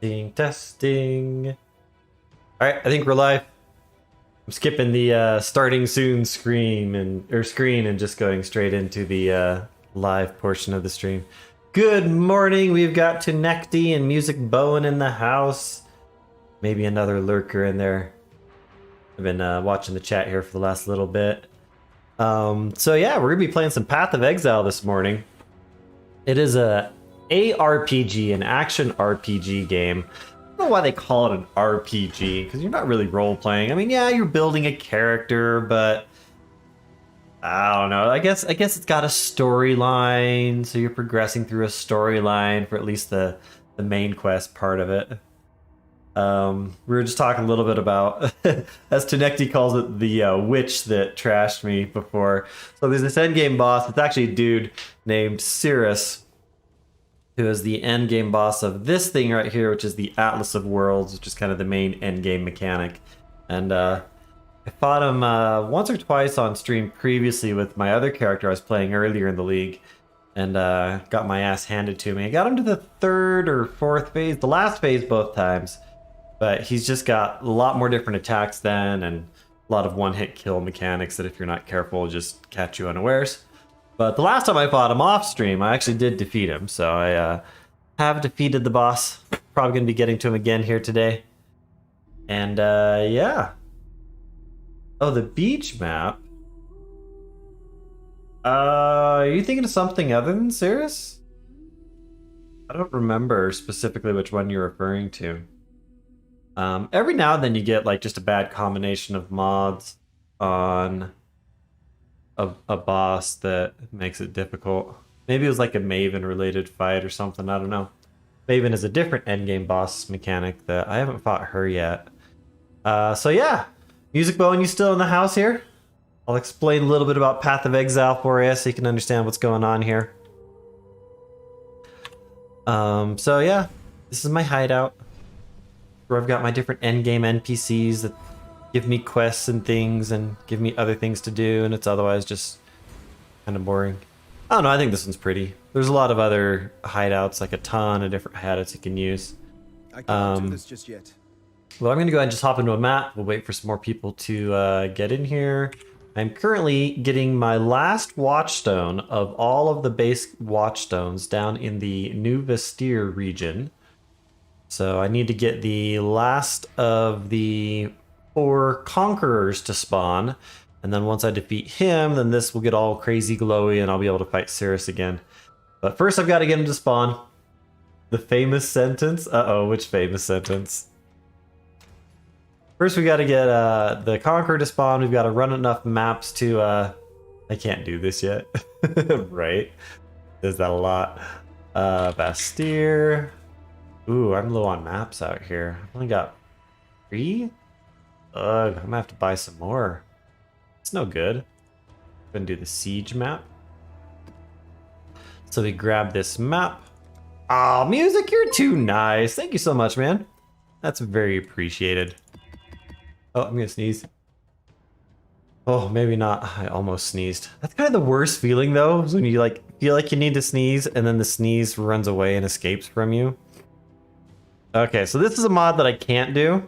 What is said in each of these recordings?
Testing. All right, I think we're live. I'm skipping the starting soon screen and just going straight into the live portion of the stream. Good morning. We've got Tunekti and Music Bowen in the house. Maybe another lurker in there. I've been watching the chat here for the last little bit. So yeah, we're gonna be playing some Path of Exile this morning. It is a ARPG, an action RPG game. I don't know why they call it an RPG, because you're not really role-playing. I mean, yeah, you're building a character, but I don't know. I guess it's got a storyline, so you're progressing through a storyline for at least the main quest part of it. We were just talking a little bit about, as Tunekti calls it, the witch that trashed me before. So there's this endgame boss. It's actually a dude named Sirus, who is the endgame boss of this thing right here, which is the Atlas of Worlds, which is kind of the main endgame mechanic. And I fought him once or twice on stream previously with my other character I was playing earlier in the league, and got my ass handed to me. I got him to the third or fourth phase, the last phase both times, but he's just got a lot more different attacks then, and a lot of one-hit kill mechanics that if you're not careful just catch you unawares. But the last time I fought him off stream, I actually did defeat him. So I have defeated the boss. Probably going to be getting to him again here today. And yeah. Oh, the beach map. Are you thinking of something other than Sirus? I don't remember specifically which one you're referring to. Every now and then you get like just a bad combination of mods on a boss that makes it difficult. Maybe it was like a Maven related fight or something, I don't know. Maven is a different endgame boss mechanic that I haven't fought her yet. So yeah, Music Bowen, you still in the house here? I'll explain a little bit about Path of Exile for you so you can understand what's going on here. So yeah, this is my hideout where I've got my different endgame NPCs that give me quests and things and give me other things to do, and it's otherwise just kind of boring. I don't know, I think this one's pretty. There's a lot of other hideouts, like a ton of different hideouts you can use. I can't do this just yet. Well, I'm going to go ahead and just hop into a map. We'll wait for some more people to get in here. I'm currently getting my last Watchstone of all of the base Watchstones down in the New Vestir region. So I need to get the last of the 4 Conquerors to spawn, and then once I defeat him, then this will get all crazy glowy and I'll be able to fight Sirus again. But first I've got to get him to spawn. The famous sentence? Uh-oh, which famous sentence? First we got to get the Conqueror to spawn. We've got to run enough maps to... I can't do this yet. Right? Is that a lot? Vestir. Ooh, I'm low on maps out here. I've only got 3? Ugh, I'm gonna have to buy some more. It's no good. Gonna do the siege map. So we grab this map. Aw, music, you're too nice. Thank you so much, man. That's very appreciated. Oh, I'm gonna sneeze. Oh, maybe not. I almost sneezed. That's kind of the worst feeling though, is when you like feel like you need to sneeze and then the sneeze runs away and escapes from you. Okay, so this is a mod that I can't do.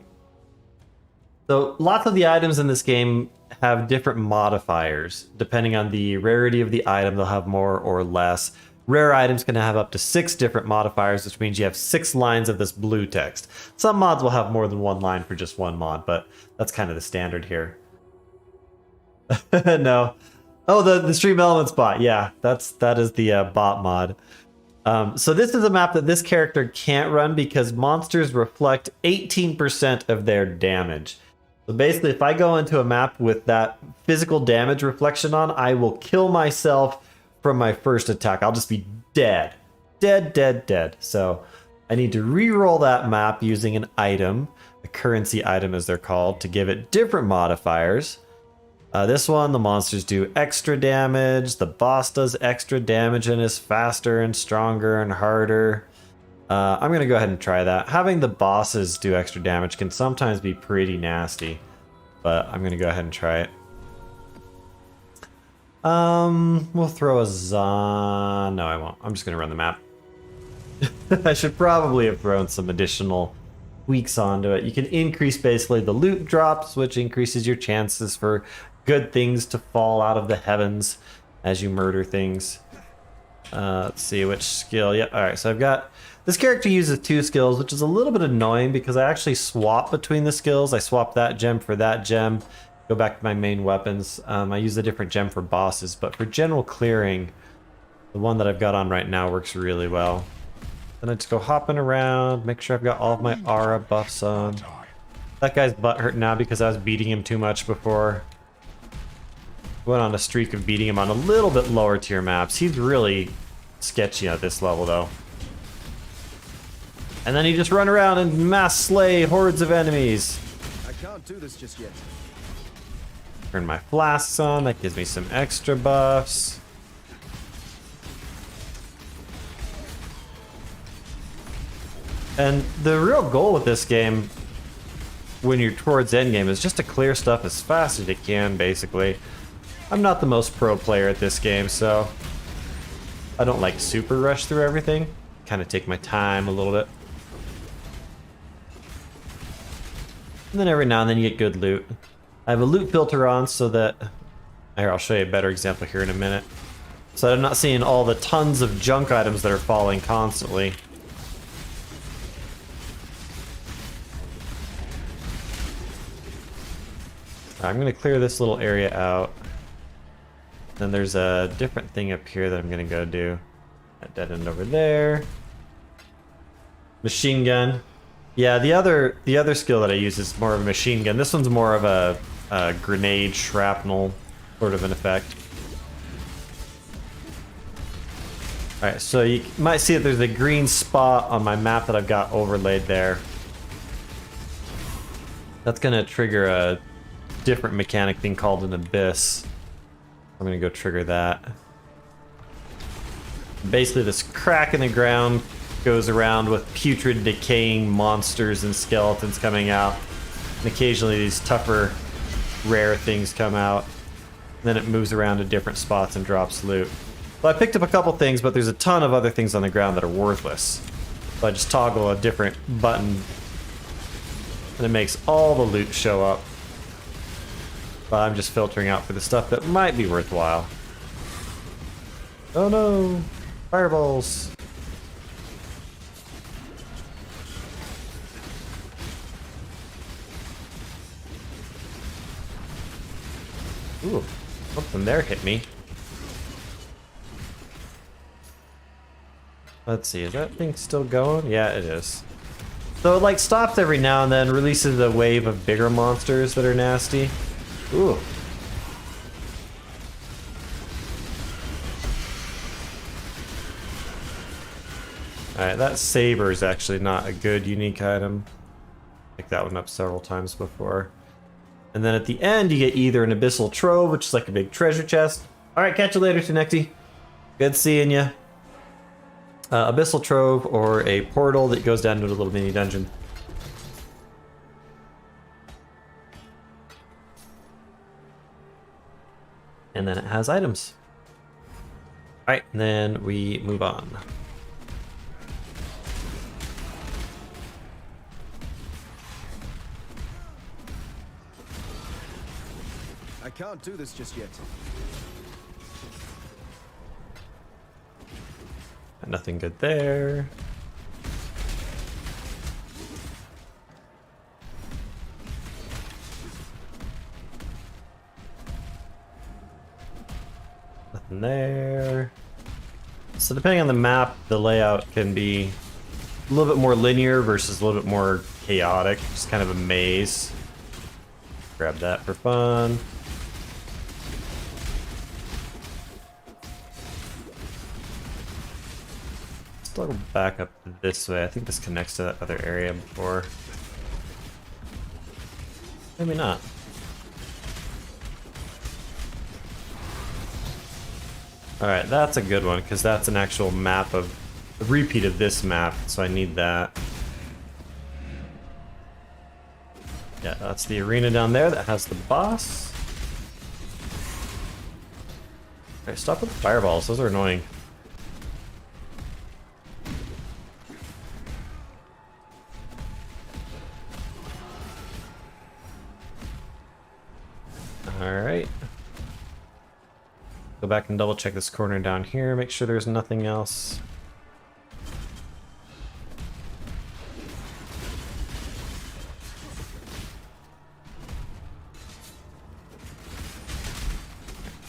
So lots of the items in this game have different modifiers. Depending on the rarity of the item, they'll have more or less. Rare items can have up to 6 different modifiers, which means you have 6 lines of this blue text. Some mods will have more than 1 line for just one mod, but that's kind of the standard here. No. Oh, the Stream Elements bot. Yeah, that is the bot mod. So this is a map that this character can't run because monsters reflect 18% of their damage. So basically, if I go into a map with that physical damage reflection on, I will kill myself from my first attack. I'll just be dead. Dead, dead, dead. So I need to re-roll that map using an item, a currency item as they're called, to give it different modifiers. This one, the monsters do extra damage, the boss does extra damage and is faster and stronger and harder. I'm going to go ahead and try that. Having the bosses do extra damage can sometimes be pretty nasty, but I'm going to go ahead and try it. We'll throw a no, I won't. I'm just going to run the map. I should probably have thrown some additional tweaks onto it. You can increase basically the loot drops, which increases your chances for good things to fall out of the heavens as you murder things. Let's see which skill. Yep. All right. So I've got this character uses 2 skills, which is a little bit annoying because I actually swap between the skills. I swap that gem for that gem. Go back to my main weapons. I use a different gem for bosses, but for general clearing, the one that I've got on right now works really well. Then I just go hopping around, make sure I've got all of my aura buffs on. That guy's butt hurt now because I was beating him too much before. Went on a streak of beating him on a little bit lower tier maps. He's really sketchy at this level though. And then he just run around and mass slay hordes of enemies. I can't do this just yet. Turn my flasks on, that gives me some extra buffs. And the real goal with this game, when you're towards endgame, is just to clear stuff as fast as you can, basically. I'm not the most pro player at this game, so I don't like super rush through everything. Kind of take my time a little bit. And then every now and then you get good loot. I have a loot filter on so that... Here, I'll show you a better example here in a minute. So I'm not seeing all the tons of junk items that are falling constantly. I'm going to clear this little area out. Then there's a different thing up here that I'm going to go do. That dead end over there. Machine gun. Yeah, the other skill that I use is more of a machine gun. This one's more of a grenade shrapnel sort of an effect. Alright, so you might see that there's a green spot on my map that I've got overlaid there. That's going to trigger a different mechanic thing called an abyss. I'm gonna go trigger that. Basically this crack in the ground goes around with putrid decaying monsters and skeletons coming out, and occasionally these tougher rare things come out. Then it moves around to different spots and drops loot. Well, I picked up a couple things, but there's a ton of other things on the ground that are worthless. So I just toggle a different button and it makes all the loot show up. But I'm just filtering out for the stuff that might be worthwhile. Oh no! Fireballs! Ooh, something there hit me. Let's see, is that thing still going? Yeah, it is. So it like stops every now and then, releases a wave of bigger monsters that are nasty. Ooh. Alright, that saber is actually not a good unique item. Picked that one up several times before. And then at the end, you get either an Abyssal Trove, which is like a big treasure chest. Alright, catch you later, Tunexi. Good seeing ya. Abyssal Trove, or a portal that goes down to a little mini dungeon. And then it has items. Alright, and then we move on. I can't do this just yet. Nothing good there. Nothing there. So depending on the map, the layout can be a little bit more linear versus a little bit more chaotic. Just kind of a maze. Grab that for fun. Let's go back up this way. I think this connects to that other area before. Maybe not. Alright, that's a good one, because that's an actual map of... a repeat of this map, so I need that. Yeah, that's the arena down there that has the boss. Alright, stop with the fireballs, those are annoying. Alright. Go back and double check this corner down here, make sure there's nothing else.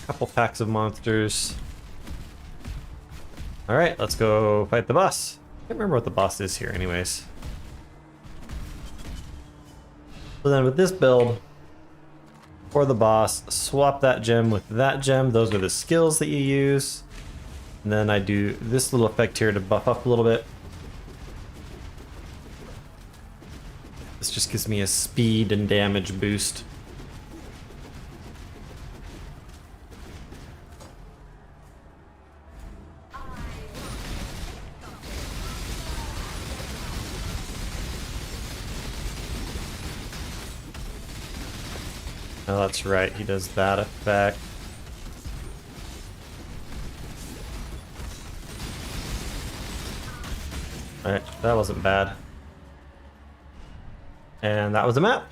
Couple packs of monsters. Alright, let's go fight the boss. I can't remember what the boss is here anyways. So then with this build, for the boss, swap that gem with that gem. Those are the skills that you use. And then I do this little effect here to buff up a little bit. This just gives me a speed and damage boost. Oh, that's right, he does that effect. Alright, that wasn't bad. And that was the map.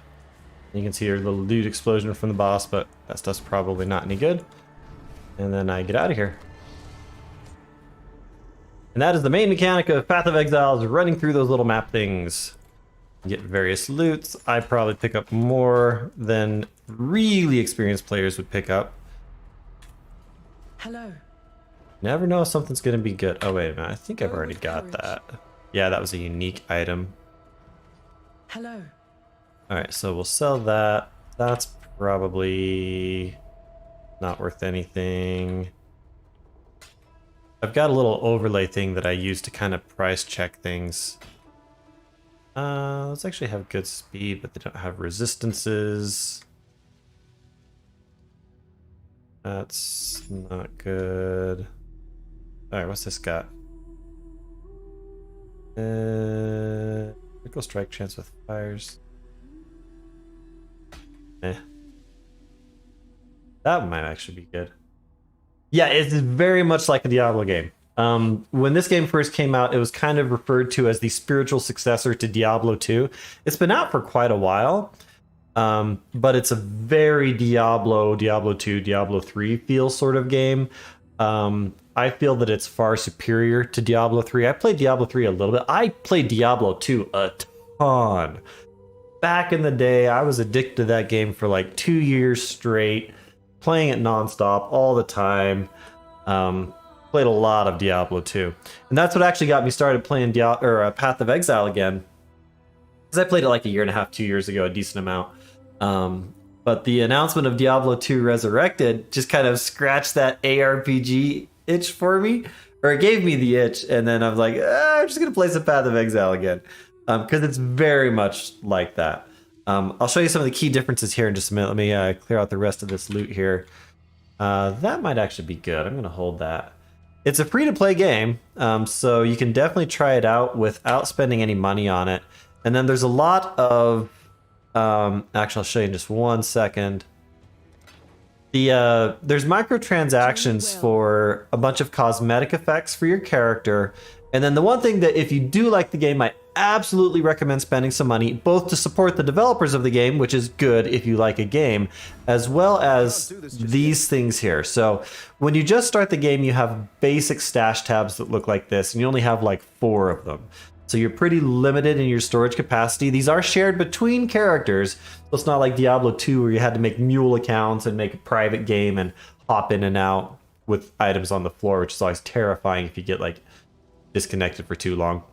You can see your little dude explosion from the boss, but that stuff's probably not any good. And then I get out of here. And that is the main mechanic of Path of Exile, is running through those little map things. Get various loots. I probably pick up more than really experienced players would pick up. Hello. Never know if something's gonna be good. Oh wait a minute, I think I've already got that. Yeah, that was a unique item. Hello. Alright, so we'll sell that. That's probably not worth anything. I've got a little overlay thing that I use to kind of price check things. Let's actually have good speed, but they don't have resistances. That's not good. Alright, what's this got? Critical strike chance with fires. Eh. That might actually be good. Yeah, it's very much like a Diablo game. When this game first came out, it was kind of referred to as the spiritual successor to Diablo 2. It's been out for quite a while, but it's a very Diablo 2, Diablo 3 feel sort of game. I feel that it's far superior to Diablo 3. I played Diablo 3 a little bit. I played Diablo 2 a ton. Back in the day, I was addicted to that game for like 2 years straight, playing it nonstop all the time. Played a lot of Diablo 2. And that's what actually got me started playing Path of Exile again. Because I played it like a year and a half, 2 years ago, a decent amount. But the announcement of Diablo 2 Resurrected just kind of scratched that ARPG itch for me. Or it gave me the itch, and then I was like, I'm just going to play some Path of Exile again. Because it's very much like that. I'll show you some of the key differences here in just a minute. Let me clear out the rest of this loot here. That might actually be good. I'm going to hold that. It's a free-to-play game, so you can definitely try it out without spending any money on it. And then there's a lot of... actually, I'll show you in just 1 second. There's microtransactions for a bunch of cosmetic effects for your character. And then the one thing that if you do like the game, I absolutely recommend spending some money, both to support the developers of the game, which is good if you like a game, as well as these things here. So when you just start the game, you have basic stash tabs that look like this, and you only have like 4 of them. So you're pretty limited in your storage capacity. These are shared between characters, so it's not like Diablo 2 where you had to make mule accounts and make a private game and hop in and out with items on the floor, which is always terrifying if you get like disconnected for too long.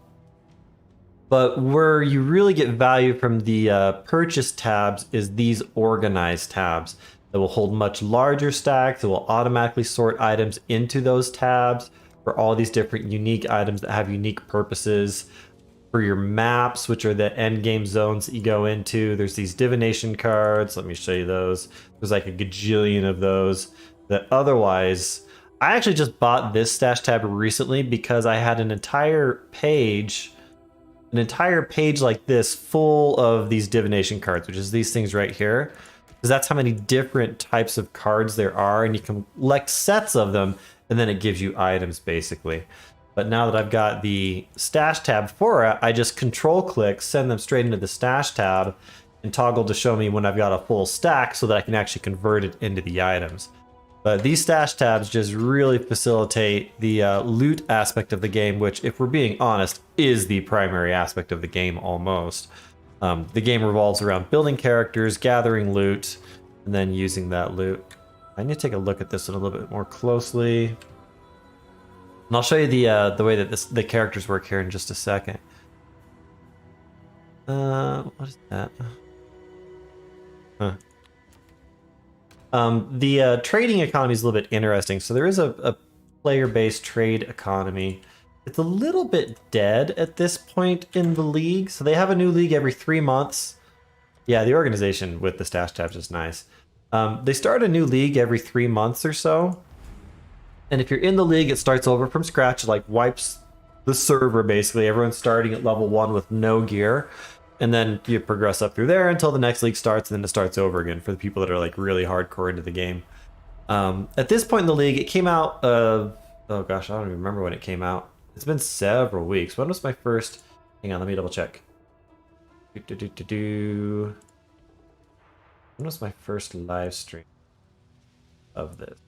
But where you really get value from the purchase tabs is these organized tabs that will hold much larger stacks. It will automatically sort items into those tabs for all these different unique items that have unique purposes. For your maps, which are the end game zones that you go into, there's these divination cards. Let me show you those. There's like a gajillion of those that otherwise... I actually just bought this stash tab recently because I had an entire page like this full of these divination cards, which is these things right here. Because that's how many different types of cards there are, and you can collect sets of them, and then it gives you items basically. But now that I've got the stash tab for it, I just control click, send them straight into the stash tab, and and toggle to show me when I've got a full stack so that I can actually convert it into the items. But these stash tabs just really facilitate the loot aspect of the game, which, if we're being honest, is the primary aspect of the game almost. The game revolves around building characters, gathering loot, and then using that loot. I need to take a look at this one a little bit more closely. And I'll show you the way that the characters work here in just a second. What is that? Huh. The trading economy is a little bit interesting. So there is a player-based trade economy. It's a little bit dead at this point in the league. So they have a new league every 3 months. Yeah, the organization with the stash tabs is nice. They start a new league every 3 months or so. And if you're in the league, it starts over from scratch. It like wipes the server basically. Everyone's starting at level 1 with no gear. And then you progress up through there until the next league starts, and then it starts over again for the people that are like really hardcore into the game. At this point in the league, it came out, oh gosh, I don't even remember when it came out. It's been several weeks. When was my first, hang on, let me double check. When was my first live stream of this?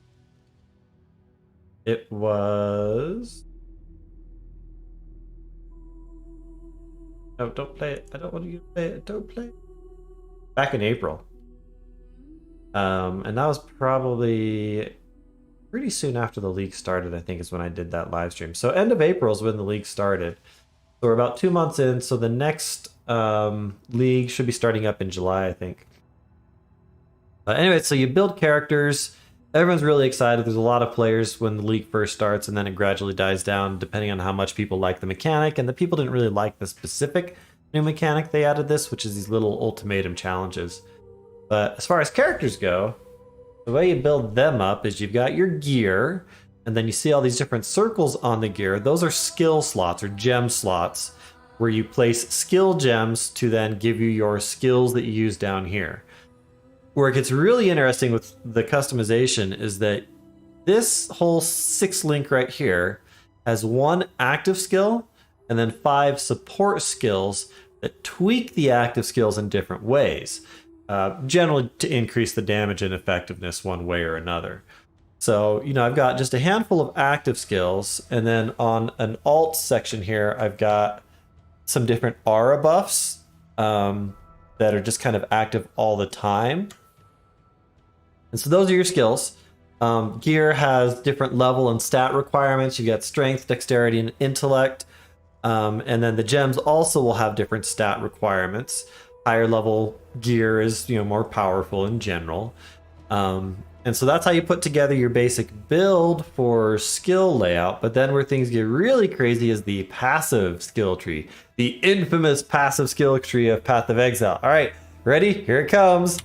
It was... No, don't play it. I don't want you to play it. Don't play it. Back in April. And that was probably pretty soon after the league started, I think, is when I did that live stream. So end of April is when the league started. So we're about 2 months in. So the next league should be starting up in July, I think. Anyway, so you build characters. Everyone's really excited. There's a lot of players when the league first starts, and then it gradually dies down depending on how much people like the mechanic. And the people didn't really like the specific new mechanic they added this, which is these little ultimatum challenges. But as far as characters go, the way you build them up is you've got your gear, and then you see all these different circles on the gear. Those are skill slots or gem slots where you place skill gems to then give you your skills that you use down here. Where it gets really interesting with the customization is that this whole 6 link right here has 1 active skill and then 5 support skills that tweak the active skills in different ways, generally to increase the damage and effectiveness one way or another. So, you know, I've got just a handful of active skills, and then on an alt section here, I've got some different aura buffs that are just kind of active all the time. And so those are your skills. Gear has different level and stat requirements. You got strength, dexterity, and intellect. And then the gems also will have different stat requirements. Higher level gear is, you know, more powerful in general. And so that's how you put together your basic build for skill layout. But then where things get really crazy is the passive skill tree. The infamous passive skill tree of Path of Exile. All right, ready? Here it comes.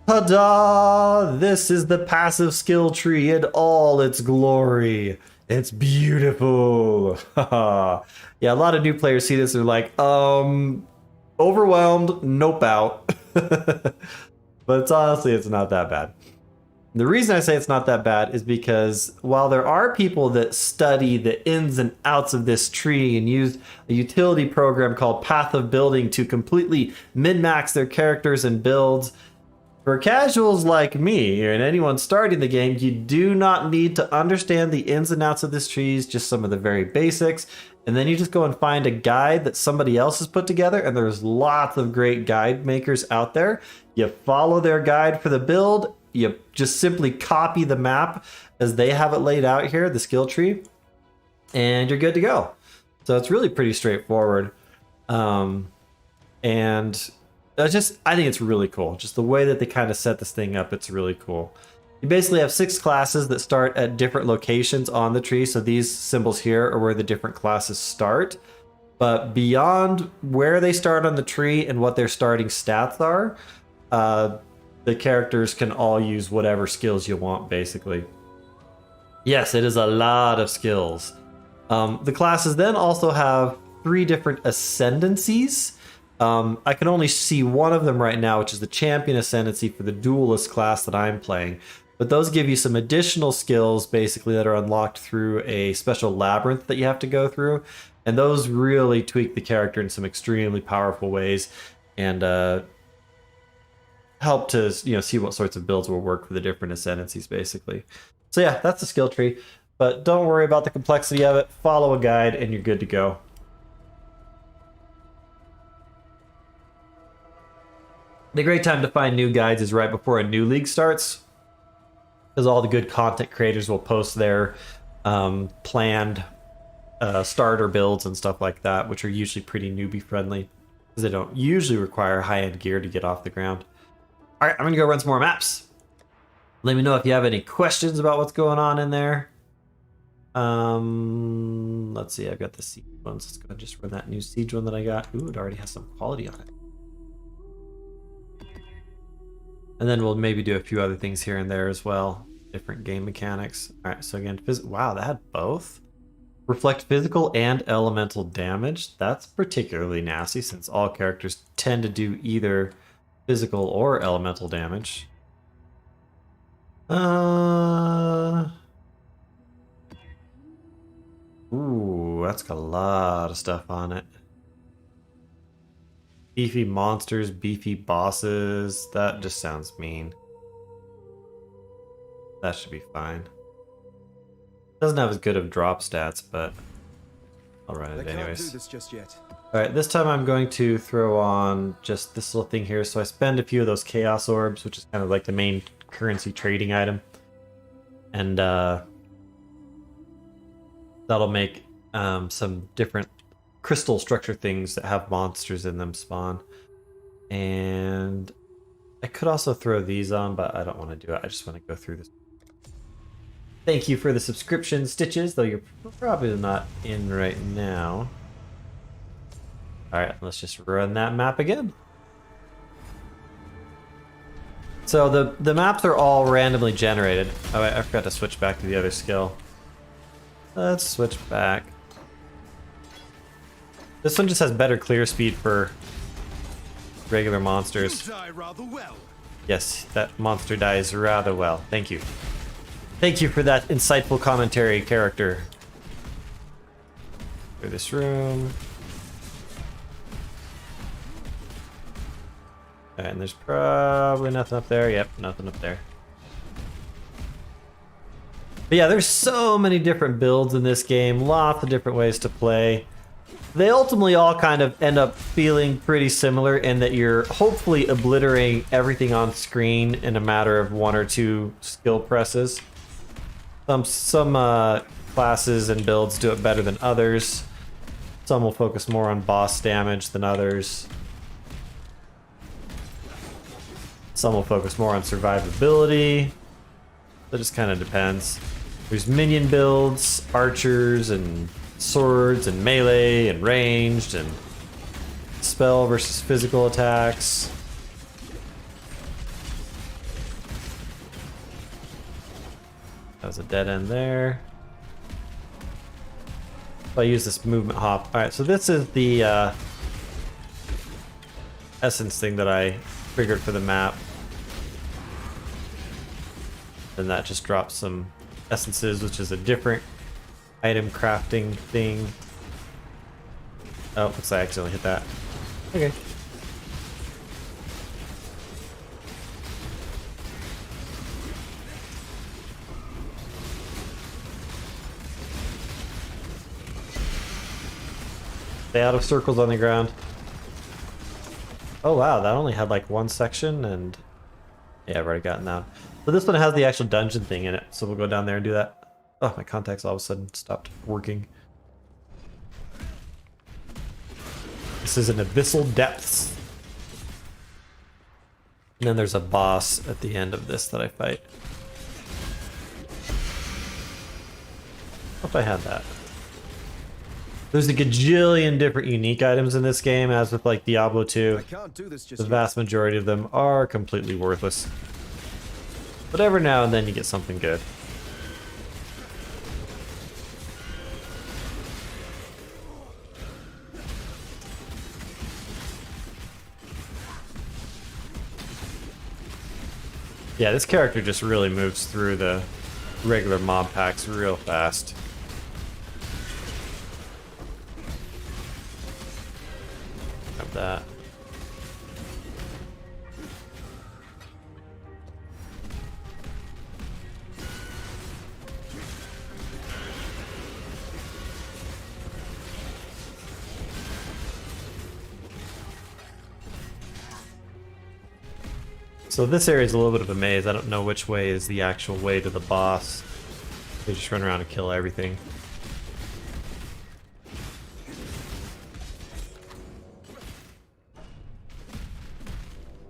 Ta-da! This is the passive skill tree in all its glory. It's beautiful. Yeah, a lot of new players see this and they're like, overwhelmed, nope out. But it's not that bad. The reason I say it's not that bad is because while there are people that study the ins and outs of this tree and use a utility program called Path of Building to completely min-max their characters and builds, for casuals like me and anyone starting the game, you do not need to understand the ins and outs of this tree, just some of the very basics. And then you just go and find a guide that somebody else has put together, and there's lots of great guide makers out there. You follow their guide for the build, you just simply copy the map as they have it laid out here, the skill tree, and you're good to go. So it's really pretty straightforward. And I think it's really cool. Just the way that they kind of set this thing up, it's really cool. You basically have 6 classes that start at different locations on the tree. So these symbols here are where the different classes start. But beyond where they start on the tree and what their starting stats are, the characters can all use whatever skills you want, basically. Yes, it is a lot of skills. The classes then also have 3 different ascendancies. I can only see one of them right now, which is the champion ascendancy for the duelist class that I'm playing. But those give you some additional skills, basically, that are unlocked through a special labyrinth that you have to go through. And those really tweak the character in some extremely powerful ways. And help to see what sorts of builds will work for the different ascendancies, basically. So yeah, that's the skill tree. But don't worry about the complexity of it. Follow a guide, and you're good to go. The great time to find new guides is right before a new league starts, because all the good content creators will post their planned starter builds and stuff like that, which are usually pretty newbie friendly, because they don't usually require high-end gear to get off the ground. All right, I'm gonna go run some more maps. Let me know if you have any questions about what's going on in there. Let's see, I've got the siege ones. Let's go ahead and just run that new siege one that I got. Ooh, it already has some quality on it. And then we'll maybe do a few other things here and there as well. Different game mechanics. All right, so again, wow, that had both. Reflect physical and elemental damage. That's particularly nasty since all characters tend to do either physical or elemental damage. Ooh, that's got a lot of stuff on it. Beefy monsters, beefy bosses. That just sounds mean. That should be fine. Doesn't have as good of drop stats, but I'll run it anyways. Can't do this just yet. Alright, this time I'm going to throw on just this little thing here. So I spend a few of those chaos orbs, which is kind of like the main currency trading item. And that'll make some different crystal structure things that have monsters in them spawn. And I could also throw these on, but I don't want to do it. I just want to go through this. Thank you for the subscription, Stitches, though you're probably not in right now. Alright, let's just run that map again. So the maps are all randomly generated. Oh, I forgot to switch back to the other skill. Let's switch back. This one just has better clear speed for regular monsters. You die rather well. Yes, that monster dies rather well. Thank you. Thank you for that insightful commentary, character. Through this room. And there's probably nothing up there. Yep, nothing up there. But yeah, there's so many different builds in this game. Lots of different ways to play. They ultimately all kind of end up feeling pretty similar in that you're hopefully obliterating everything on screen in a matter of 1 or 2 skill presses. Some classes and builds do it better than others. Some will focus more on boss damage than others. Some will focus more on survivability. That just kind of depends. There's minion builds, archers, and swords, and melee, and ranged, and spell versus physical attacks. That was a dead end there. So I use this movement hop. Alright, so this is the essence thing that I triggered for the map. And that just drops some essences, which is a different item crafting thing. Oh, looks like I accidentally hit that. Okay. Stay out of circles on the ground. Oh wow, that only had like one section, and yeah, I've already gotten that. So this one has the actual dungeon thing in it, so we'll go down there and do that. Oh, my contacts all of a sudden stopped working. This is an Abyssal Depths. And then there's a boss at the end of this that I fight. Hope I had that. There's a gajillion different unique items in this game, as with like Diablo 2. I can't do this just The yet. vast majority of them are completely worthless. But every now and then you get something good. Yeah, this character just really moves through the regular mob packs real fast. Grab that. So this area is a little bit of a maze. I don't know which way is the actual way to the boss. They just run around and kill everything.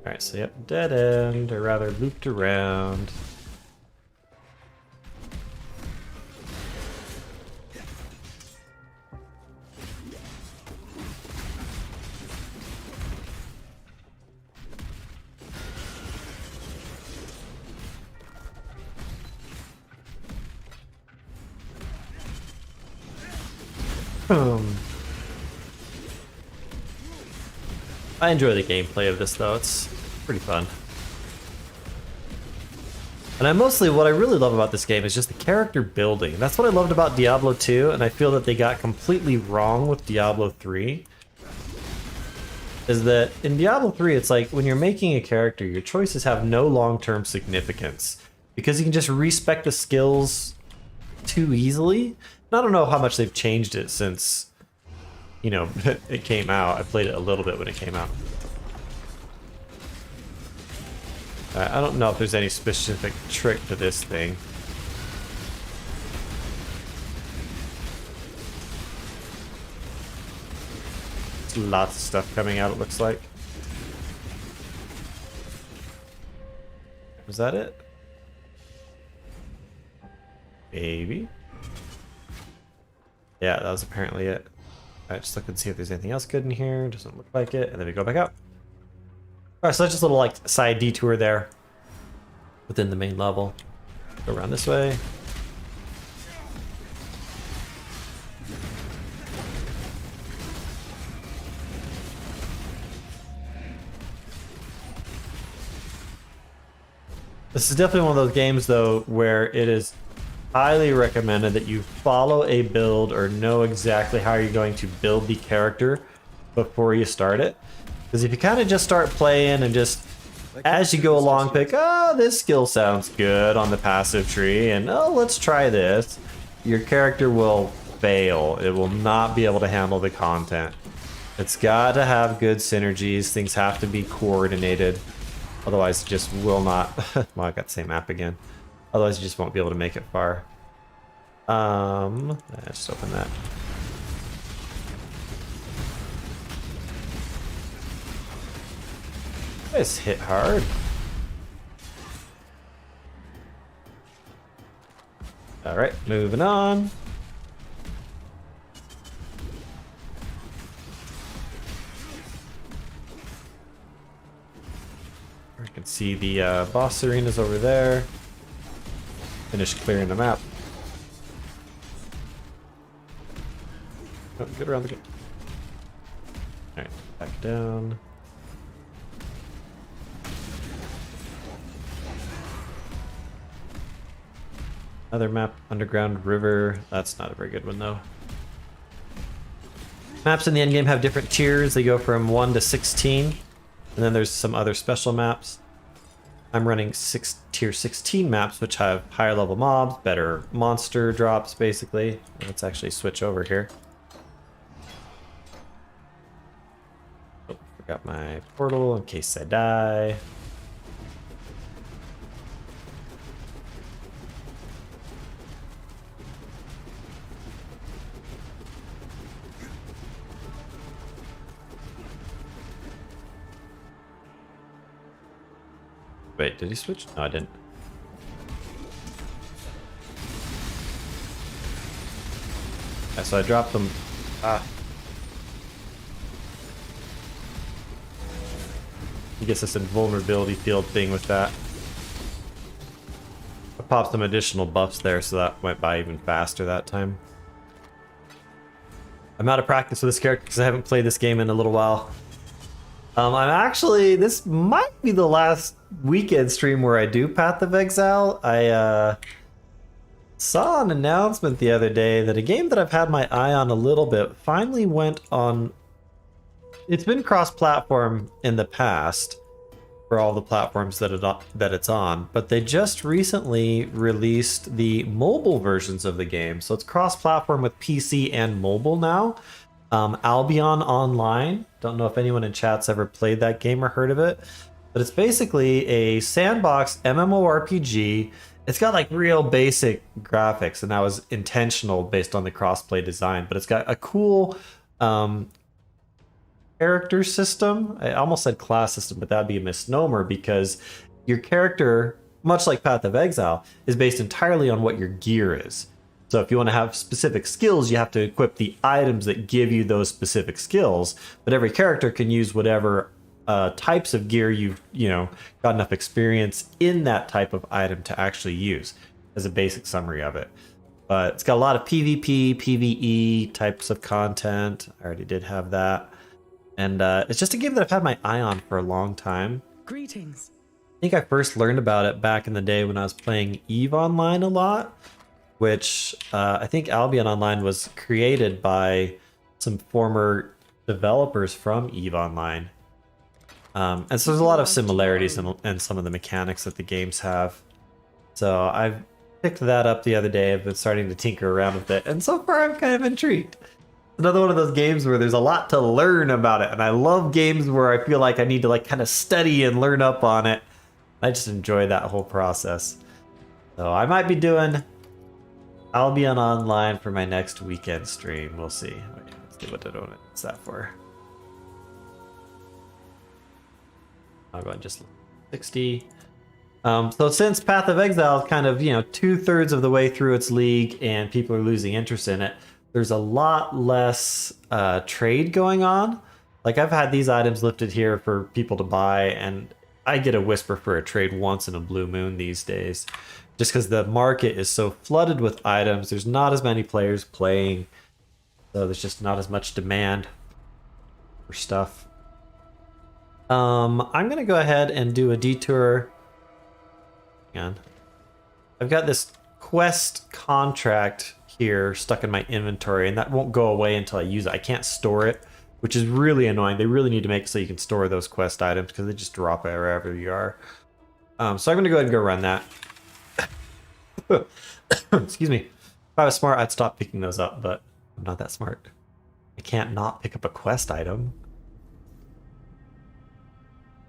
Alright, so yep, dead end, or rather looped around. I enjoy the gameplay of this though, it's pretty fun. And what I really love about this game is just the character building. That's what I loved about Diablo 2, and I feel that they got completely wrong with Diablo 3. Is that in Diablo 3, it's like when you're making a character, your choices have no long-term significance. Because you can just respec the skills too easily. And I don't know how much they've changed it since, you know, it came out. I played it a little bit when it came out. I don't know if there's any specific trick to this thing. There's lots of stuff coming out, it looks like. Was that it? Maybe. Yeah, that was apparently it. Alright, just look and see if there's anything else good in here. Doesn't look like it. And then we go back out. Alright, so that's just a little like side detour there within the main level. Go around this way. This is definitely one of those games though where it is highly recommended that you follow a build or know exactly how you're going to build the character before you start it. Because if you kind of just start playing and just, as you go along, pick, oh, this skill sounds good on the passive tree, and oh, let's try this, your character will fail. It will not be able to handle the content. It's got to have good synergies. Things have to be coordinated. Otherwise, it just will not. Well, I got the same map again. Otherwise, you just won't be able to make it far. Just open that. This hit hard. All right, moving on. I can see the boss arenas over there. Finish clearing the map. Oh, get around the gate. Alright, back down. Another map, Underground River. That's not a very good one though. Maps in the endgame have different tiers. They go from 1 to 16. And then there's some other special maps. I'm running tier 16 maps, which have higher level mobs, better monster drops, basically. Let's actually switch over here. Oh, forgot my portal in case I die. Wait, did he switch? No, I didn't. Yeah, so I dropped them. He gets this invulnerability field thing with that. I popped some additional buffs there, so that went by even faster that time. I'm out of practice with this character because I haven't played this game in a little while. This might be the last weekend stream where I do Path of Exile. I saw an announcement the other day that a game that I've had my eye on a little bit finally went on. It's been cross-platform in the past for all the platforms that it's on, but they just recently released the mobile versions of the game. So it's cross-platform with PC and mobile now. Albion Online. Don't know if anyone in chat's ever played that game or heard of it. But it's basically a sandbox MMORPG. It's got like real basic graphics, and that was intentional based on the crossplay design. But it's got a cool character system. I almost said class system, but that'd be a misnomer because your character, much like Path of Exile, is based entirely on what your gear is. So if you want to have specific skills, you have to equip the items that give you those specific skills. But every character can use whatever types of gear you've got enough experience in that type of item to actually use, as a basic summary of it. But it's got a lot of PvP, PvE types of content. I already did have that. And it's just a game that I've had my eye on for a long time. Greetings. I think I first learned about it back in the day when I was playing EVE Online a lot, which I think Albion Online was created by some former developers from EVE Online. And so there's a lot of similarities in some of the mechanics that the games have. So I picked that up the other day. I've been starting to tinker around with it, and so far I'm kind of intrigued. Another one of those games where there's a lot to learn about it, and I love games where I feel like I need to like kind of study and learn up on it. I just enjoy that whole process. So I might be doing Albion Online for my next weekend stream. We'll see. Wait, let's see what's that for. I'll go and just 60. So since Path of Exile is kind of 2/3 of the way through its league and people are losing interest in it, there's a lot less trade going on. Like I've had these items lifted here for people to buy, and I get a whisper for a trade once in a blue moon these days, just because the market is so flooded with items. There's not as many players playing, so there's just not as much demand for stuff. I'm gonna go ahead and do a detour. Hang on. I've got this quest contract here stuck in my inventory, and that won't go away until I use it. I can't store it, which is really annoying. They really need to make it so you can store those quest items because they just drop it wherever you are. So I'm gonna go ahead and go run that. Excuse me. If I was smart, I'd stop picking those up, but I'm not that smart. I can't not pick up a quest item.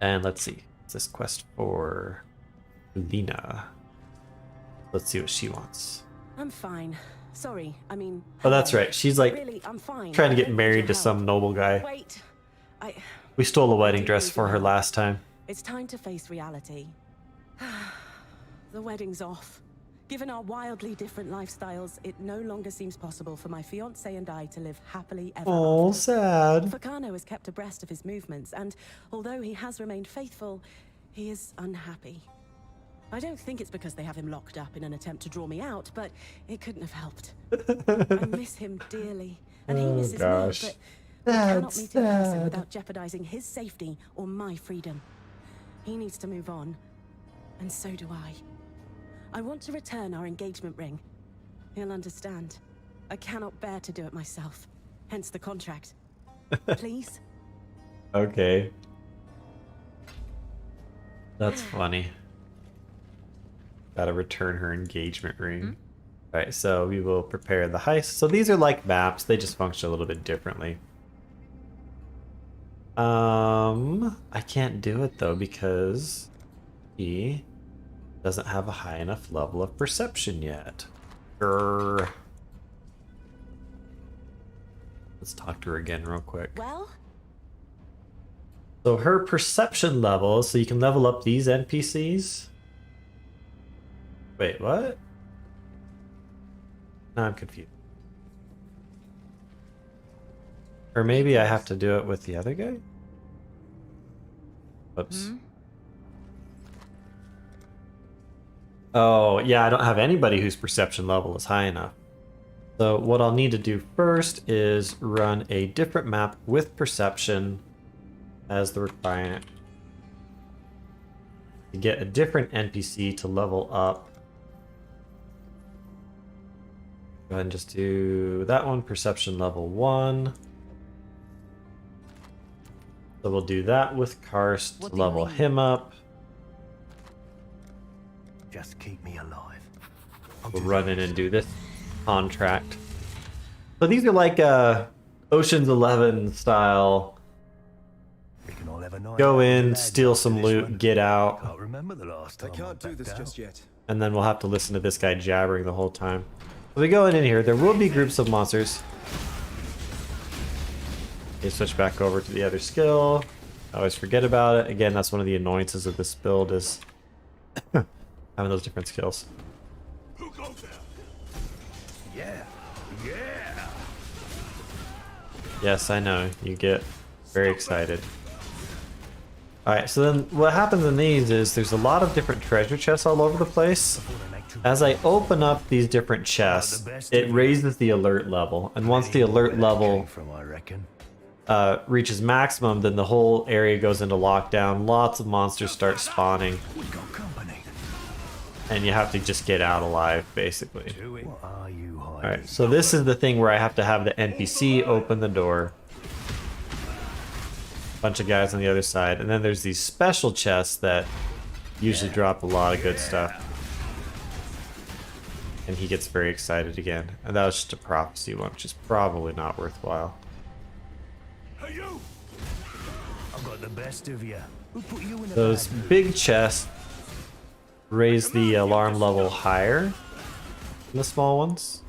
And let's see. It's this quest for Lena. Let's see what she wants. I'm fine. Sorry, I mean... Oh, that's right. She's like really, I'm fine. trying to get married to some noble guy. Wait, We stole a wedding dress for her last time. It's time to face reality. The wedding's off. Given our wildly different lifestyles, it no longer seems possible for my fiancé and I to live happily ever Oh, after. sad. Furcano has kept abreast of his movements, and although he has remained faithful, he is unhappy. I don't think it's because they have him locked up in an attempt to draw me out, but it couldn't have helped. I miss him dearly, and he misses me, but I cannot meet in person without jeopardizing his safety or my freedom. He needs to move on, and so do I. I want to return our engagement ring. He'll understand. I cannot bear to do it myself, hence the contract. Please? Okay. That's funny. Gotta return her engagement ring. Alright, so we will prepare the heist. So these are like maps, they just function a little bit differently. I can't do it though because he doesn't have a high enough level of perception yet. Grr. Let's talk to her again real quick. Well? So her perception level, so you can level up these NPCs. Wait, what? Now I'm confused. Or maybe I have to do it with the other guy? Whoops. Oh, yeah, I don't have anybody whose perception level is high enough. So what I'll need to do first is run a different map with perception as the requirement to get a different NPC to level up. Go ahead and just do that one, perception level 1. So we'll do that with Karst to level him up. Just keep me alive. We'll run in and do this contract. So these are like Ocean's 11 style have a night go out with the in, lads steal after some this loot, one. get out, Can't remember the last I time can't do this just yet. and then we'll have to listen to this guy jabbering the whole time. So we go in here. There will be groups of monsters. Okay, switch back over to the other skill. I always forget about it. Again, that's one of the annoyances of this build is having those different skills. Who goes there? Yeah. Yeah. Yes, I know. You get very excited. Alright, so then what happens in these is there's a lot of different treasure chests all over the place. As I open up these different chests, it raises the alert level. And once the alert level From, I reckon. reaches maximum, then the whole area goes into lockdown. Lots of monsters start spawning. We got company. And you have to just get out alive, basically. What are you hiding? Alright, so this is the thing where I have to have the NPC open the door. Bunch of guys on the other side, and then there's these special chests that usually drop a lot of good stuff. And he gets very excited again. And that was just a prophecy one, which is probably not worthwhile. Hey, you! I've got the best of you. Who put you in the Those bad mood? big chests raise the alarm level higher than the small ones.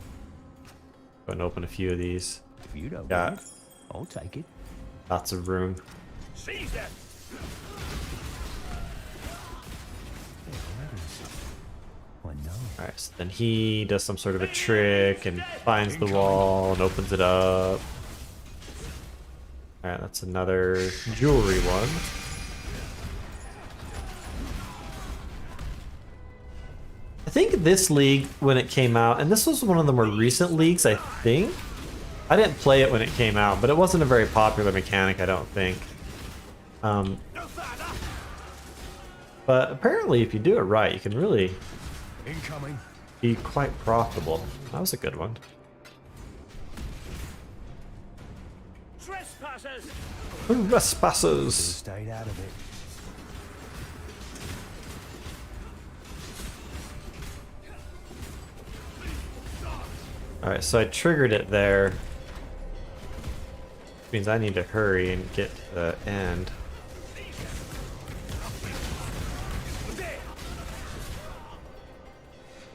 Go and open a few of these. If you don't Got want it, I'll take it. lots of room. Seize that! I know. Alright, so then he does some sort of a trick and finds the wall and opens it up. Alright, that's another jewelry one. I think this league, when it came out, and this was one of the more recent leagues, I think. I didn't play it when it came out, but it wasn't a very popular mechanic, I don't think. But apparently, if you do it right, you can really Incoming. be quite profitable. That was a good one. Trespassers! Trespassers! Stayed out of it. Alright, so I triggered it there. Which means I need to hurry and get to the end.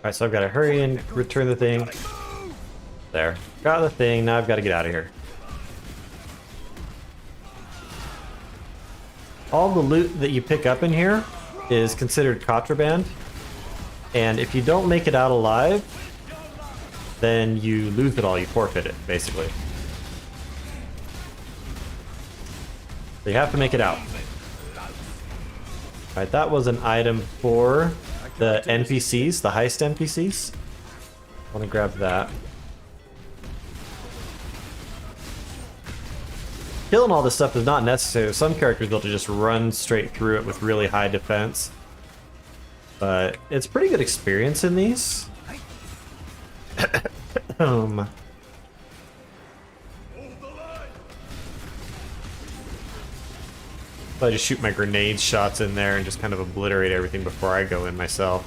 Alright, so I've got to hurry and return the thing. There. Got the thing, now I've got to get out of here. All the loot that you pick up in here is considered contraband. And if you don't make it out alive, then you lose it all, you forfeit it, basically. So you have to make it out. Alright, that was an item for the NPCs, the heist NPCs. I want to grab that. Killing all this stuff is not necessary. Some characters will just run straight through it with really high defense. But it's pretty good experience in these. So I just shoot my grenade shots in there and just kind of obliterate everything before I go in myself.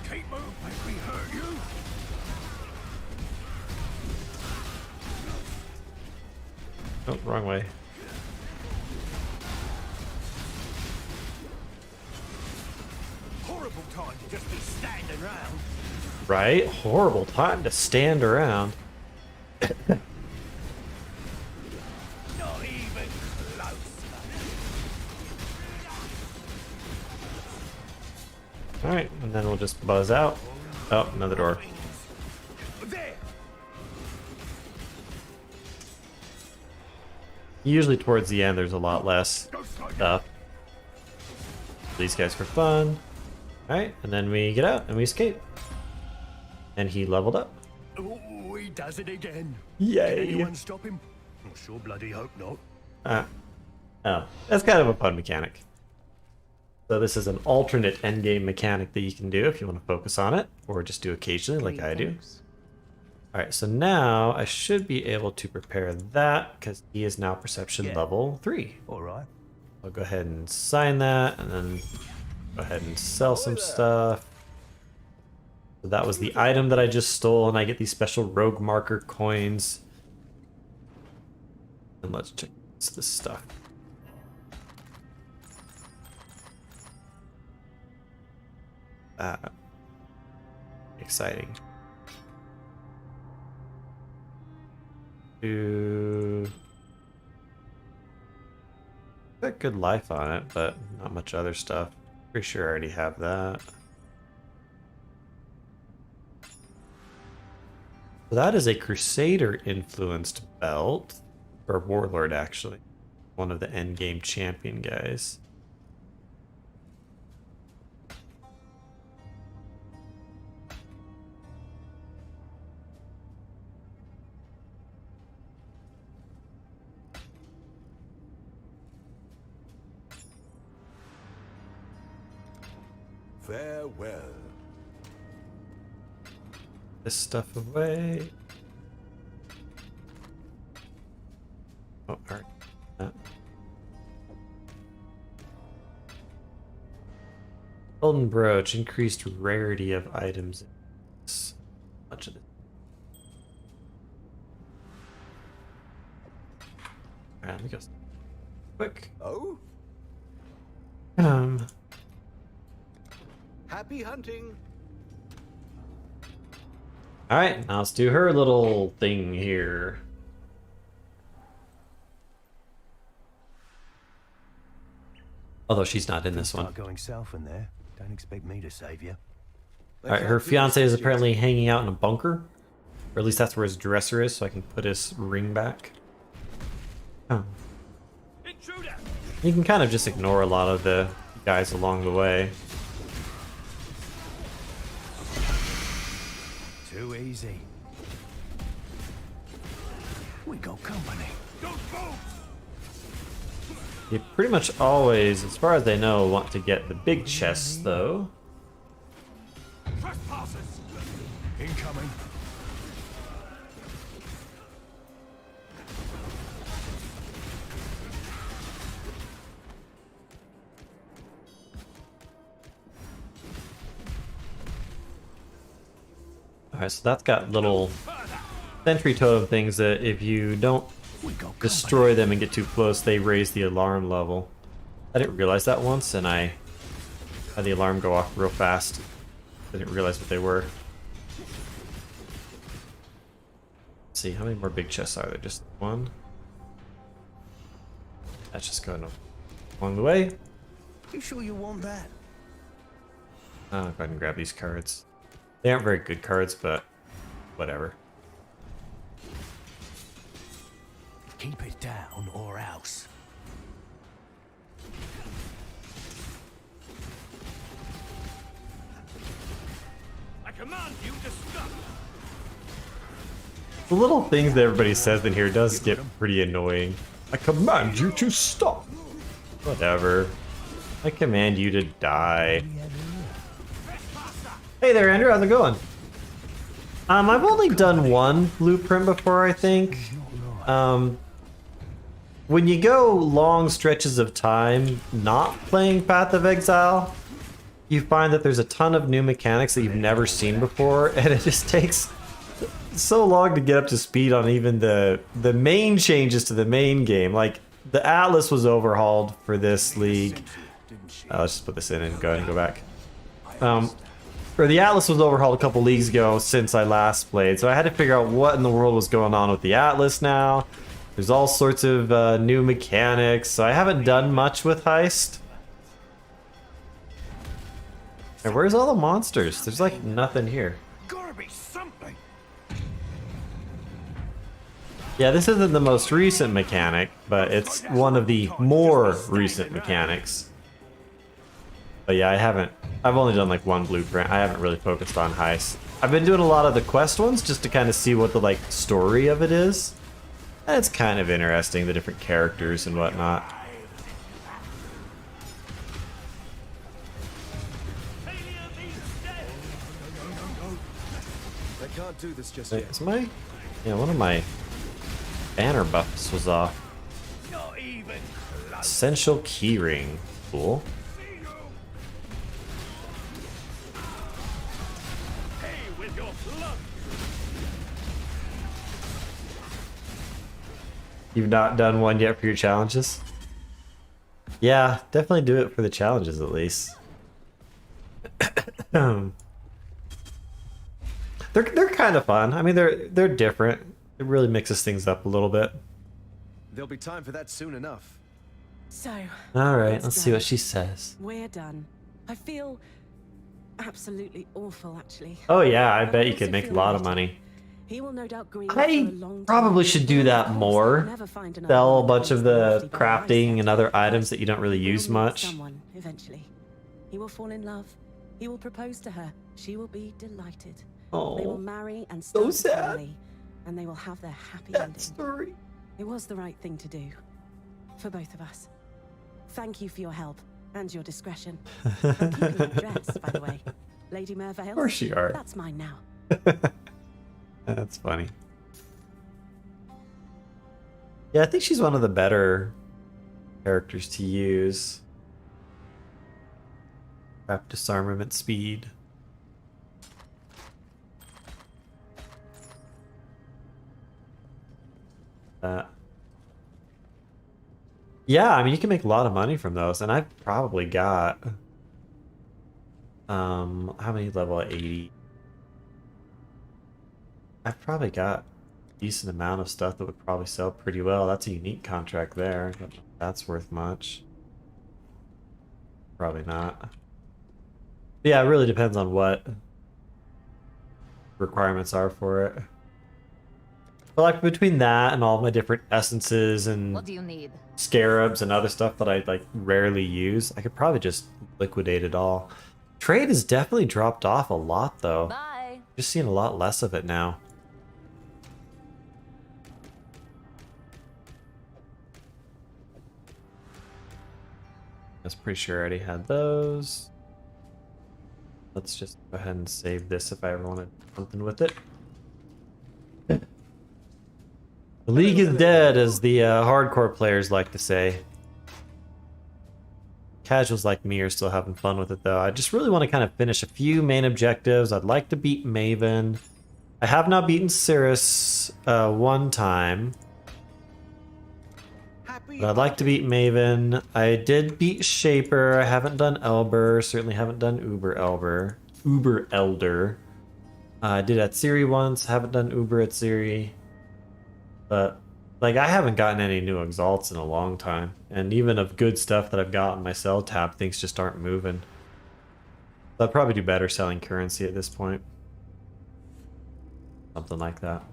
Keep moving, make me hurt you. Oh, wrong way. Horrible time to just be standing around. Right? Horrible time to stand around. Not even close. Alright, and then we'll just buzz out. Oh, another door. There. Usually towards the end there's a lot less stuff. These guys for fun. Alright, and then we get out and we escape. And he leveled up. Oh, he does it again. Yay. Can anyone stop him? I sure bloody hope not. Oh, that's kind of a fun mechanic. So this is an alternate endgame mechanic that you can do if you want to focus on it, or just do occasionally like I do. Alright, so now I should be able to prepare that, because he is now perception level 3. Alright. I'll go ahead and sign that, and then go ahead and sell some stuff. So that was the item that I just stole, and I get these special rogue marker coins. And let's check What's this stuff? Exciting. Got good life on it, but not much other stuff. Pretty sure I already have that. So that is a Crusader influenced belt, or Warlord actually. One of the endgame champion guys. Farewell. This stuff away. Oh, alright. Golden brooch, increased rarity of items. Much of it. Alright, let me go quick. Oh? Happy hunting. Alright, now let's do her little thing here. Although she's not in this one. Start going south in there. Don't expect me to save you. Alright, her fiance is apparently hanging out in a bunker. Or at least that's where his dresser is, so I can put his ring back. Oh. Intruder! You can kind of just ignore a lot of the guys along the way. Too easy. We got company. You pretty much always, as far as I know, want to get the big chests, though. Trespassers! Incoming. Alright, so that's got little sentry totem things that if you don't destroy them and get too close, they raise the alarm level. I didn't realize that once, and I had the alarm go off real fast. I didn't realize what they were. Let's see, how many more big chests are there? Just one? That's just going along the way. You sure you want that? I'll go ahead and grab these cards. They aren't very good cards, but whatever. Keep it down or else. I command you to stop. The little things that everybody says in here does get pretty annoying. I command you to stop. Whatever. I command you to die. Hey there, Andrew. How's it going? I've only done one blueprint before, I think. When you go long stretches of time not playing Path of Exile, you find that there's a ton of new mechanics that you've never seen before, and it just takes so long to get up to speed on even the main changes to the main game. Like, the Atlas was overhauled for this league. Let's just put this in and go ahead and go back. Or the Atlas was overhauled a couple leagues ago since I last played, so I had to figure out what in the world was going on with the Atlas now. There's all sorts of new mechanics, so I haven't done much with Heist. And where's all the monsters? There's like nothing here. Gotta be something. Yeah, this isn't the most recent mechanic, but it's one of the more recent mechanics. But yeah, I've only done like one blueprint. I haven't really focused on Heist. I've been doing a lot of the quest ones just to kind of see what the like story of it is. And it's kind of interesting, the different characters and whatnot. I can't do this just Wait, yet. is my... Yeah, one of my banner buffs was off. Not even close. Essential keyring. Cool. Hey, with your blood. You've not done one yet for your challenges? Yeah, definitely do it for the challenges at least. They're kind of fun. I mean, they're different. It really mixes things up a little bit. There'll be time for that soon enough. So. All right, it's let's see done. what she says. We're done. I feel absolutely awful, actually. Oh yeah, I But bet you also could make a feel lot of elated. money. He will no doubt grieve I for a long probably time. should do And that of course, more. he'll never find another Sell a woman bunch of as the lovely by my crafting side. and other But items that you don't really he will use meet much. Someone eventually. He will fall in love. He will propose to her. She will be delighted. They will Oh, marry and so start a sad. family, and they will have their happy that ending. story. It was the right thing to do. For both of us. Thank you for your help and your discretion. I'm keeping that dress, by the way. Lady Mervale. Of course you are. That's mine now. That's funny. Yeah, I think she's one of the better characters to use. Craft disarmament speed. Yeah, I mean you can make a lot of money from those, and I've probably got how many level 80? I've probably got a decent amount of stuff that would probably sell pretty well. That's a unique contract there. I don't know if that's worth much. Probably not. Yeah, it really depends on what requirements are for it. But like between that and all my different essences and What do you need? scarabs and other stuff that I like rarely use, I could probably just liquidate it all. Trade has definitely dropped off a lot though. Bye. Just seeing a lot less of it now. I was pretty sure I already had those. Let's just go ahead and save this if I ever want to do something with it. The league is dead, as the hardcore players like to say. Casuals like me are still having fun with it, though. I just really want to kind of finish a few main objectives. I'd like to beat Maven. I have not beaten Sirus one time. But I'd like to beat Maven. I did beat Shaper. I haven't done Elber. Certainly haven't done Uber Elder. I did at Ciri once. Haven't done Uber at Ciri. But like I haven't gotten any new exalts in a long time. And even of good stuff that I've got on my sell tab, things just aren't moving. So I'd probably do better selling currency at this point. Something like that.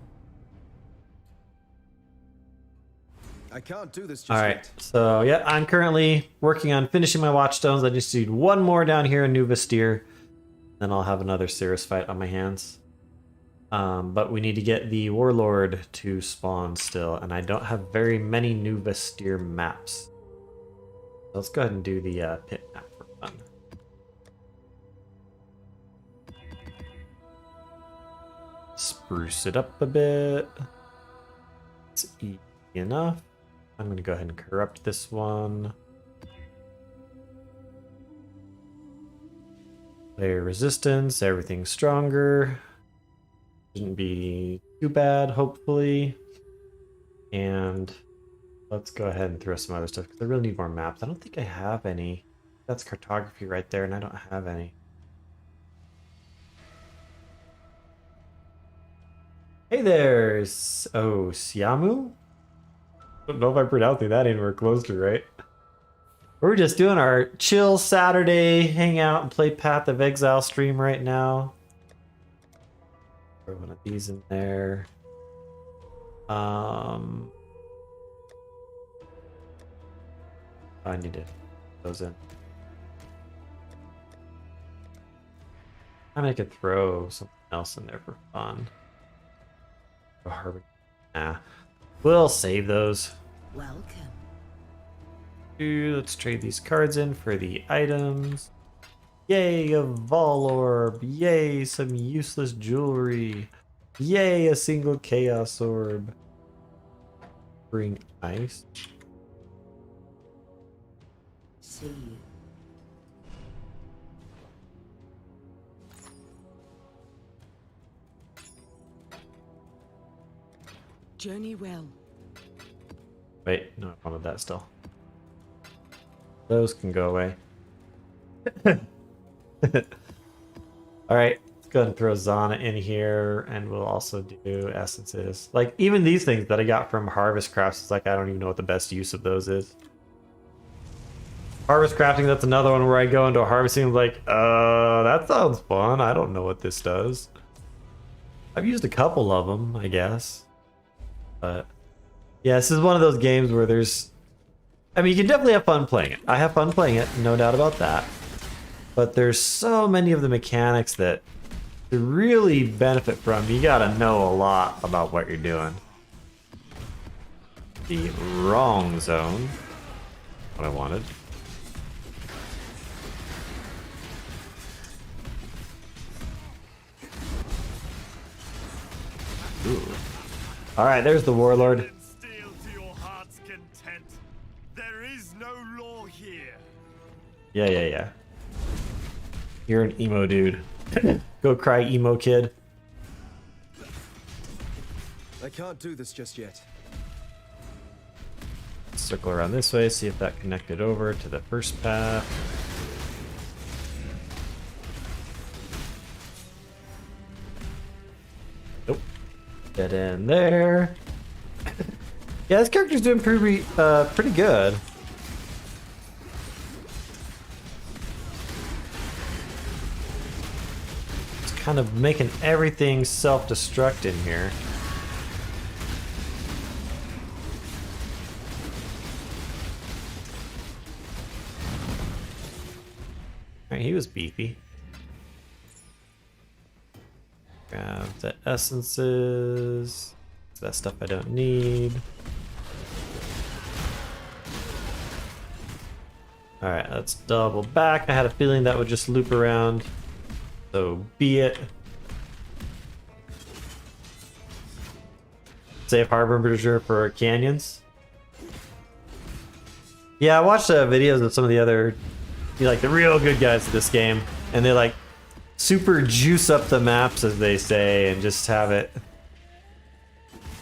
I can't do this just All right, yet. so yeah, I'm currently working on finishing my Watchstones. I just need one more down here in New Vestir. Then I'll have another Sirus fight on my hands. But we need to get the Warlord to spawn still, and I don't have very many New Vestir maps. So let's go ahead and do the pit map for fun. Spruce it up a bit. It's easy enough. I'm going to go ahead and corrupt this one. Player resistance, everything's stronger. Shouldn't be too bad, hopefully. And let's go ahead and throw some other stuff because I really need more maps. I don't think I have any. That's cartography right there, and I don't have any. Hey there, Siamu? I don't know if I'm pronouncing that anywhere close to right. We're just doing our chill Saturday hangout and play Path of Exile stream right now. Throw one of these in there. I need to put those in. I could throw something else in there for fun. Nah. We'll save those. Welcome. Let's trade these cards in for the items. Yay, a Vol Orb. Yay, some useless jewelry. Yay, a single Chaos Orb. Bring ice. See you. Journey well. Wait, no, I wanted that still. Those can go away. Alright, let's go ahead and throw Zana in here, and we'll also do essences. Like, even these things that I got from Harvest Crafts, it's like, I don't even know what the best use of those is. Harvest crafting, that's another one where I go into harvesting, I'm like, that sounds fun. I don't know what this does. I've used a couple of them, I guess. But, yeah, this is one of those games where there's... I mean, you can definitely have fun playing it. I have fun playing it, no doubt about that. But there's so many of the mechanics that to really benefit from, you gotta know a lot about what you're doing. The wrong zone. What I wanted. Ooh. Alright, there's the Warlord. Steel to your heart's content. There is no law here. Yeah. You're an emo dude. Go cry, emo kid. I can't do this just yet. Circle around this way, see if that connected over to the first path. Nope. Get in there. Yeah, this character's doing pretty good. It's kind of making everything self-destruct in here. Alright, he was beefy. Grab the essences. That stuff I don't need. Alright, let's double back. I had a feeling that would just loop around. So be it. Safe Harbinger for canyons. Yeah, I watched videos of some of the other, like the real good guys of this game, and they like super juice up the maps, as they say, and just have it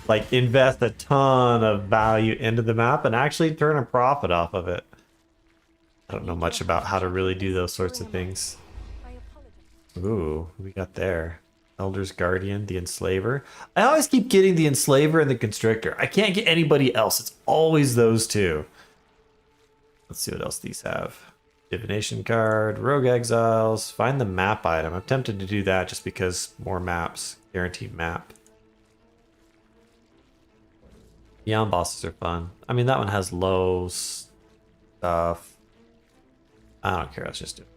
like invest a ton of value into the map and actually turn a profit off of it. I don't know much about how to really do those sorts of things. Ooh, who we got there? Elder's Guardian, the Enslaver. I always keep getting the Enslaver and the Constrictor. I can't get anybody else. It's always those two. Let's see what else these have. Divination card, Rogue Exiles, find the map item. I'm tempted to do that just because more maps, guaranteed map. Beyond bosses are fun. I mean, that one has low stuff. I don't care, let's just do it.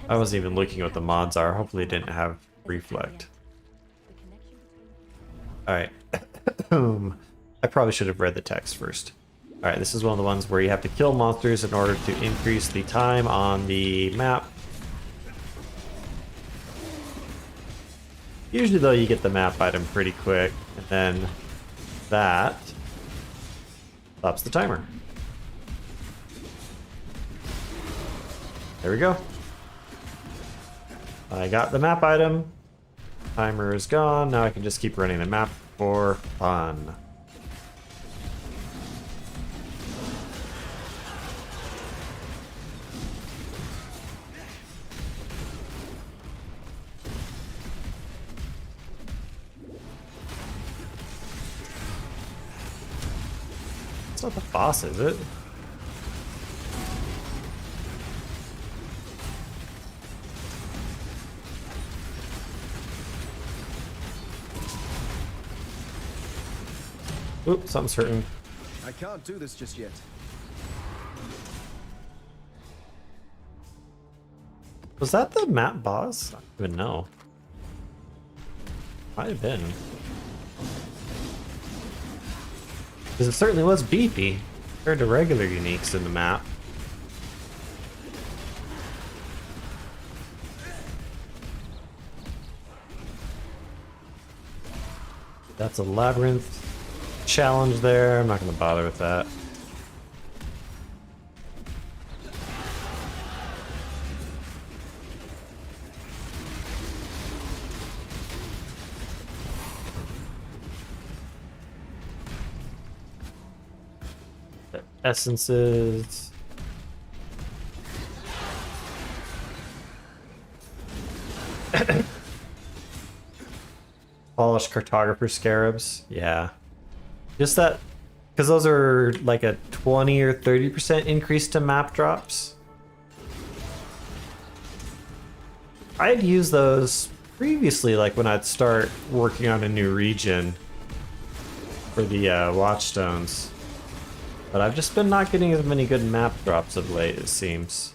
I wasn't even looking what the mods are. Hopefully it didn't have reflect. Alright. I probably should have read the text first. Alright, this is one of the ones where you have to kill monsters in order to increase the time on the map. Usually though you get the map item pretty quick, and then that stops the timer. There we go. I got the map item. Timer is gone. Now I can just keep running the map for fun. It's not the boss, is it? Oops, something's hurting. I can't do this just yet. Was that the map boss? I don't even know. Might have been. Because it certainly was beefy compared to regular uniques in the map. That's a labyrinth challenge there. I'm not going to bother with that. The essences. Polished cartographer scarabs. Yeah. Just that, because those are like a 20 or 30% increase to map drops. I'd use those previously, like when I'd start working on a new region for the Watchstones. But I've just been not getting as many good map drops of late, it seems.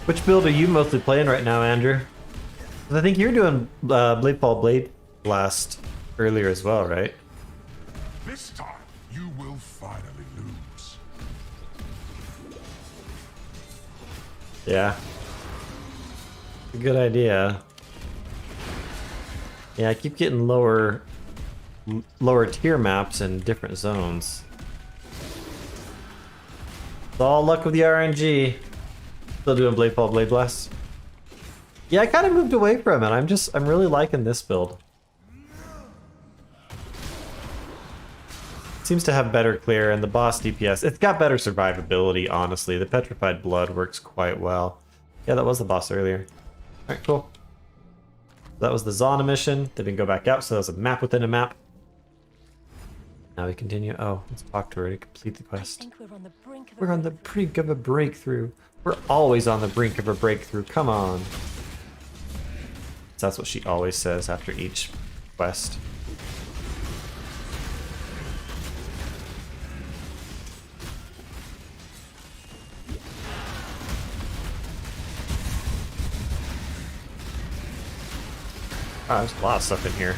Which build are you mostly playing right now, Andrew? 'Cause I think you're doing Bladefall Bladeblast earlier as well, right? This time, you will finally lose. Yeah. A good idea. Yeah, I keep getting lower tier maps in different zones. It's all luck with the RNG. Still doing Bladefall Bladeblast. Yeah, I kind of moved away from it. I'm really liking this build. Seems to have better clear and the boss DPS. It's got better survivability, honestly. The Petrified Blood works quite well. Yeah, that was the boss earlier. Alright, cool. That was the Zana mission. They didn't go back out, so that was a map within a map. Now we continue. Oh, let's talk to her to complete the quest. We're on the brink of We're on the brink of a breakthrough. We're always on the brink of a breakthrough. Come on. That's what she always says after each quest. Wow, there's a lot of stuff in here.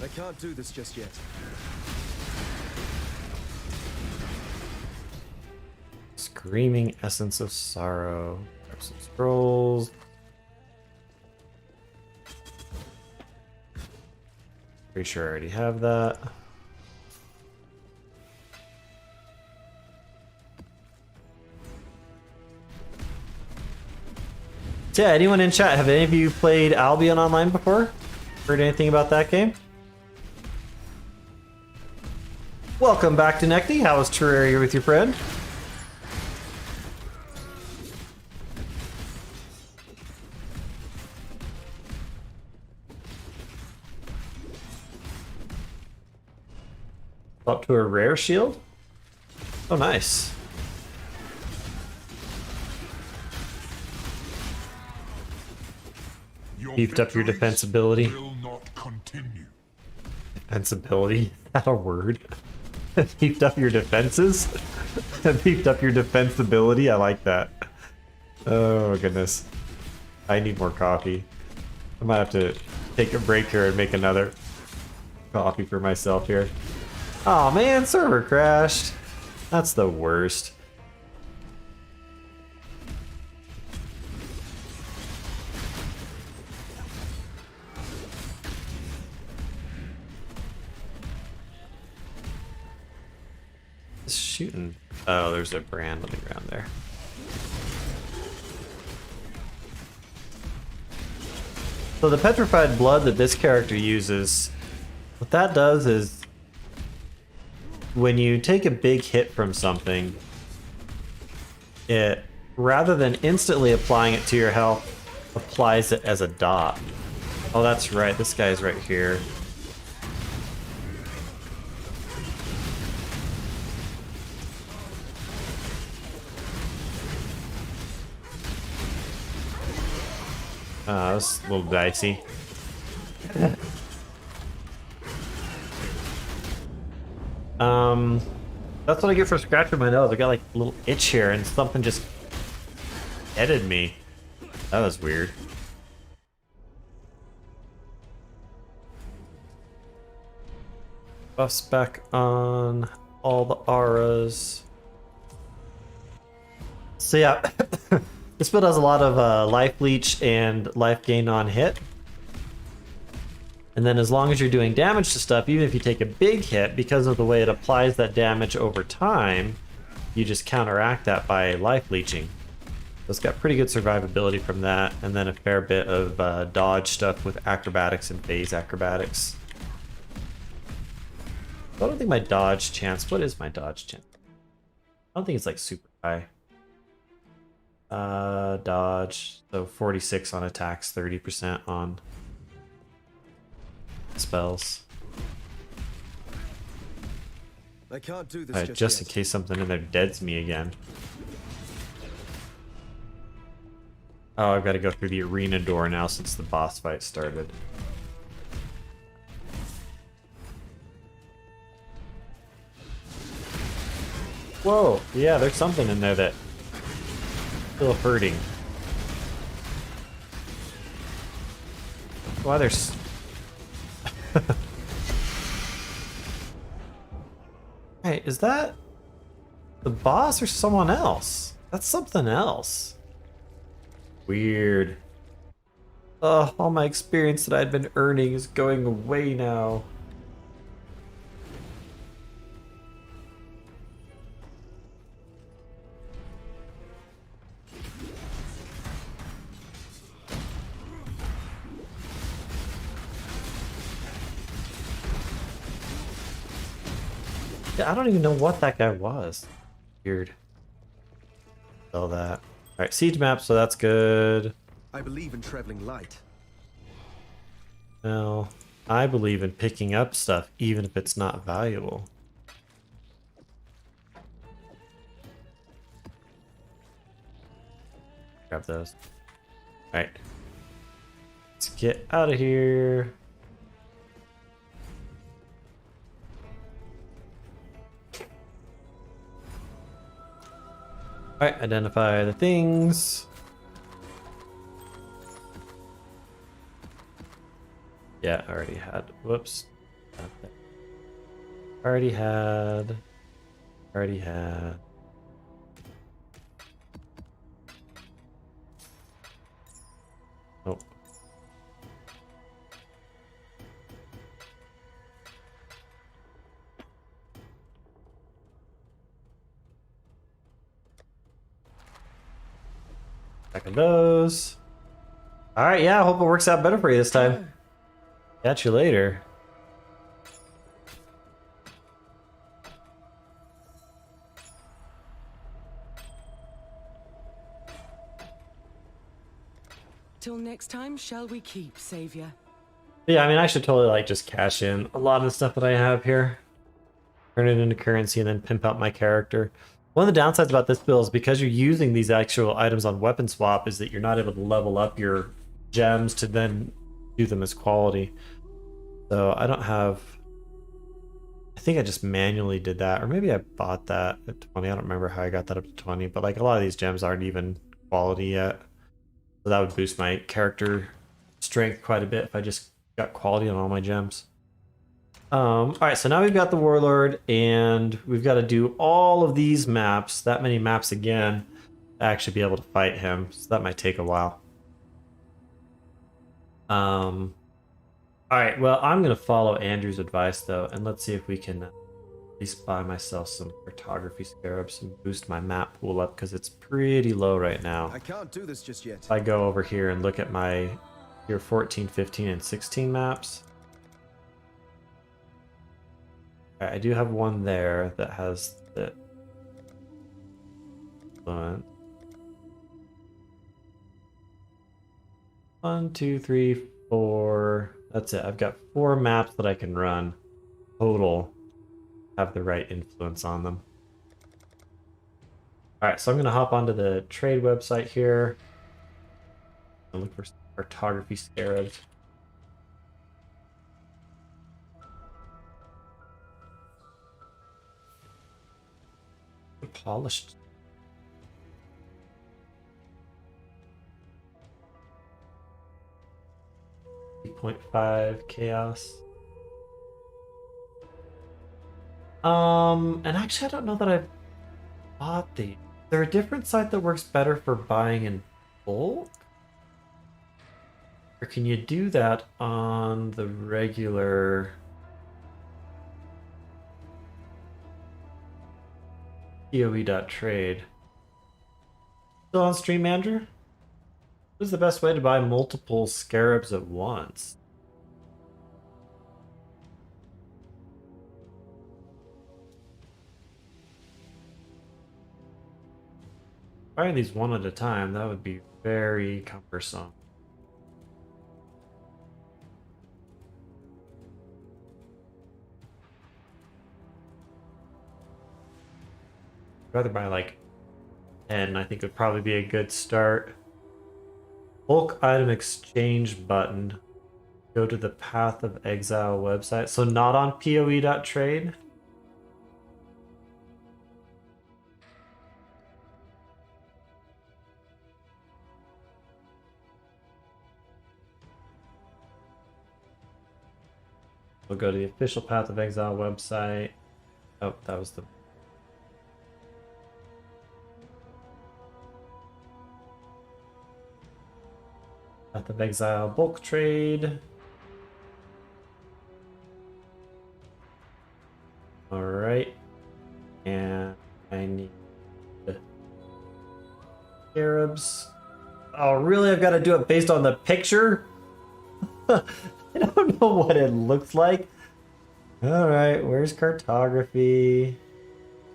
I can't do this just yet. Screaming Essence of Sorrow. Grab some scrolls. Pretty sure I already have that. So yeah, anyone in chat, have any of you played Albion Online before? Heard anything about that game? Welcome back to Nekty. How was Terraria with your friend? Up to a rare shield? Oh, nice. Beefed up your defensibility. Will not continue. Defensibility? Is that a word? Beefed up your defenses? Beefed up your defensibility? I like that. Oh goodness. I need more coffee. I might have to take a break here and make another coffee for myself here. Oh man, server crashed. That's the worst. Shooting. Oh, there's a brand on the ground there. So the Petrified Blood that this character uses, what that does is when you take a big hit from something, it, rather than instantly applying it to your health, applies it as a dot. Oh, that's right. This guy's right here. That was a little dicey. That's what I get for scratching my nose. I got like a little itch here and something just headed me. That was weird. Buffs back on all the auras. So yeah, this build has a lot of life leech and life gain on hit. And then as long as you're doing damage to stuff, even if you take a big hit, because of the way it applies that damage over time, you just counteract that by life leeching. So it's got pretty good survivability from that, and then a fair bit of dodge stuff with acrobatics and phase acrobatics. I don't think my dodge chance, what is my dodge chance? I don't think it's like super high. Dodge, so 46 on attacks, 30% on spells. I can't do this Just in yet. case something in there deads me again. Oh, I've got to go through the arena door now since the boss fight started. Whoa, yeah, there's something in there that still hurting. Why there's Hey, is that the boss or someone else? That's something else. Weird. Ugh, all my experience that I'd been earning is going away now. Yeah, I don't even know what that guy was. Weird. All that. Alright, siege map, so that's good. I believe in traveling light. Well, I believe in picking up stuff, even if it's not valuable. Grab those. Alright. Let's get out of here. Alright, identify the things. Yeah, I already had. Whoops. Already had. Already had. Nope. Back of those. Alright, yeah, I hope it works out better for you this time. Catch you later. Till next time, shall we keep, Savior? Yeah, I mean, I should totally like just cash in a lot of the stuff that I have here. Turn it into currency and then pimp out my character. One of the downsides about this build is because you're using these actual items on weapon swap is that you're not able to level up your gems to then do them as quality. So I don't have... I think I just manually did that, or maybe I bought that at 20. I don't remember how I got that up to 20, but like a lot of these gems aren't even quality yet. So that would boost my character strength quite a bit if I just got quality on all my gems. Alright, so now we've got the Warlord, and we've got to do all of these maps, that many maps again, to actually be able to fight him. So that might take a while. Alright, well, I'm going to follow Andrew's advice, though, and let's see if we can at least buy myself some cartography scarabs and boost my map pool up, because it's pretty low right now. I can't do this just yet. If I go over here and look at my here 14, 15, and 16 maps. I do have one there that has the influence. 1, 2, 3, 4. That's it. I've got 4 maps that I can run total. Have the right influence on them. Alright, so I'm going to hop onto the trade website here and look for some cartography scarabs. Polished. .5 chaos. And actually I don't know that I've bought these. Is there a different site that works better for buying in bulk? Or can you do that on the regular PoE.trade? Still on Stream Manager? What is the best way to buy multiple scarabs at once? Buying these one at a time, that would be very cumbersome. I'd rather buy like 10, I think would probably be a good start. Bulk item exchange button. Go to the Path of Exile website. So not on PoE.trade. We'll go to the official Path of Exile website. Oh, that was the... Path of Exile bulk trade. Alright. And I need scarabs. Oh, really? I've got to do it based on the picture? I don't know what it looks like. Alright, where's cartography?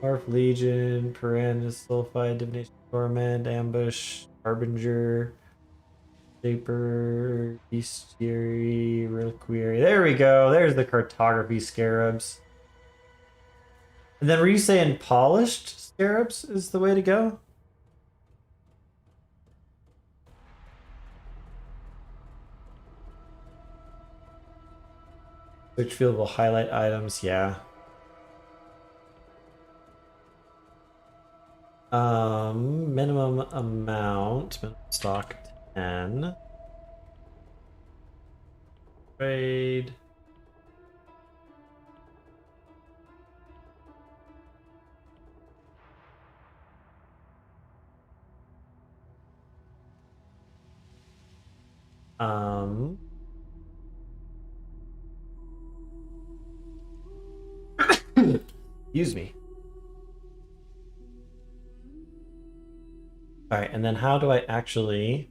Dwarf Legion, Piranhas, Sulfide, Divination Torment, Ambush, Harbinger, Shaper, Bestiary, Reliquary. There we go. There's the cartography scarabs. And then were you saying polished scarabs is the way to go? Search field will highlight items, yeah. Minimum amount, minimum stock 10. Trade. Excuse me. All right, and then how do I actually...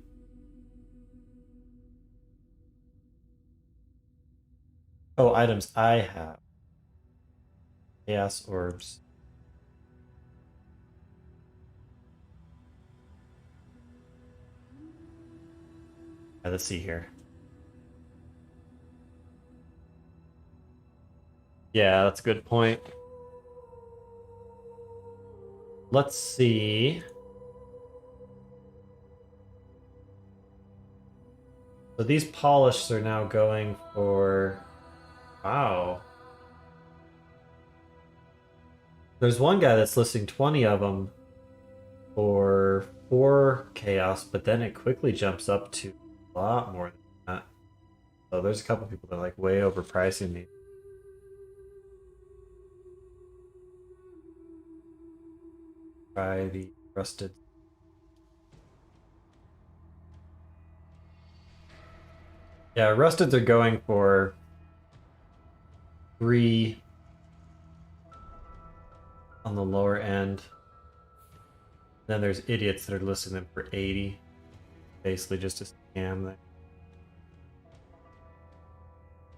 Oh, items I have. Chaos orbs. Let's see here. Yeah, that's a good point. Let's see. So these polished are now going for... Wow. There's one guy that's listing 20 of them for 4 chaos, but then it quickly jumps up to a lot more than that. So there's a couple people that are like way overpricing these. Try the rusted. Yeah, rusteds are going for 3 on the lower end. Then there's idiots that are listing them for 80. Basically just a scam there.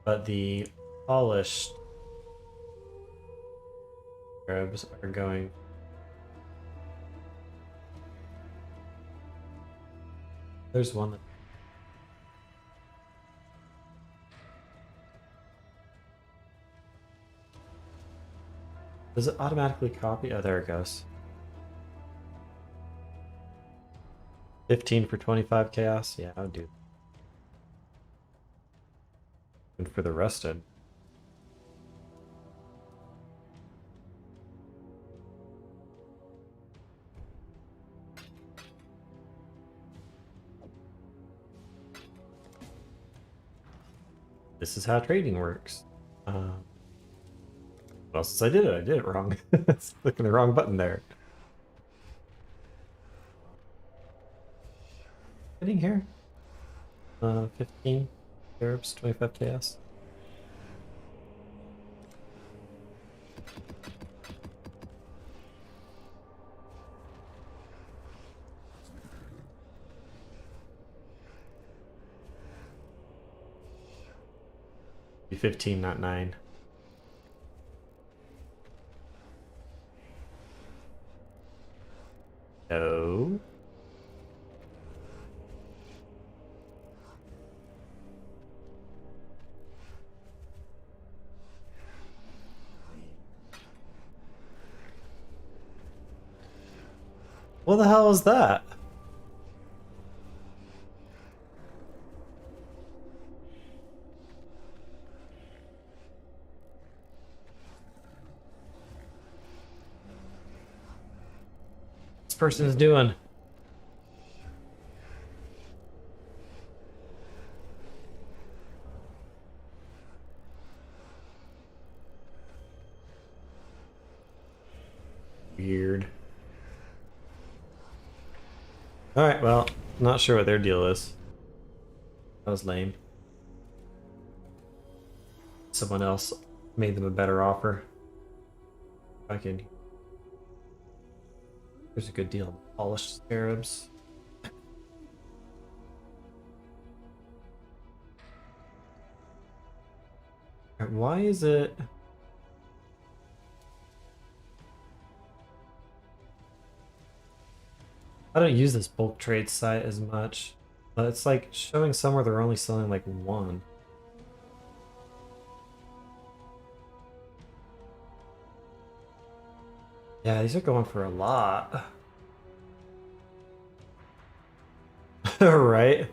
But the polished scarabs are going... There's one that... Does it automatically copy? Oh, there it goes. 15 for 25 chaos? Yeah, I would do that. And for the rusted. This is how trading works. Well, since I did it wrong. It's clicking the wrong button there. Sitting here. 15 Arabs, 25 chaos. Be 15, not 9. No. What the hell is that? This person is doing. Weird. Alright, well, not sure what their deal is. That was lame. Someone else made them a better offer. I can. There's a good deal. Polished scarabs. Why is it? I don't use this bulk trade site as much, but it's like showing somewhere they're only selling like one. Yeah, these are going for a lot. Right?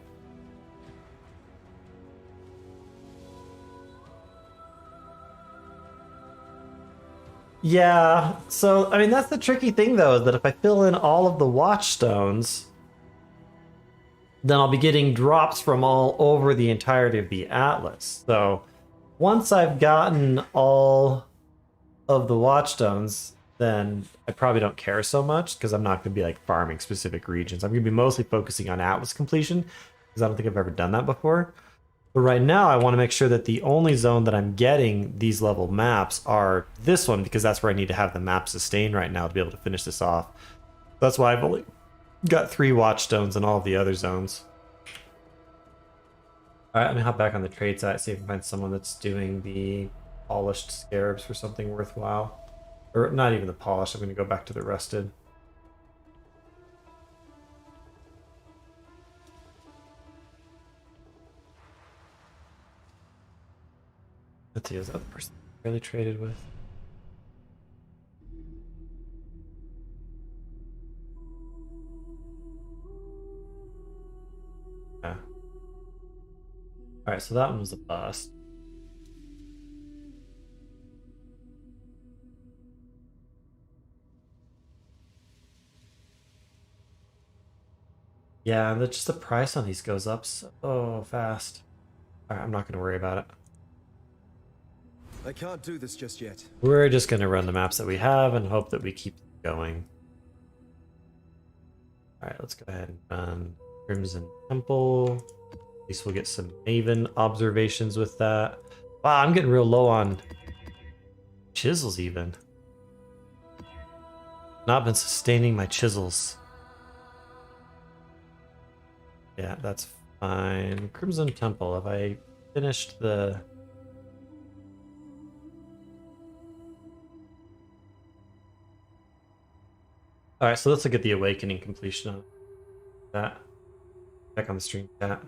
Yeah, so I mean that's the tricky thing though, is that if I fill in all of the Watchstones, then I'll be getting drops from all over the entirety of the Atlas. So once I've gotten all of the Watchstones, then I probably don't care so much because I'm not going to be like farming specific regions. I'm going to be mostly focusing on Atlas completion because I don't think I've ever done that before. But right now I want to make sure that the only zone that I'm getting these level maps are this one, because that's where I need to have the map sustained right now to be able to finish this off. That's why I've only got 3 Watchstones in all of the other zones. Alright, let me hop back on the trade site, see if I can find someone that's doing the polished scarabs for something worthwhile. Or not even the polished, I'm going to go back to the rusted. Let's see, is that the person I really traded with? Yeah. Alright, so that one was a bust. Yeah, and just the price on these goes up so fast. Alright, I'm not going to worry about it. I can't do this just yet. We're just going to run the maps that we have and hope that we keep going. Alright, let's go ahead and run Crimson Temple. At least we'll get some Maven observations with that. Wow, I'm getting real low on chisels even. Not been sustaining my chisels. Yeah, that's fine. Crimson Temple, have I finished the... Alright, so let's look at the Awakening completion of that. Back on the stream chat.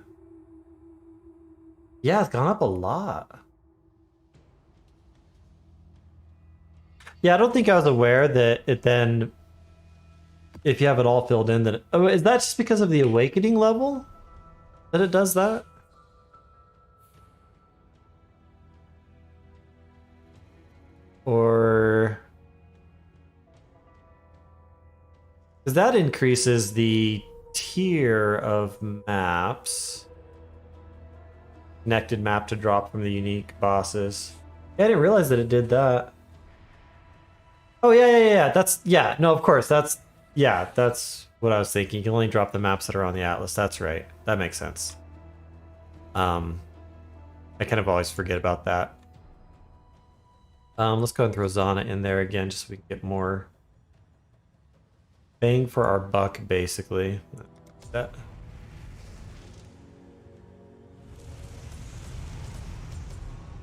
Yeah, it's gone up a lot. Yeah, I don't think I was aware that it then... If you have it all filled in, then... Oh, is that just because of the Awakening level? That it does that? Or... Because that increases the tier of maps. Connected map to drop from the unique bosses. Yeah, I didn't realize that it did that. Oh, yeah. That's... Yeah, no, of course. That's... Yeah, that's what I was thinking. You can only drop the maps that are on the Atlas. That's right. That makes sense. I kind of always forget about that. Let's go and throw Zana in there again just so we can get more bang for our buck, basically. That.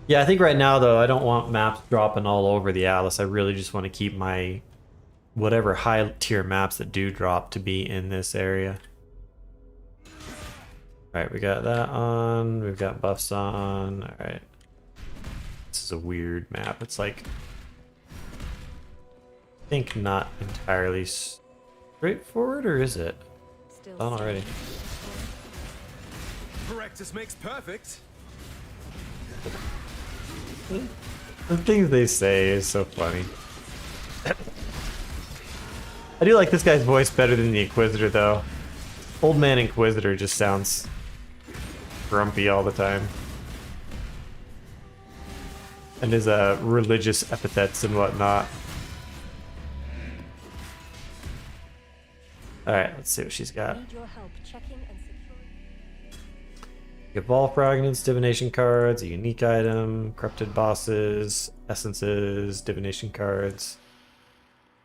Yeah, I think right now, though, I don't want maps dropping all over the Atlas. I really just want to keep my whatever high tier maps that do drop to be in this area. Alright, we got that on. We've got buffs on. Alright. This is a weird map. It's like, I think not entirely straightforward, or is it? Still Done already. Practice makes perfect. The things they say is so funny. I do like this guy's voice better than the Inquisitor, though. Old Man Inquisitor just sounds grumpy all the time. And his religious epithets and whatnot. Alright, let's see what she's got. Need your help checking and securing. Evolve fragments, divination cards, a unique item, corrupted bosses, essences, divination cards.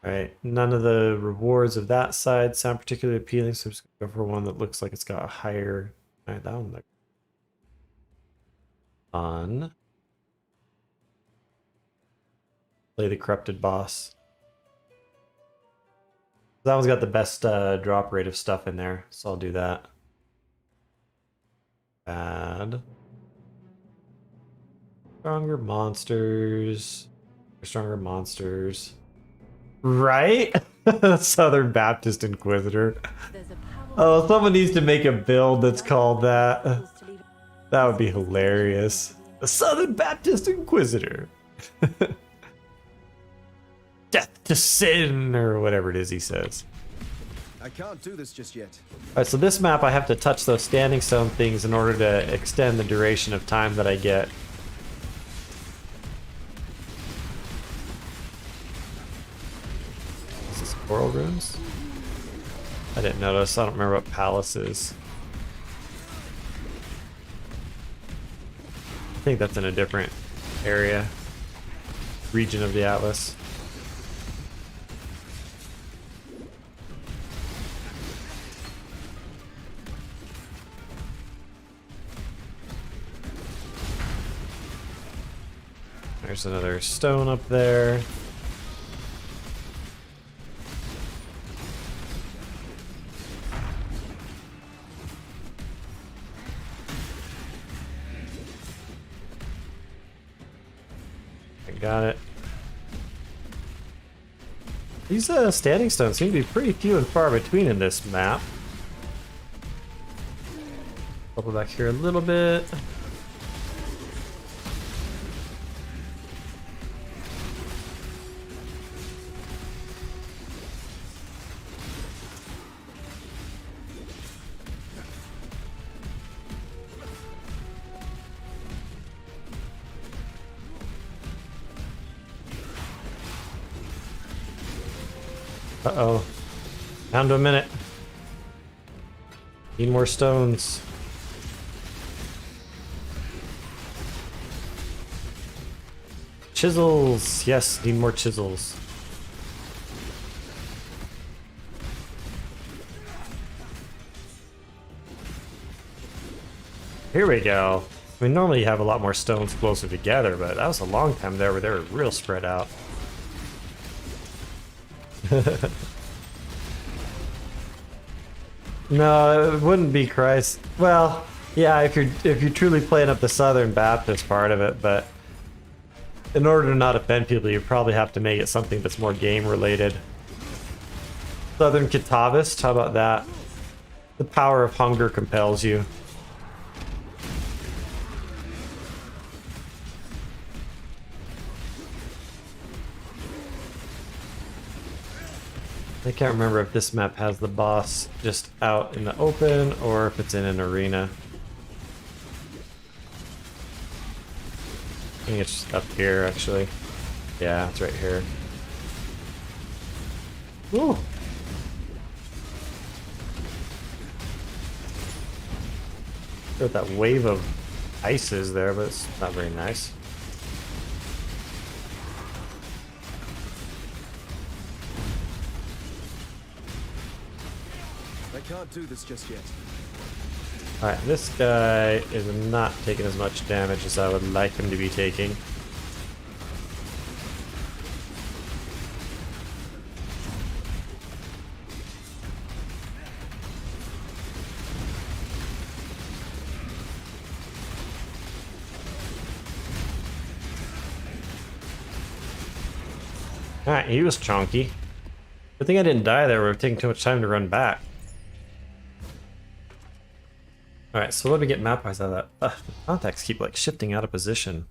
Alright, none of the rewards of that side sound particularly appealing, so I'm just gonna go for one that looks like it's got a higher. Alright, that one looks fun. Play the corrupted boss. That one's got the best drop rate of stuff in there, so I'll do that. Bad. Stronger monsters. Stronger monsters. Right? Southern Baptist Inquisitor. There's a power Oh, someone needs to make a build that's called that. That would be hilarious. The Southern Baptist Inquisitor. Death to sin, or whatever it is he says. I can't do this just yet. Alright, so this map I have to touch those standing stone things in order to extend the duration of time that I get. Is this coral runes? I didn't notice. I don't remember what palace is. I think that's in a different area. Region of the Atlas. There's another stone up there. I got it. These standing stones seem to be pretty few and far between in this map. Bubble back here a little bit. Uh-oh. Down to a minute. Need more stones. Chisels! Yes, need more chisels. Here we go. I mean, normally you have a lot more stones closer together, but that was a long time there where they were real spread out. No, it wouldn't be Christ. Well, yeah, if you're truly playing up the Southern Baptist part of it, but in order to not offend people, you probably have to make it something that's more game related. Southern Catavist, how about that? The power of hunger compels you. I can't remember if this map has the boss just out in the open or if it's in an arena. I think it's just up here, actually. Yeah, it's right here. Ooh. Got that wave of ice is there, but it's not very nice. I can't do this just yet. Alright, this guy is not taking as much damage as I would like him to be taking. Alright, he was chunky. Good thing I didn't die there. We're taking too much time to run back. Alright, so what do we get map-wise out of that? The contacts keep like shifting out of position.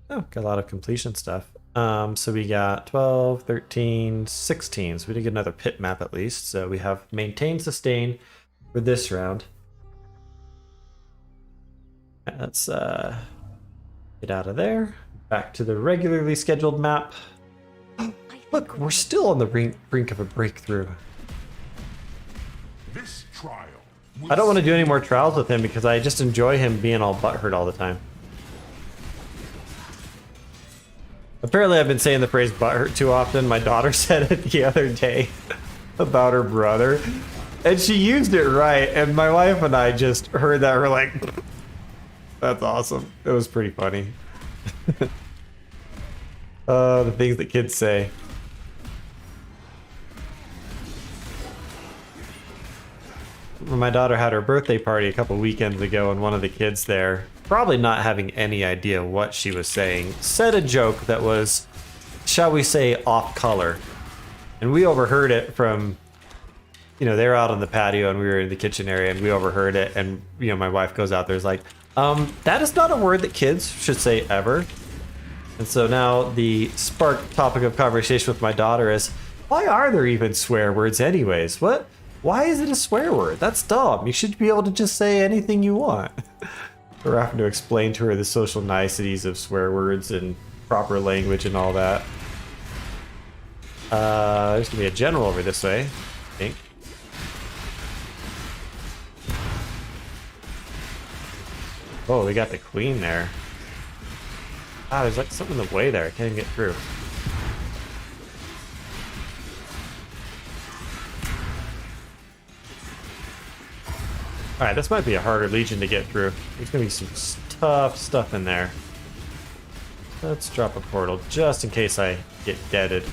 Oh, got a lot of completion stuff. So we got 12, 13, 16. So we did get another pit map at least. So we have maintain sustain for this round. Let's get out of there. Back to the regularly scheduled map. Look, we're still on the brink of a breakthrough. This trial. I don't want to do any more trials with him because I just enjoy him being all butthurt all the time. Apparently I've been saying the phrase butthurt too often. My daughter said it the other day about her brother. And she used it right. And my wife and I just heard that. We're like, that's awesome. It was pretty funny. The things that kids say. My daughter had her birthday party a couple weekends ago, and one of the kids there, probably not having any idea what she was saying, said a joke that was, shall we say, off color. And we overheard it from, you know, they were out on the patio and we were in the kitchen area, and we overheard it, and, you know, my wife goes out there, is like, that is not a word that kids should say ever. And so now the spark topic of conversation with my daughter is, why are there even swear words anyways? What? Why is it a swear word? That's dumb. You should be able to just say anything you want. We're having to explain to her the social niceties of swear words and proper language and all that. There's gonna be a general over this way, I think. Oh, we got the queen there. Ah, there's like something in the way there. I can't even get through. Alright, this might be a harder legion to get through. There's gonna be some tough stuff in there. Let's drop a portal just in case I get deaded.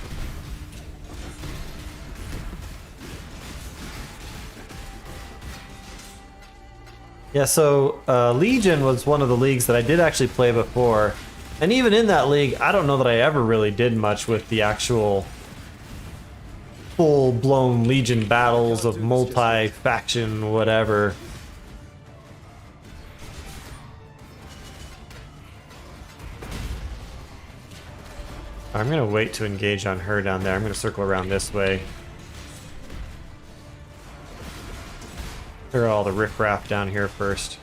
Yeah, so Legion was one of the leagues that I did actually play before. And even in that league, I don't know that I ever really did much with the actual full-blown Legion battles of multi-faction whatever. I'm gonna wait to engage on her down there. I'm gonna circle around this way. Clear all the riffraff down here first.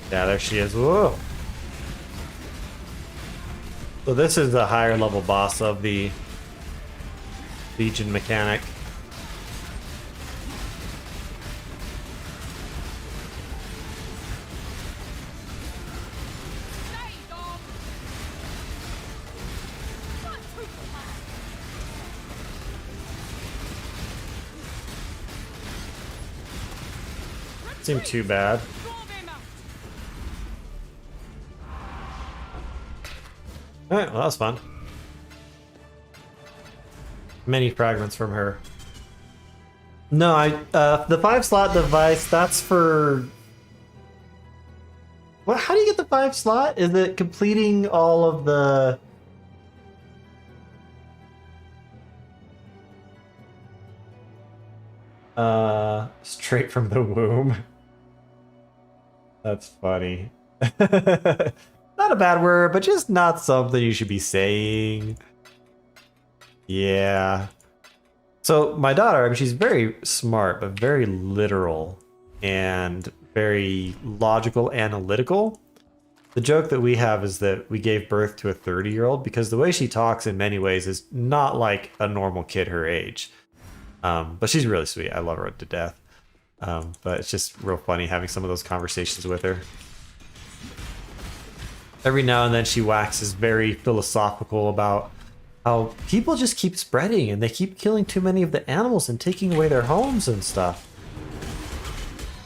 Yeah, there she is. Whoa! So this is the higher level boss of the Legion mechanic. Seemed too bad. Alright, well that was fun. Many fragments from her. No, the 5-slot device, that's for... What? How do you get the 5-slot? Is it completing all of the... straight from the womb? That's funny. Not a bad word, but just not something you should be saying. Yeah. So my daughter, I mean, she's very smart, but very literal and very logical, analytical. The joke that we have is that we gave birth to a 30-year-old because the way she talks in many ways is not like a normal kid her age. But she's really sweet. I love her to death. But it's just real funny having some of those conversations with her. Every now and then she waxes very philosophical about how people just keep spreading and they keep killing too many of the animals and taking away their homes and stuff.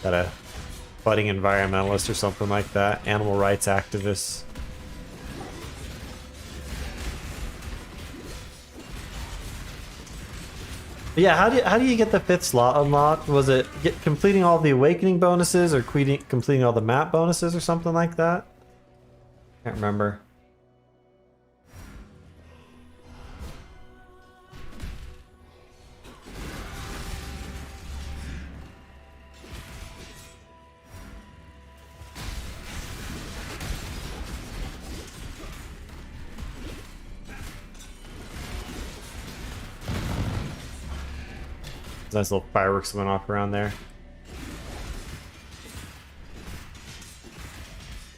Got a budding environmentalist or something like that, animal rights activist. But yeah, how do you get the 5th slot unlocked? Was it completing all the awakening bonuses or completing all the map bonuses or something like that? Can't remember. Nice little fireworks went off around there.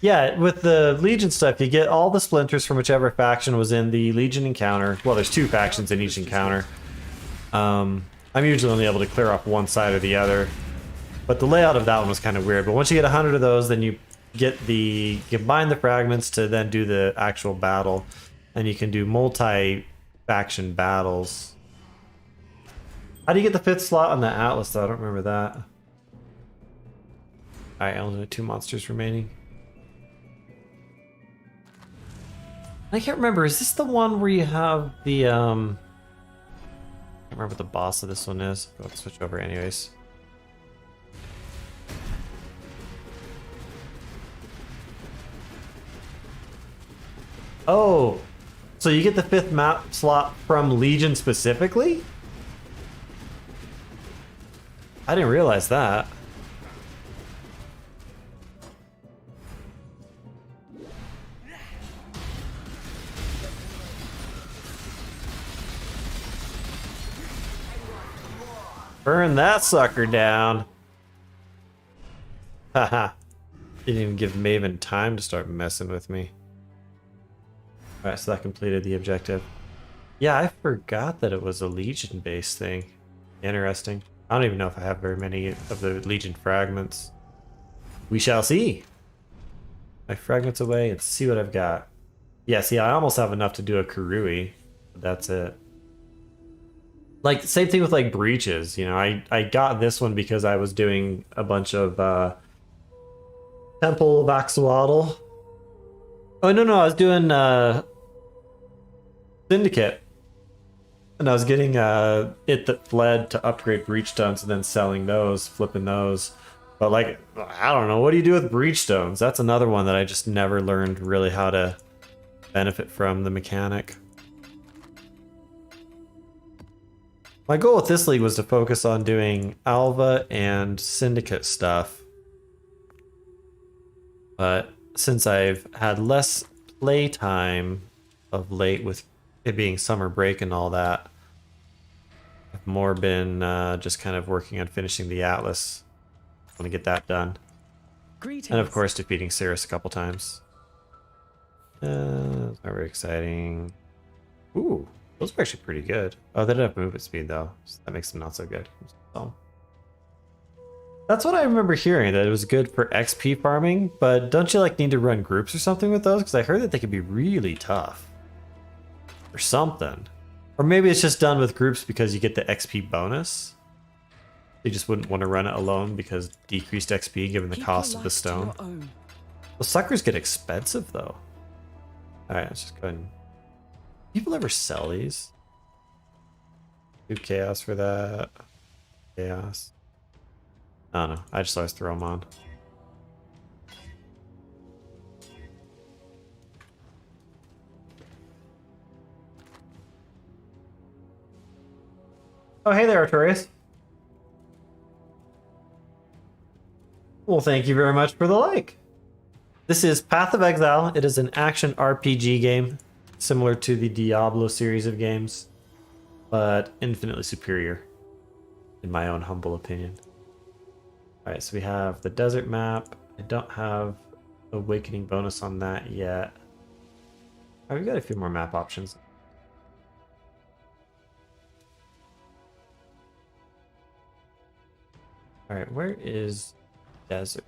Yeah, with the Legion stuff, you get all the splinters from whichever faction was in the Legion encounter. Well, there's 2 factions in each encounter. I'm usually only able to clear off one side or the other. But the layout of that one was kind of weird. But once you get 100 of those, then you combine the fragments to then do the actual battle. And you can do multi-faction battles. How do you get the 5th slot on the Atlas, though? I don't remember that. Alright, only 2 monsters remaining. I can't remember. Is this the one where you have the, I can't remember what the boss of this one is. I'll switch over anyways. Oh! So you get the 5th map slot from Legion specifically? I didn't realize that. Burn that sucker down. Haha. Didn't even give Maven time to start messing with me. Alright, so that completed the objective. Yeah, I forgot that it was a Legion-based thing. Interesting. I don't even know if I have very many of the Legion fragments. We shall see. My fragments away and see what I've got. Yeah, see, I almost have enough to do a Kurui, but that's it. Like, same thing with, like, breaches, you know, I got this one because I was doing a bunch of, Temple of Axolotl. Oh, no, I was doing, Syndicate. And I was getting, it that fled to upgrade breach stones and then selling those, flipping those. But, like, I don't know, what do you do with breach stones? That's another one that I just never learned really how to benefit from the mechanic. My goal with this league was to focus on doing Alva and Syndicate stuff. But since I've had less playtime of late with it being summer break and all that, I've more been just kind of working on finishing the Atlas. I want to get that done. Greetings. And of course defeating Sirus a couple times. It's not very exciting. Ooh. Those are actually pretty good. Oh, they don't have movement speed though, so that makes them not so good. So, that's what I remember hearing, that it was good for XP farming, but don't you like need to run groups or something with those? Because I heard that they could be really tough. Or something. Or maybe it's just done with groups because you get the XP bonus. You just wouldn't want to run it alone because decreased XP given the cost of the stone. Well, suckers get expensive though. Alright, let's just go ahead and... People ever sell these? Do chaos for that. Chaos. I don't know. I just always throw them on. Oh, hey there, Artorias. Well, thank you very much for the like. This is Path of Exile. It is an action RPG game, similar to the Diablo series of games. but infinitely superior, in my own humble opinion. Alright, so we have the desert map. I don't have awakening bonus on that yet. Oh, we've got a few more map options. Alright, where is desert?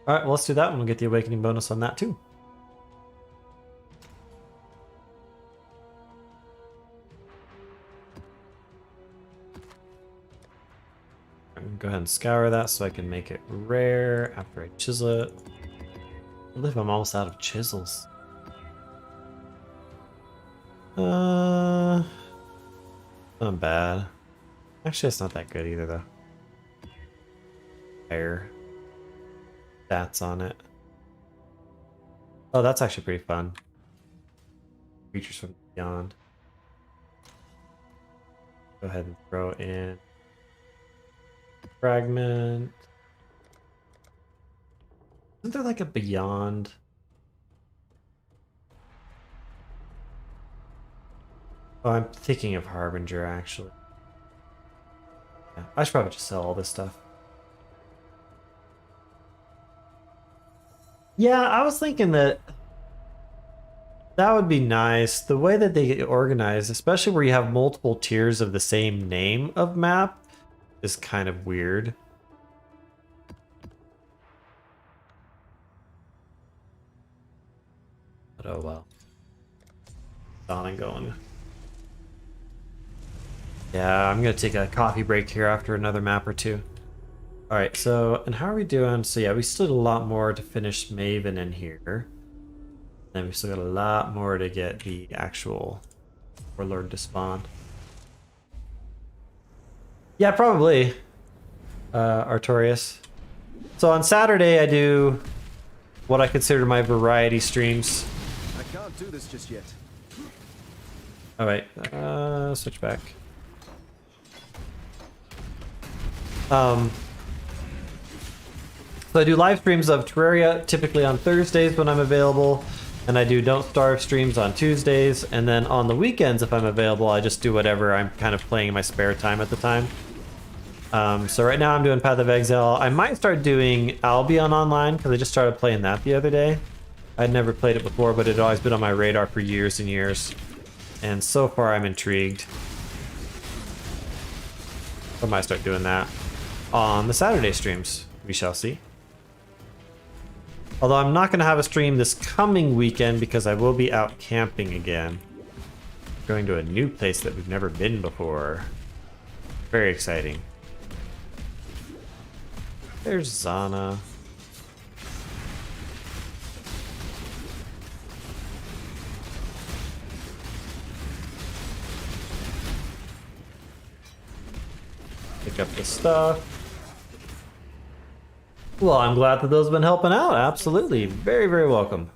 Alright, well, let's do that one. We'll get the awakening bonus on that too. I'm gonna go ahead and scour that so I can make it rare after I chisel it. I believe I'm almost out of chisels. Not bad. Actually, it's not that good either, though. Higher stats on it. Oh, that's actually pretty fun. Creatures from beyond. Go ahead and throw in fragment. Isn't there like a beyond? Oh, I'm thinking of Harbinger, actually. Yeah, I should probably just sell all this stuff. Yeah, I was thinking that that would be nice. The way that they get organized, especially where you have multiple tiers of the same name of map, is kind of weird. But oh well. On and going. Yeah, I'm gonna take a coffee break here after another map or two. Alright, so, and how are we doing? So yeah, we still got a lot more to finish Maven in here. And we still got a lot more to get the actual Warlord to spawn. Yeah, probably. Artorias. So on Saturday I do what I consider my variety streams. I can't do this just yet. Oh wait, switch back. So I do live streams of Terraria typically on Thursdays when I'm available, and I do Don't Starve streams on Tuesdays, and then on the weekends if I'm available I just do whatever I'm kind of playing in my spare time at the time. So right now I'm doing Path of Exile. I might start doing Albion Online because I just started playing that the other day. I'd never played it before, but it had always been on my radar for years and years, and so far I'm intrigued. I might start doing that on the Saturday streams. We shall see. Although I'm not going to have a stream this coming weekend because I will be out camping again. Going to a new place that we've never been before. Very exciting. There's Zana. Pick up the stuff. Well, I'm glad that those have been helping out. Absolutely. Very, very welcome.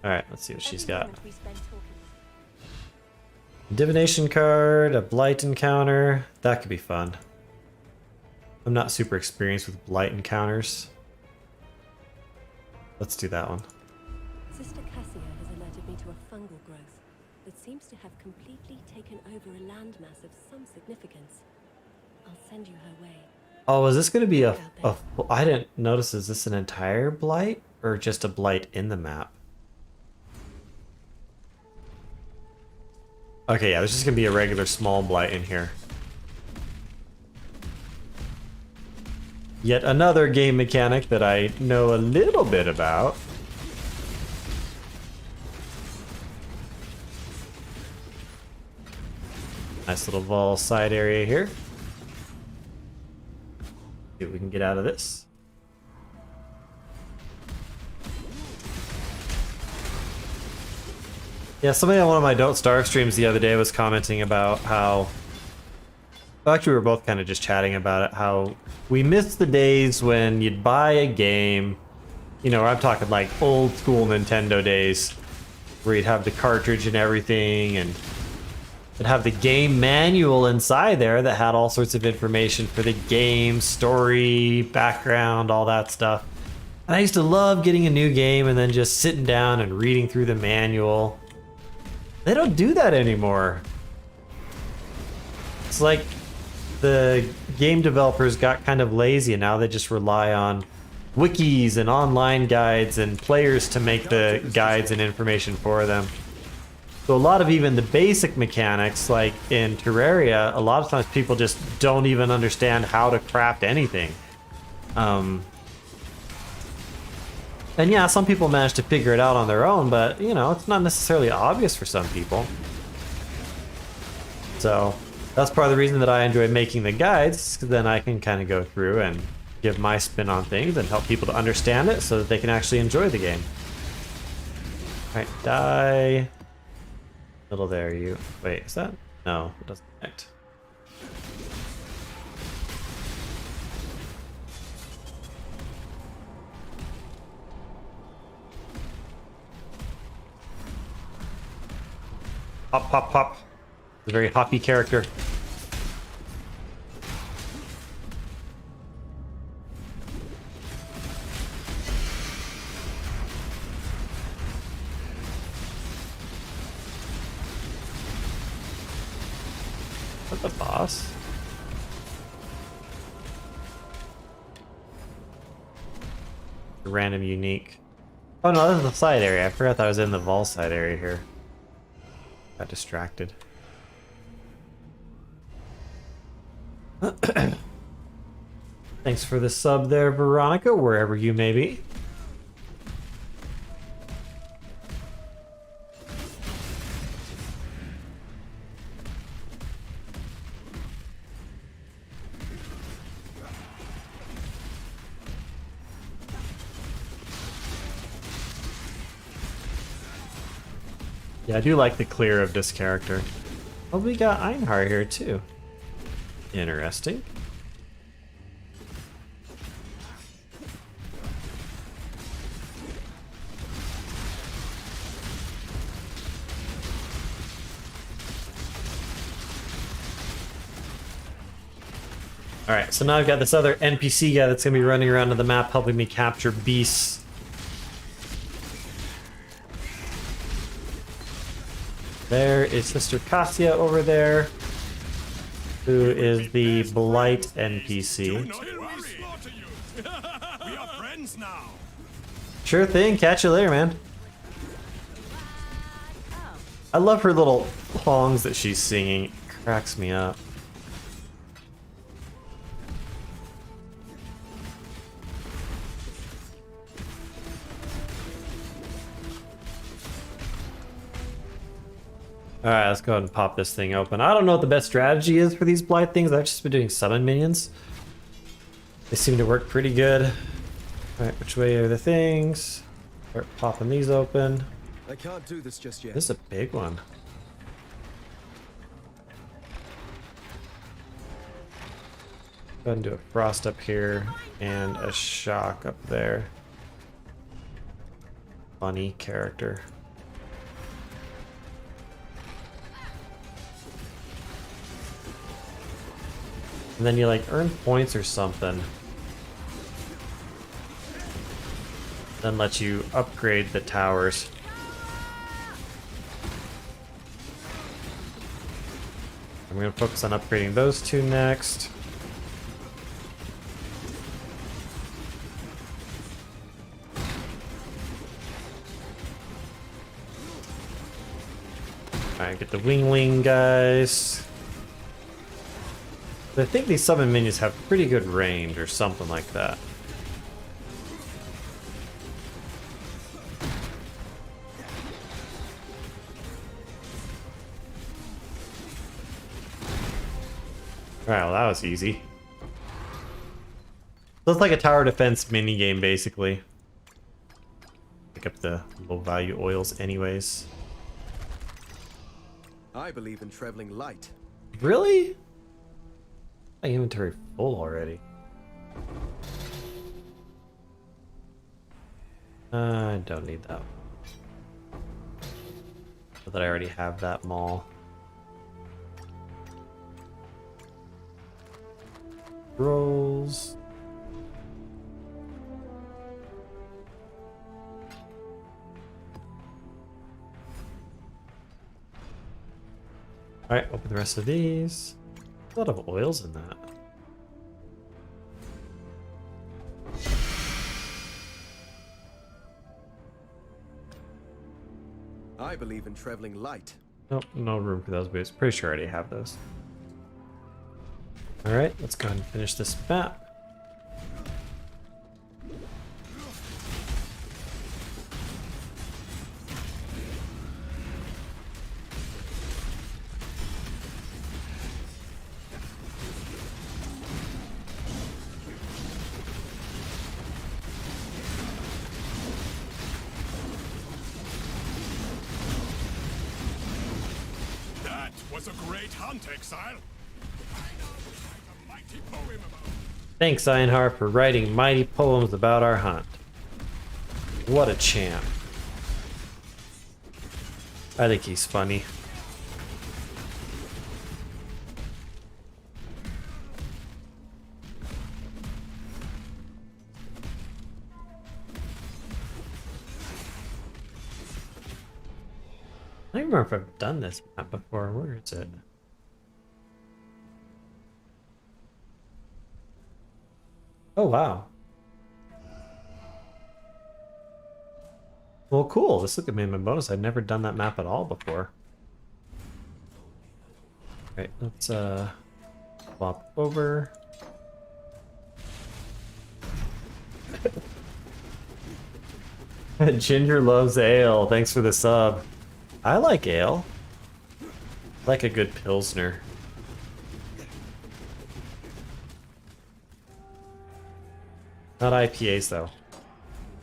Alright, let's see what she's got. Divination card, a blight encounter. That could be fun. I'm not super experienced with blight encounters. Let's do that one. Sister Cassia has alerted me to a fungal growth that seems to have completely taken over a landmass of some significance. I'll send you her way. Oh, is this going to be a... I didn't notice. Is this an entire blight or just a blight in the map? Okay, yeah, there's just going to be a regular small blight in here. Yet another game mechanic that I know a little bit about. Nice little Vol side area here. See what we can get out of this. Yeah, somebody on one of my Don't Starve streams the other day was commenting about how... Well, actually, we were both kind of just chatting about it, how we missed the days when you'd buy a game, you know, I'm talking like old school Nintendo days, where you'd have the cartridge and everything, and It'd have the game manual inside there that had all sorts of information for the game, story, background, all that stuff. And I used to love getting a new game and then just sitting down and reading through the manual. They don't do that anymore. It's like the game developers got kind of lazy and now they just rely on wikis and online guides and players to make the guides and information for them. So a lot of even the basic mechanics, like in Terraria, a lot of times people just don't even understand how to craft anything. And yeah, some people manage to figure it out on their own, but you know, it's not necessarily obvious for some people. So that's part of the reason that I enjoy making the guides, because then I can kind of go through and give my spin on things and help people to understand it so that they can actually enjoy the game. Alright, die. Middle there, you. Wait, is that? No, it doesn't connect. Pop, pop, pop. It's a very hoppy character. Is that the boss? Random unique. Oh no, this is the side area. I forgot that I was in the Vol side area here. Got distracted. Thanks for the sub there, Veronica, wherever you may be. Yeah, I do like the clear of this character. Oh, we got Einhar here too. Interesting. Alright, so now I've got this other NPC guy that's going to be running around to the map helping me capture beasts. There is Sister Cassia over there, who is the Blight NPC. We are friends now. Sure thing, catch you later, man. I love her little songs that she's singing. It cracks me up. Alright, let's go ahead and pop this thing open. I don't know what the best strategy is for these Blight things. I've just been doing summon minions. They seem to work pretty good. Alright, which way are the things? Start popping these open. I can't do this just yet. This is a big one. Go ahead and do a frost up here and a shock up there. Funny character. And then you like earn points or something. Then let you upgrade the towers. I'm gonna focus on upgrading those two next. Alright, get the wing guys. I think these summon minions have pretty good range or something like that. Alright, well that was easy. So it's like a tower defense mini game basically. Pick up the low value oils anyways. I believe in traveling light. Really? My inventory full already. I don't need that. But that I already have that mall. rolls. Alright, open the rest of these. A lot of oils in that. I believe in traveling light. Nope, no room for those boots. Pretty sure I already have those. Alright, let's go ahead and finish this map. That was a great hunt, Exile. Mighty poem about Thanks, Einhar, for writing mighty poems about our hunt. What a champ. I think he's funny. I don't remember if I've done this map before. Where is it? Oh, wow. Well, cool. This look at me in my bonus. I've never done that map at all before. Right, let's swap over. Ginger loves ale. Thanks for the sub. I like ale. I like a good pilsner. Not IPAs though.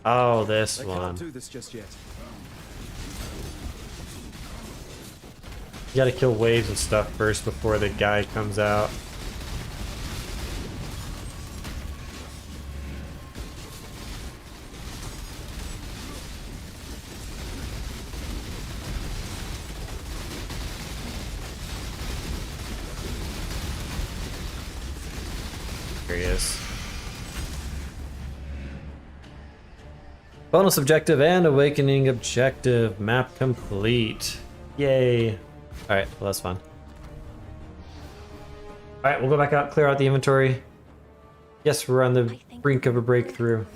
Oh, this I one. cannot do this just yet. You gotta kill waves and stuff first before the guy comes out. Here he is. Bonus objective and awakening objective. Map complete. Yay. Alright, well that's fun. Alright, we'll go back out, clear out the inventory. Yes, we're on the brink of a breakthrough.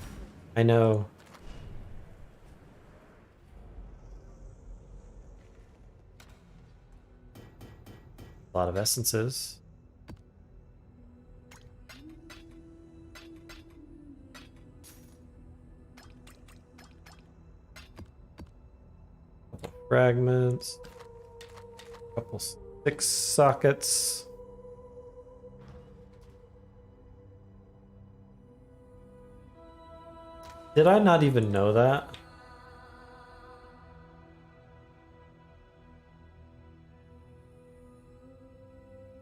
I know. A lot of essences. Couple fragments. Couple 6 sockets. Did I not even know that?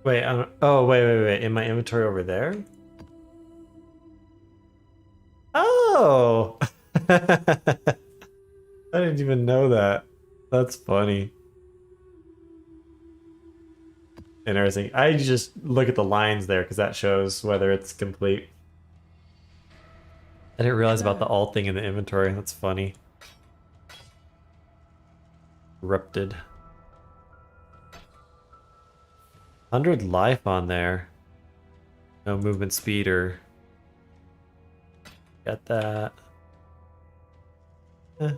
Wait, oh, wait. In my inventory over there? Oh! I didn't even know that. That's funny. Interesting. I just look at the lines there because that shows whether it's complete. I didn't realize about the alt thing in the inventory. That's funny. Corrupted. 100 life on there. No movement speed or... Got that. Eh.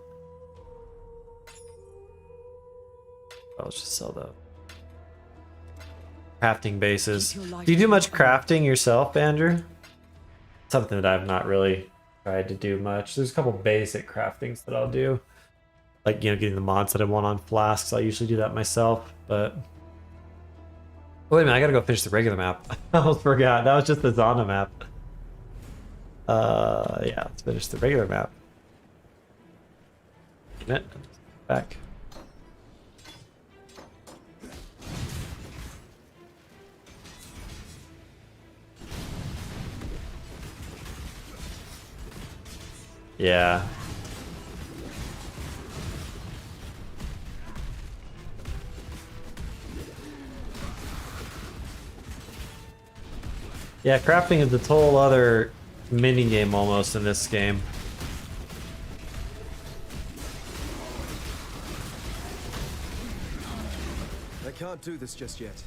I'll just sell those. Crafting bases. Do you do much crafting yourself, Andrew? Something that I've not really tried to do much. There's a couple basic craftings that I'll do. Like, you know, getting the mods that I want on flasks. I usually do that myself, but... Oh, wait a minute, I gotta go finish the regular map. I almost forgot. That was just the Zana map. Yeah, let's finish the regular map. Back. Yeah. Yeah, crafting is a whole other mini game almost in this game. I can't do this just yet.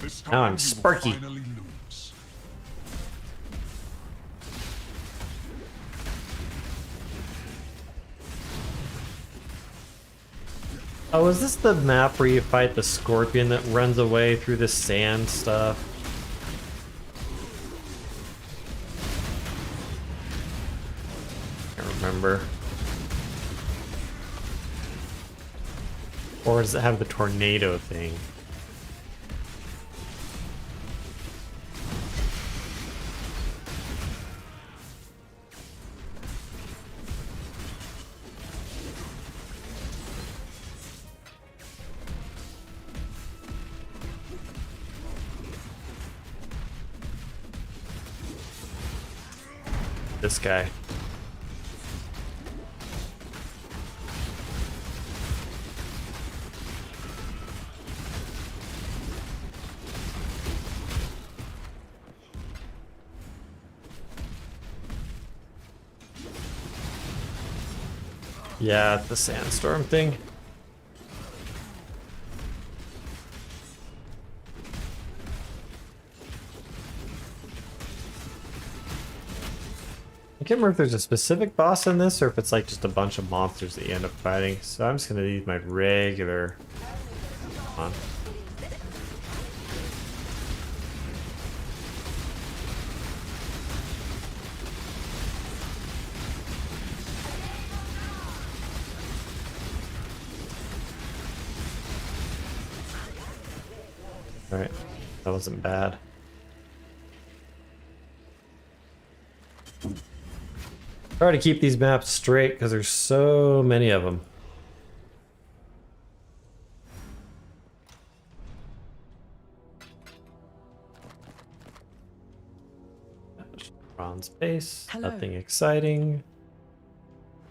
This Now time I'm you will Sparky. finally lose. Oh, is this the map where you fight the scorpion that runs away through the sand stuff? Can't remember. Or does it have the tornado thing? This guy. Yeah, the sandstorm thing. I can't remember if there's a specific boss in this or if it's like just a bunch of monsters that you end up fighting. So I'm just gonna use my regular. Come on. Alright, that wasn't bad. Try to keep these maps straight because there's so many of them. Bronze base, Hello. nothing exciting.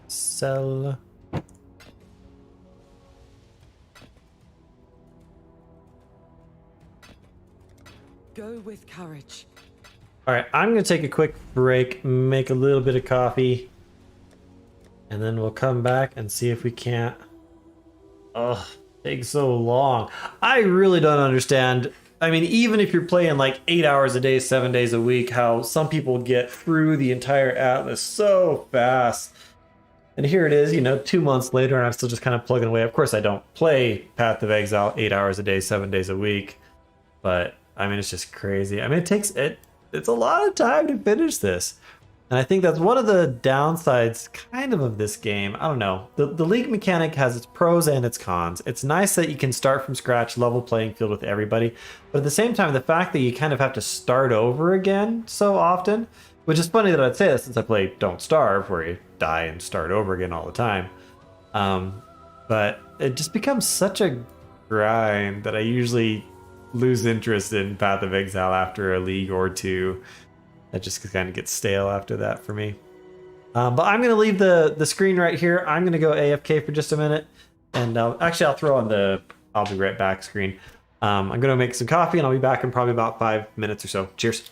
Sell. Go with courage. All right, I'm gonna take a quick break, make a little bit of coffee, and then we'll come back and see if we can't. Ugh, takes so long. I really don't understand. I mean, even if you're playing like 8 hours a day, 7 days a week, how some people get through the entire Atlas so fast. And here it is, you know, 2 months later, and I'm still just kind of plugging away. Of course, I don't play Path of Exile 8 hours a day, 7 days a week, but I mean, it's just crazy. I mean, it's a lot of time to finish this. And I think that's one of the downsides kind of this game. I don't know. The league mechanic has its pros and its cons. It's nice that you can start from scratch, level playing field with everybody. But at the same time, the fact that you kind of have to start over again so often, which is funny that I'd say that since I play Don't Starve, where you die and start over again all the time. But it just becomes such a grind that I usually lose interest in Path of Exile after a league or two. That just kind of gets stale after that for me. But I'm going to leave the screen right here. I'm going to go AFK for just a minute. And actually, I'll throw on the I'll be right back screen. I'm going to make some coffee, and I'll be back in probably about 5 minutes or so. Cheers.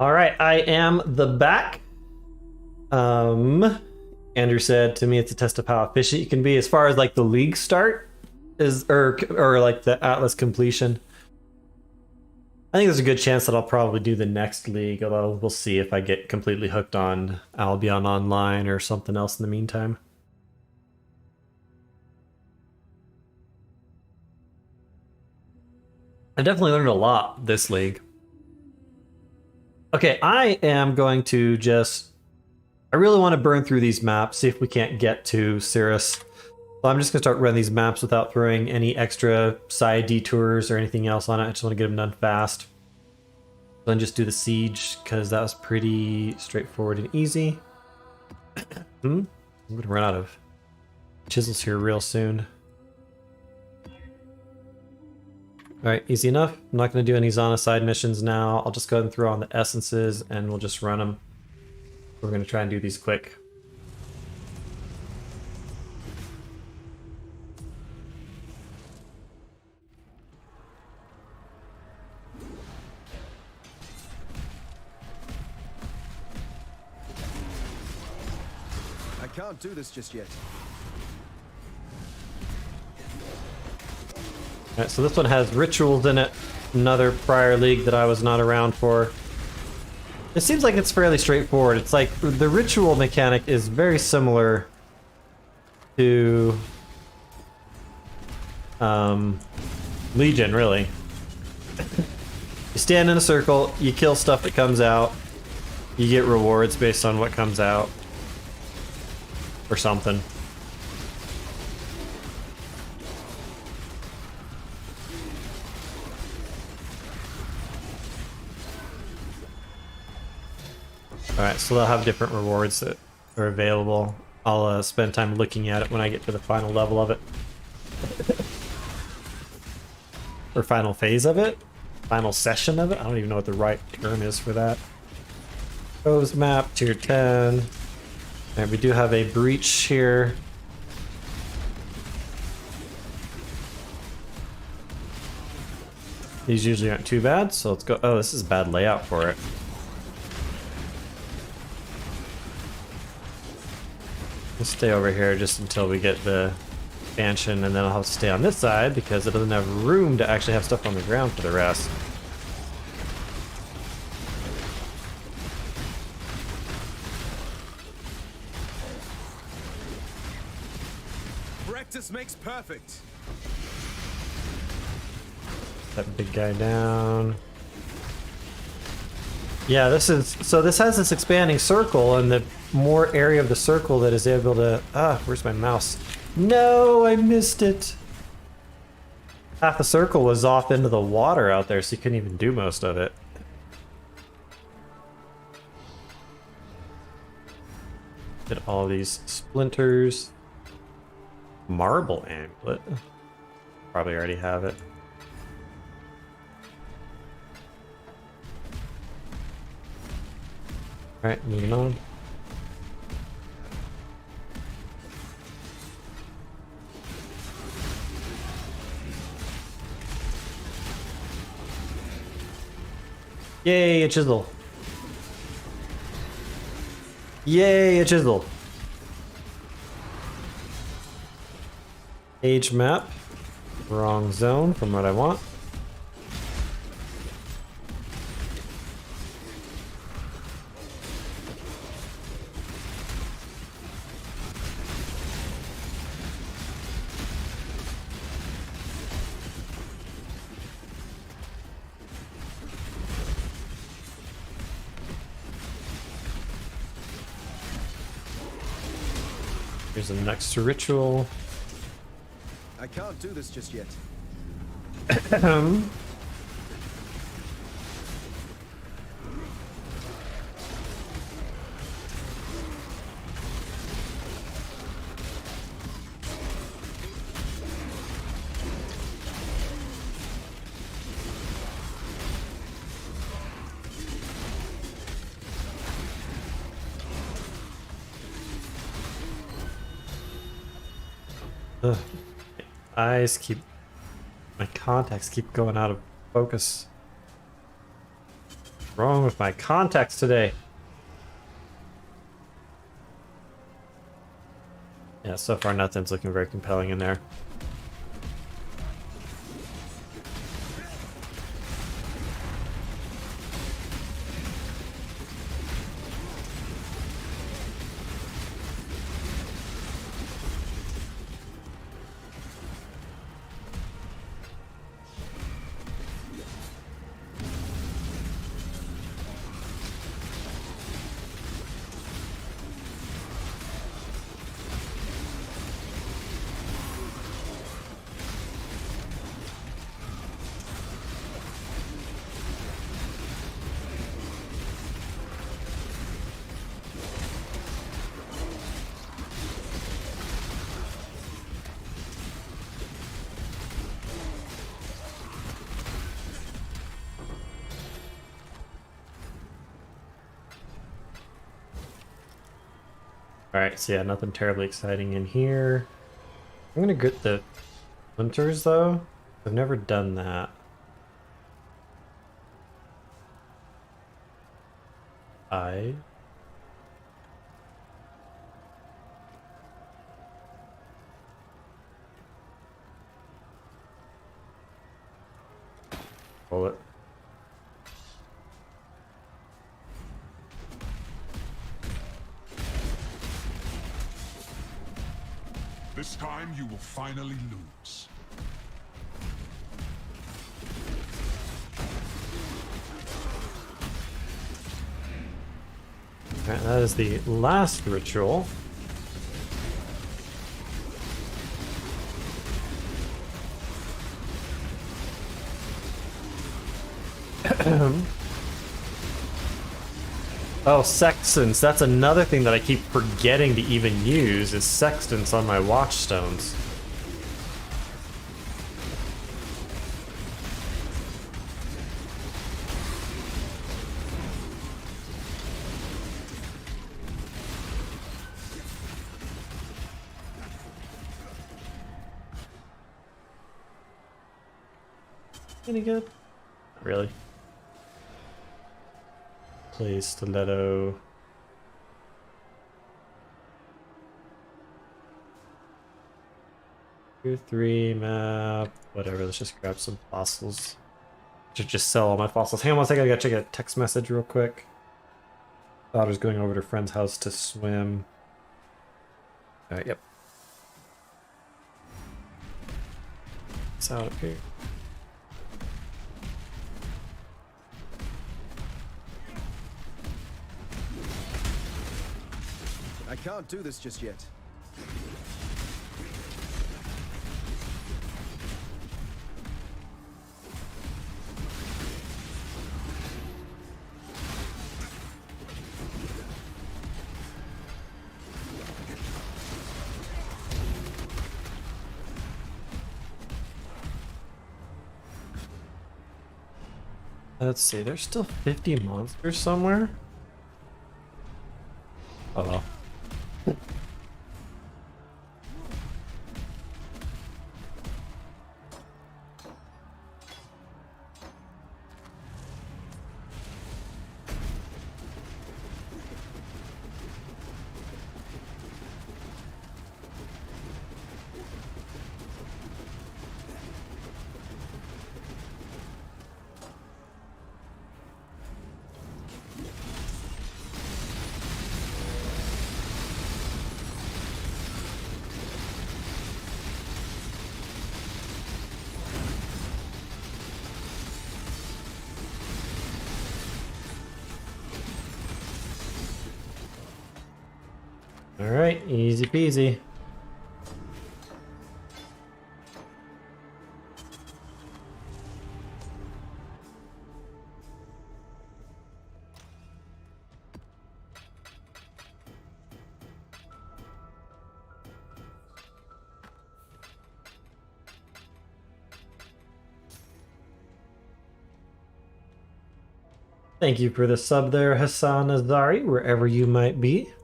All right, I am the back. Andrew said to me it's a test of how efficient you can be as far as like the league start is, or like the Atlas completion. I think there's a good chance that I'll probably do the next league, although we'll see if I get completely hooked on Albion Online or something else in the meantime. I definitely learned a lot this league. Okay, I am going to just... I really want to burn through these maps, see if we can't get to Sirus. So I'm just going to start running these maps without throwing any extra side detours or anything else on it. I just want to get them done fast. Then just do the siege, because that was pretty straightforward and easy. I'm going to run out of chisels here real soon. Alright, easy enough. I'm not going to do any Zana side missions now. I'll just go ahead and throw on the essences and we'll just run them. We're going to try and do these quick. I can't do this just yet. Alright, so this one has rituals in it. Another prior league that I was not around for. It seems like it's fairly straightforward. It's like the ritual mechanic is very similar to Legion, really. You stand in a circle, you kill stuff that comes out, you get rewards based on what comes out. Or something. Alright, so they'll have different rewards that are available. I'll spend time looking at it when I get to the final level of it. Or final phase of it? Final session of it? I don't even know what the right term is for that. Rose map, tier 10. Alright, we do have a breach here. These usually aren't too bad, so let's go. Oh, this is bad layout for it. Let's stay over here just until we get the expansion, and then I'll have to stay on this side because it doesn't have room to actually have stuff on the ground for the rest. Practice makes perfect. That big guy down. Yeah, this has this expanding circle, and the more area of the circle that is able to... Ah, where's my mouse? No, I missed it. Half the circle was off into the water out there, so you couldn't even do most of it. Get all these splinters. Marble amulet. Probably already have it. Alright, moving on. Yay, a chisel. Yay, a chisel. Age map. Wrong zone from what I want. Here's the next ritual. I can't do this just yet. Ugh. Eyes keep... My contacts keep going out of focus. wrong with my contacts today? Yeah, so far nothing's looking very compelling in there. Alright, so yeah, nothing terribly exciting in here. I'm gonna get the hunters though. I've never done that. I pull it. This time you will finally lose. Alright, that is the last ritual. Oh, sextants. That's another thing that I keep forgetting to even use is sextants on my watchstones. Any good? Not really. Please, stiletto. Tier 3 map. Whatever, let's just grab some fossils. Should just sell all my fossils. Hang on one second, I gotta check a text message real quick. Daughter's going over to friend's house to swim. Alright, yep. It's out up here. I can't do this just yet. Let's see, there's still 50 monsters somewhere? Oh well. Alright, easy peasy. Thank you for the sub there, Hassan Azari, wherever you might be.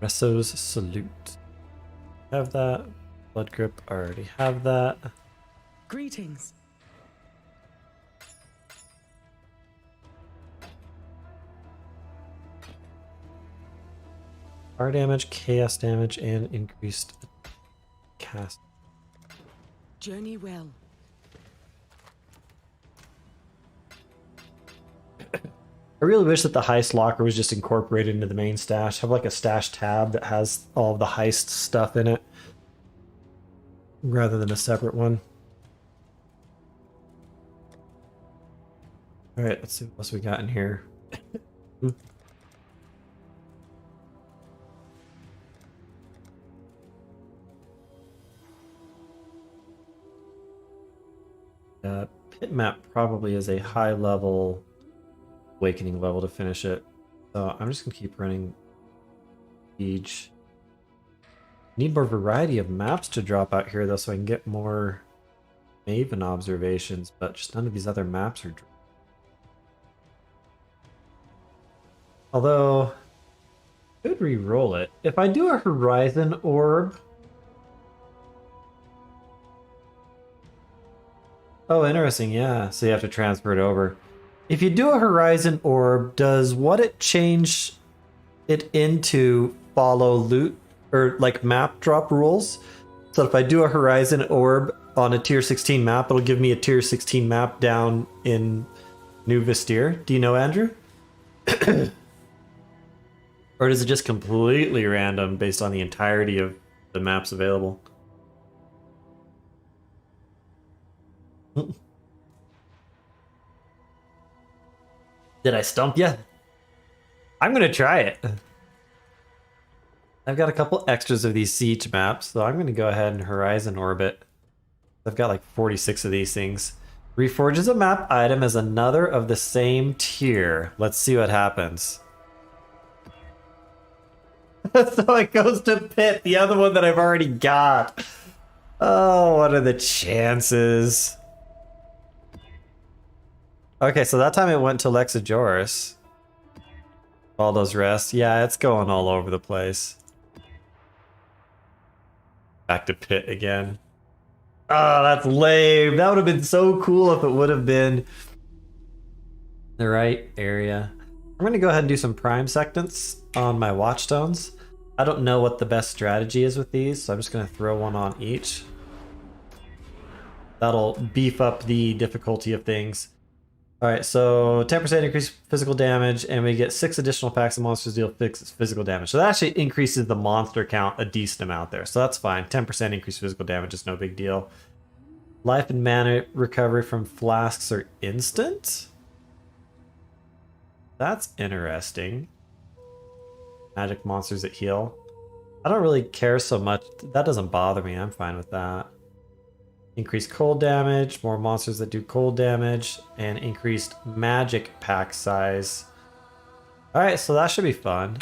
Resso's Salute. Have that. Blood Grip, already have that. Greetings. Fire damage, chaos damage, and increased cast. Journey well. I really wish that the heist locker was just incorporated into the main stash. Have like a stash tab that has all of the heist stuff in it, rather than a separate one. All right, let's see what else we got in here. Pit map probably is a high level awakening level to finish it. So I'm just gonna keep running Siege. Need more variety of maps to drop out here though, so I can get more Maven observations, but just none of these other maps are. Although, I could re-roll it. If I do a Horizon Orb. Oh, interesting, yeah. So you have to transfer it over. If you do a Horizon Orb, does what it change it into follow loot or like map drop rules? So if I do a Horizon Orb on a tier 16 map, it'll give me a tier 16 map down in New Vistיר. Do you know, Andrew? Or is it just completely random based on the entirety of the maps available? Did I stump you? I'm gonna try it. I've got a couple extras of these siege maps, so I'm gonna go ahead and Horizon Orbit. I've got like 46 of these things. Reforges a map item as another of the same tier. Let's see what happens. So it goes to Pit, the other one that I've already got. Oh, what are the chances? Okay, so that time it went to Lexajoris. All those rests. Yeah, it's going all over the place. Back to Pit again. Oh, that's lame. That would have been so cool if it would have been the right area. I'm going to go ahead and do some Prime Sectants on my Watchstones. I don't know what the best strategy is with these, so I'm just going to throw one on each. That'll beef up the difficulty of things. Alright, so 10% increase physical damage, and we get 6 additional packs of monsters deal physical damage. So that actually increases the monster count a decent amount there. So that's fine. 10% increase physical damage is no big deal. Life and mana recovery from flasks are instant? That's interesting. Magic monsters that heal. I don't really care so much. That doesn't bother me. I'm fine with that. Increased cold damage, more monsters that do cold damage, and increased magic pack size. Alright, so that should be fun.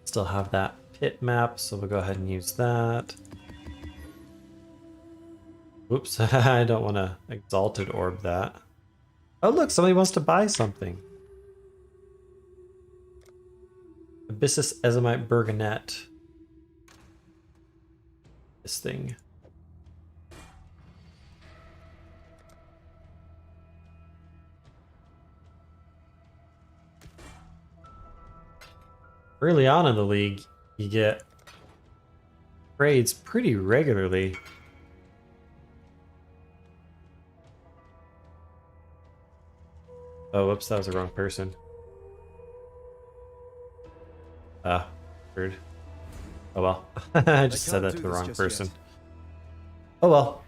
Still have that pit map, so we'll go ahead and use that. Oops, I don't want to exalted orb that. Oh look, somebody wants to buy something. Abyssus Ezomite Bergonet. This thing. Early on in the league, you get raids pretty regularly. Oh, whoops, that was the wrong person. Ah, weird. Oh well. I just said that to the wrong person. Oh well.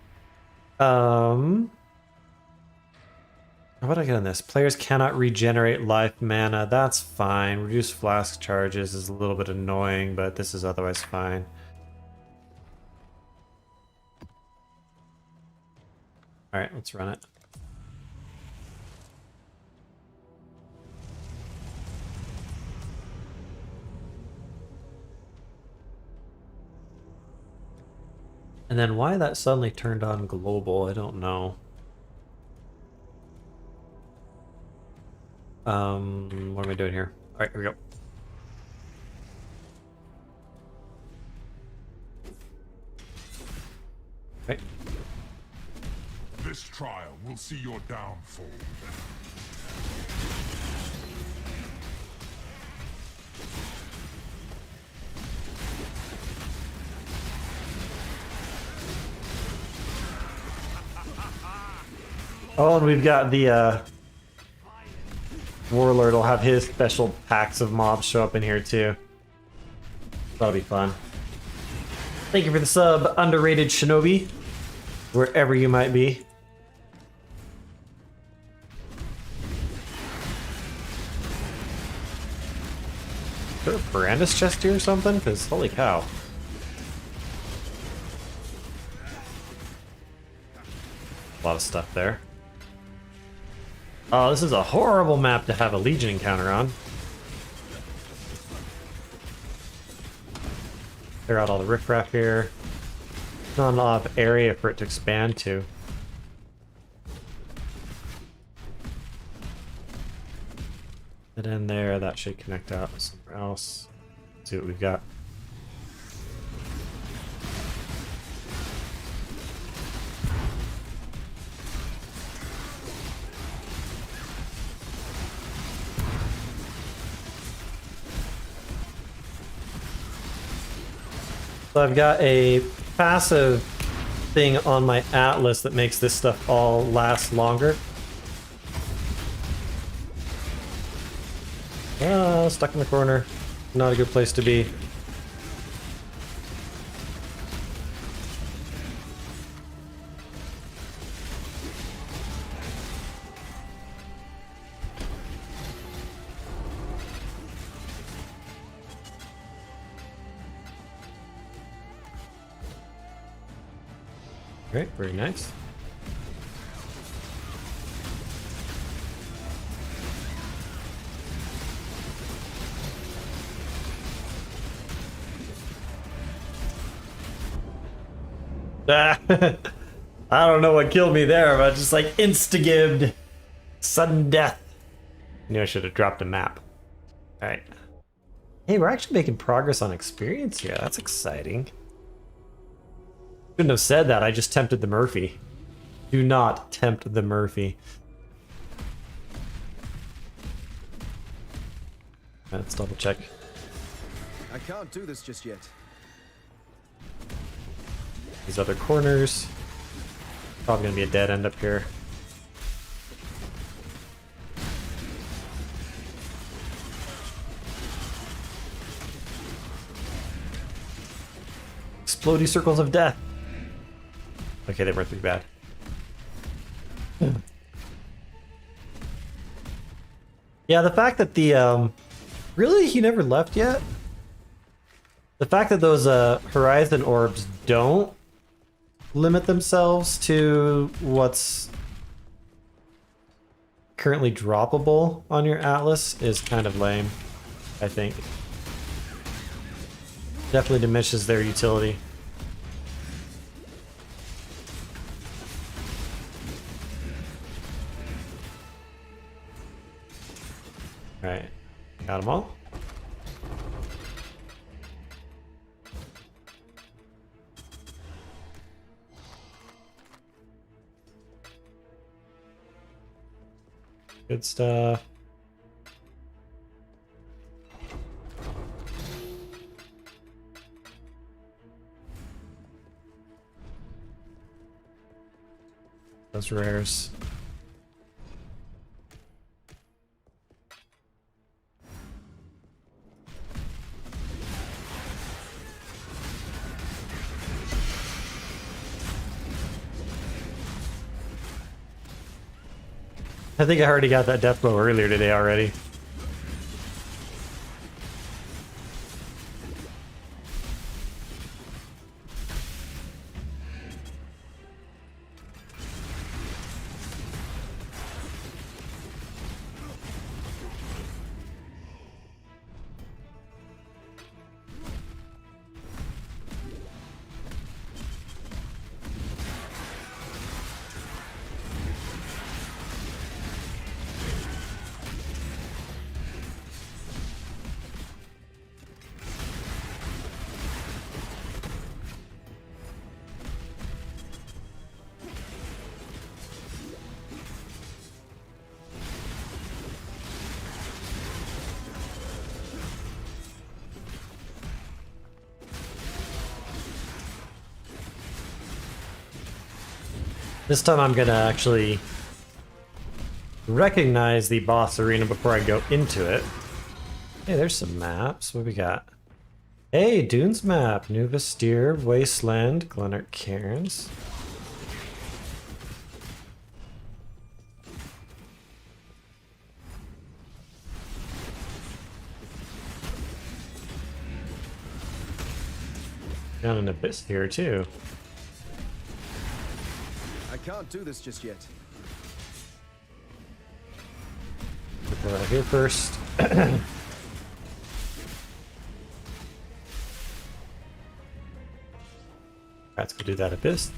What did I get on this? Players cannot regenerate life mana. That's fine. Reduce flask charges is a little bit annoying, but this is otherwise fine. Alright, let's run it. And then why that suddenly turned on global, I don't know. What am I doing here? Alright, here we go. Right. This trial will see your downfall. Oh, and we've got the Warlord will have his special packs of mobs show up in here too. That'll be fun. Thank you for the sub, underrated Shinobi, wherever you might be. Is there a Brandis chest here or something? Because holy cow. A lot of stuff there. Oh, this is a horrible map to have a Legion encounter on. Clear out all the riffraff here. Not enough area for it to expand to. Get in there, that should connect out somewhere else. Let's see what we've got. So I've got a passive thing on my Atlas that makes this stuff all last longer. Ah, stuck in the corner. Not a good place to be. Great, very nice. I don't know what killed me there, but just like insta-gibbed. Sudden death. Knew I should have dropped a map. Alright. Hey, we're actually making progress on experience here. That's exciting. Shouldn't have said that, I just tempted the Murphy. Do not tempt the Murphy. Let's double check. I can't do this just yet. These other corners. Probably gonna be a dead end up here. Explodey circles of death. Okay, they weren't too bad. Yeah, the fact that the really, he never left yet? The fact that those horizon orbs don't limit themselves to what's currently droppable on your Atlas is kind of lame, I think. Definitely diminishes their utility. Alright, got them all. Good stuff. Those rares. I think I already got that death blow earlier today already. This time I'm gonna actually recognize the boss arena before I go into it. Hey, there's some maps. What we got? Hey, Dunes map. New Vestir, Wasteland, Glenart Cairns. Down an abyss here too. I can't do this just yet. Put that here first. Let's go do that abyss.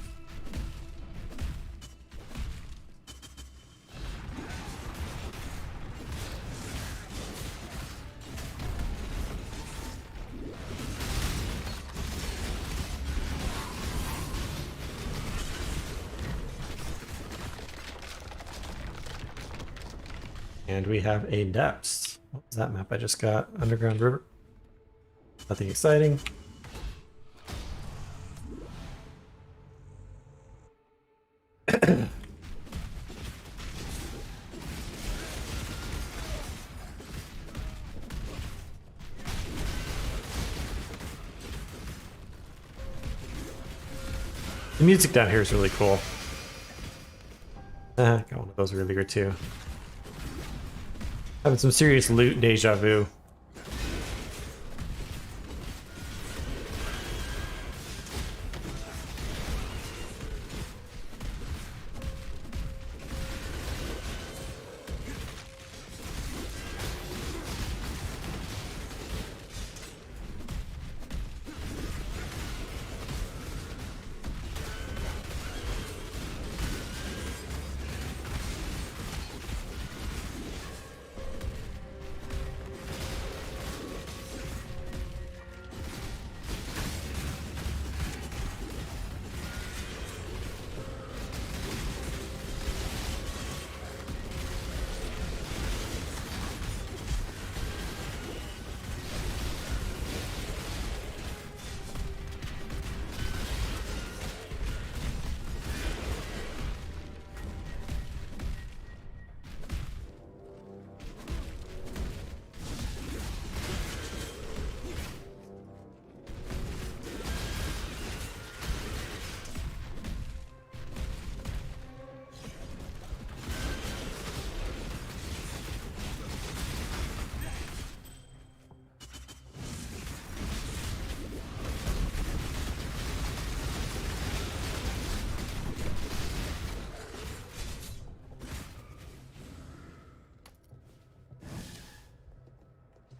And we have a depths. What was that map I just got? Underground River. Nothing exciting. The music down here is really cool. Got one of those earlier too. Having some serious loot deja vu.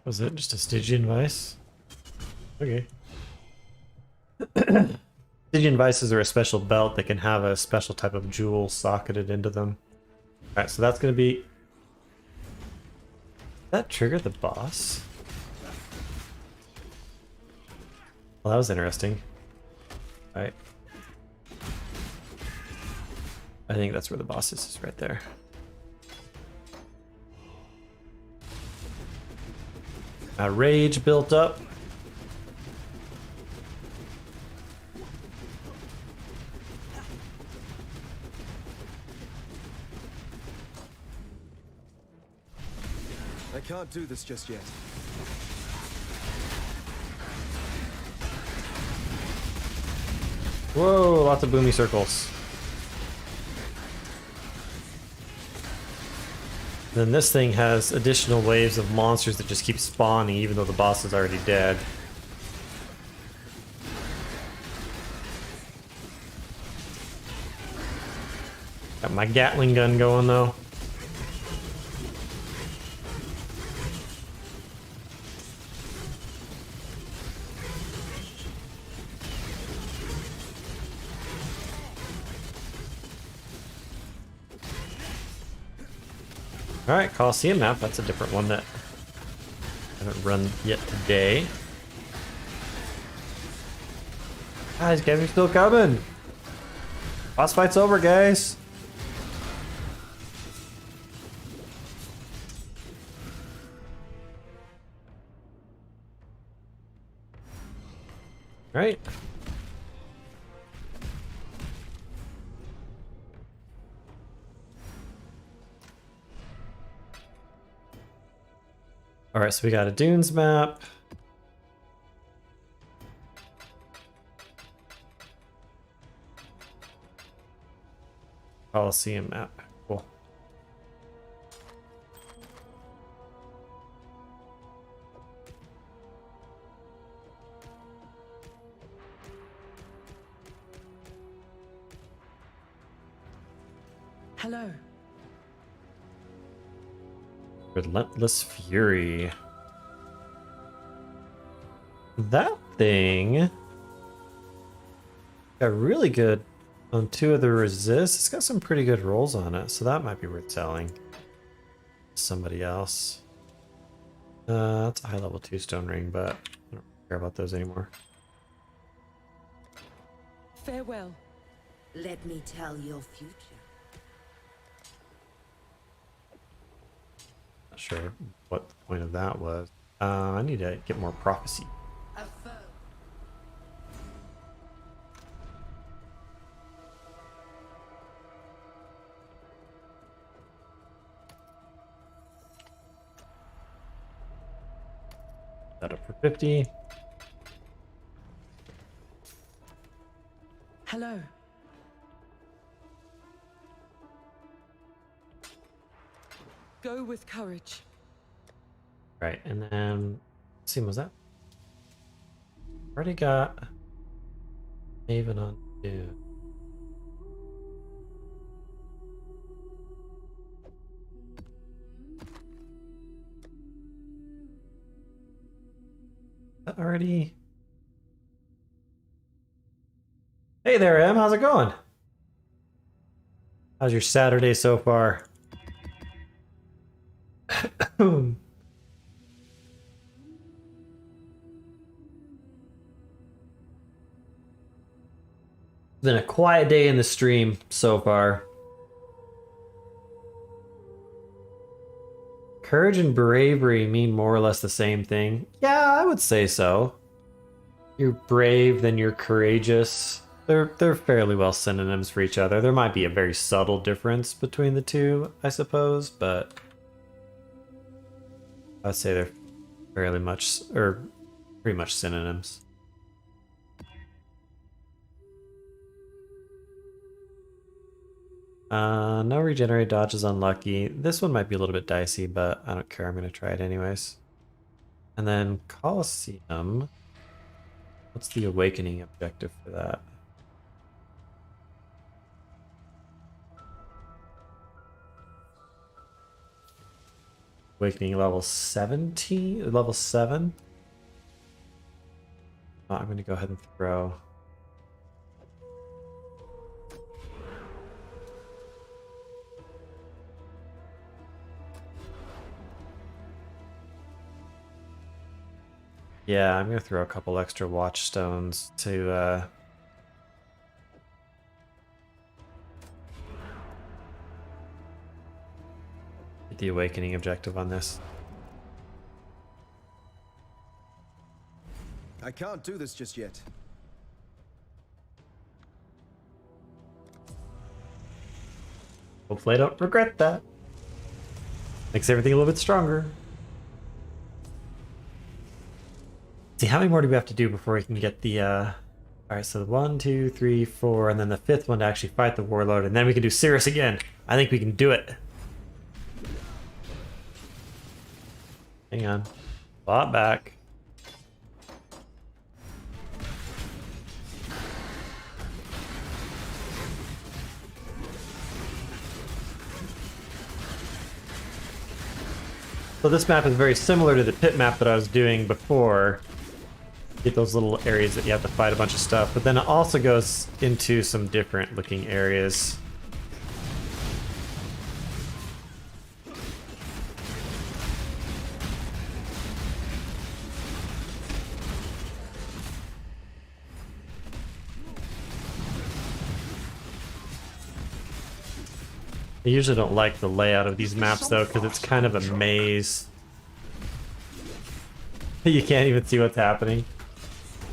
Was it just a Stygian Vice? Okay. Stygian Vices are a special belt that can have a special type of jewel socketed into them. Alright, so that's gonna be... Did that trigger the boss? Well, that was interesting. Alright. I think that's where the boss is right there. Rage built up. I can't do this just yet. Whoa, lots of boomy circles. Then this thing has additional waves of monsters that just keep spawning even though the boss is already dead. Got my Gatling gun going though. Alright, Coliseum map. That's a different one that I haven't run yet today. Guys, guys are still coming. Boss fight's over, guys. Alright. All right, so we got a dunes map. Coliseum map. Cool. Hello. Relentless Fury. That thing got really good on 2 of the resist. It's got some pretty good rolls on it, so that might be worth selling. Somebody else. That's a high level 2 stone ring, but I don't care about those anymore. Farewell. Let me tell your future. Not sure what the point of that was. I need to get more prophecy. A foe. That up for 50. Hello. Go with courage. Right, and then let's see, was that already got Maven on 2. That already. Hey there, Em. How's it going? How's your Saturday so far? Been a quiet day in the stream so far. Courage and bravery mean more or less the same thing. Yeah, I would say so. You're brave, then you're courageous. They're fairly well synonyms for each other. There might be a very subtle difference between the two, I suppose, but I'd say they're fairly much, or pretty much synonyms. No regenerate dodge is unlucky. This one might be a little bit dicey, but I don't care. I'm going to try it anyways. And then Coliseum. What's the awakening objective for that? Awakening level 17? Level 7? Oh, I'm going to go ahead and throw. Yeah, I'm going to throw a couple extra Watchstones to get the awakening objective on this. I can't do this just yet. Hopefully I don't regret that. Makes everything a little bit stronger. See, how many more do we have to do before we can get the, Alright, so 1, 2, 3, 4, and then the 5th one to actually fight the Warlord, and then we can do Sirus again. I think we can do it. Hang on. Bot back. So this map is very similar to the pit map that I was doing before. Get those little areas that you have to fight a bunch of stuff, but then it also goes into some different looking areas. I usually don't like the layout of these maps though, because it's kind of a maze. You can't even see what's happening.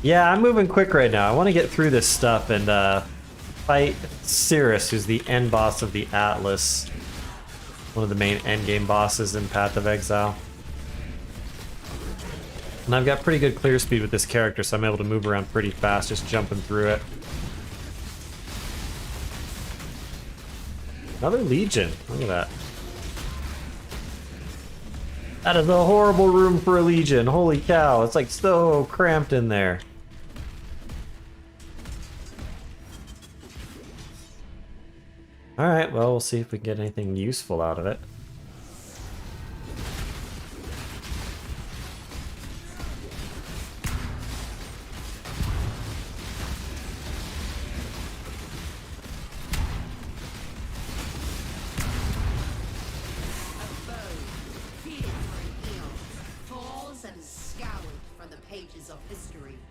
Yeah, I'm moving quick right now. I want to get through this stuff and fight Sirus, who's the end boss of the Atlas. One of the main endgame bosses in Path of Exile. And I've got pretty good clear speed with this character, so I'm able to move around pretty fast just jumping through it. Another Legion. Look at that. That is a horrible room for a Legion. Holy cow, it's like so cramped in there. Alright, well, we'll see if we can get anything useful out of it.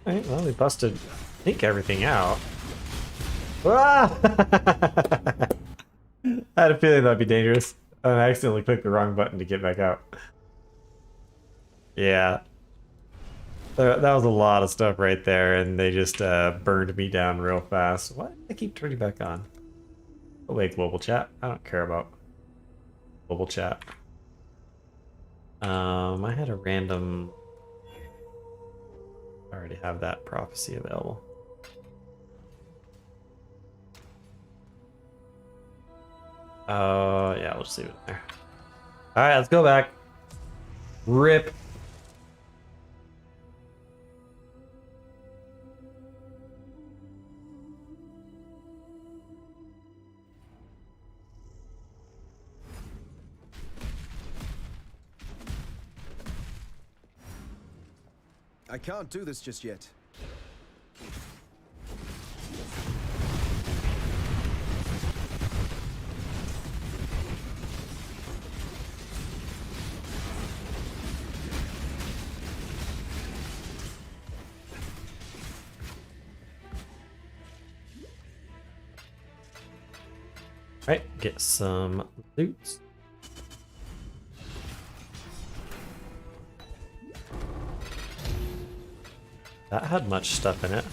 Alright, well, we busted, I think, everything out. Ah! I had a feeling that'd be dangerous. I accidentally clicked the wrong button to get back out. Yeah. That was a lot of stuff right there, and they just burned me down real fast. Why did I keep turning back on? Oh wait, global chat? I don't care about global chat. I had a random... I already have that prophecy available. Yeah, we'll just leave it there. Alright, let's go back. Rip. I can't do this just yet. Alright, get some loot. That had much stuff in it.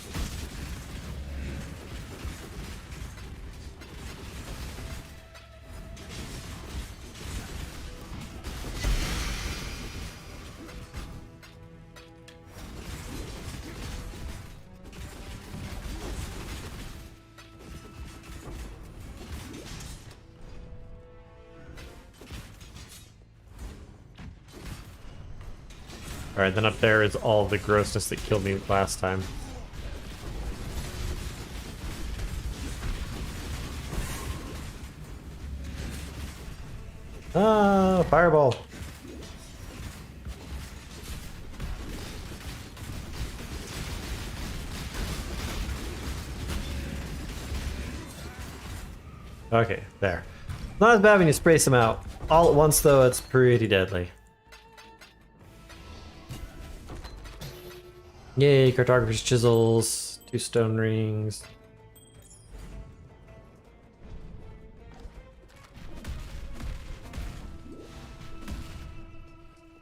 Alright, then up there is all the grossness that killed me last time. Ah, fireball. Okay, there. Not as bad when you spray some out. All at once, though, it's pretty deadly. Yay, cartographer's chisels, 2 stone rings.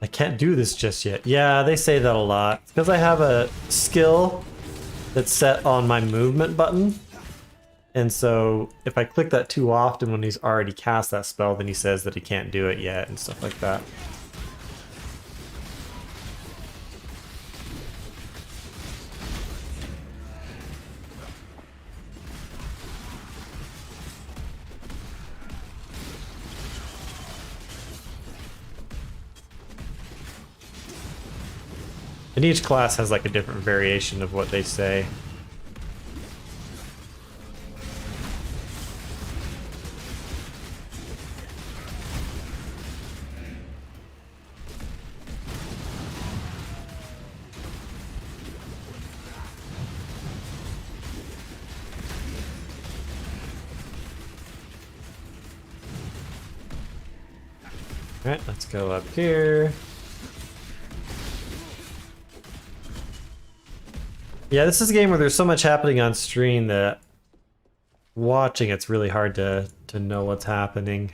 I can't do this just yet. Yeah, they say that a lot. It's because I have a skill that's set on my movement button. And so if I click that too often when he's already cast that spell, then he says that he can't do it yet and stuff like that. And each class has like a different variation of what they say. Alright, let's go up here. Yeah, this is a game where there's so much happening on stream that watching it's really hard to know what's happening.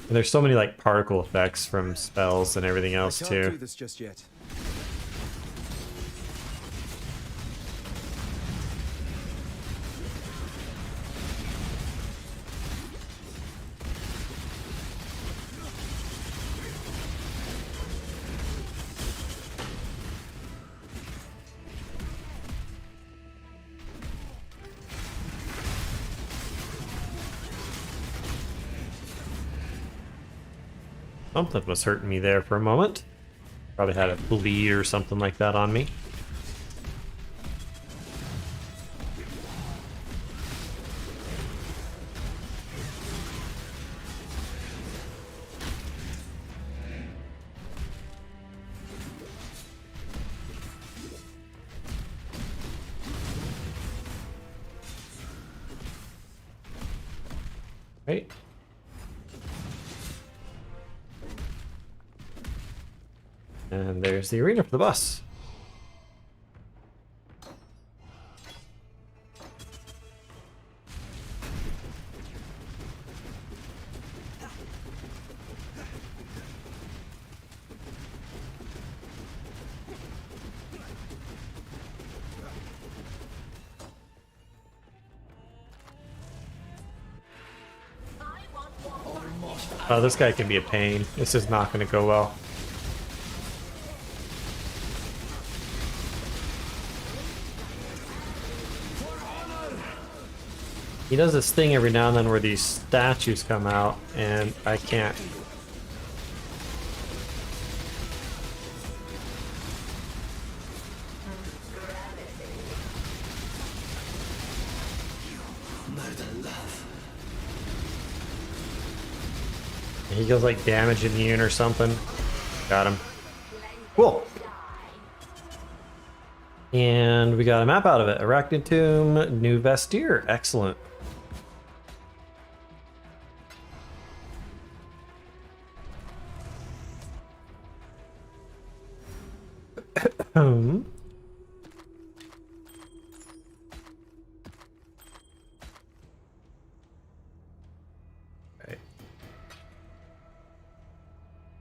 And there's so many like particle effects from spells and everything else I too. can't do this just yet. Something was hurting me there for a moment. Probably had a bleed or something like that on me. Right. And there's the arena for the boss. Oh, this guy can be a pain. This is not going to go well. He does this thing every now and then where these statues come out, and I can't. He goes like damage immune or something. Got him. Cool. And we got a map out of it. Arachnid Tomb, New Vestir. Excellent. Right.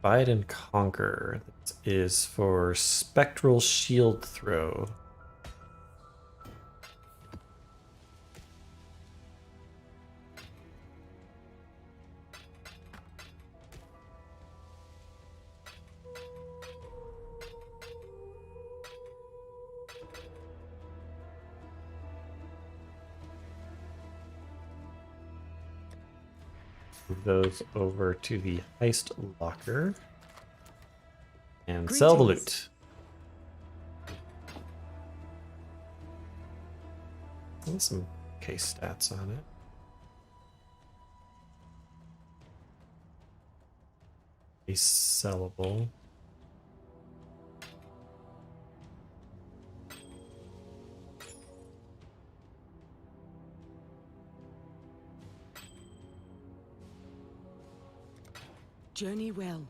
Divide and Conquer. That is for Spectral Shield Throw. Move those over to the heist locker and sell the loot. And some case stats on it. Case sellable. Journey well.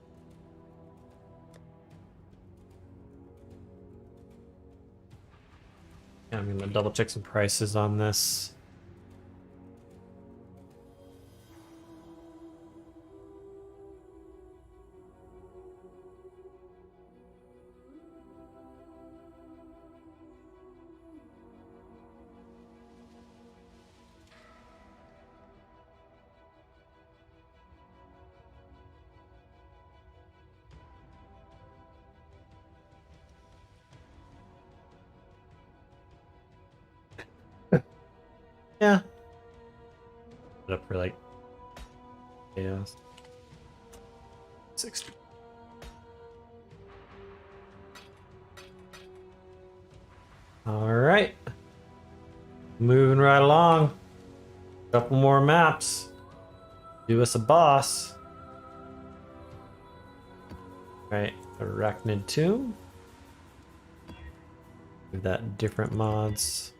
Yeah, I'm gonna double check some prices on this. Yeah. Put up for like chaos. 60. All right. Moving right along. Couple more maps. Do us a boss. Right, Arachnid Tomb. Give that different mods.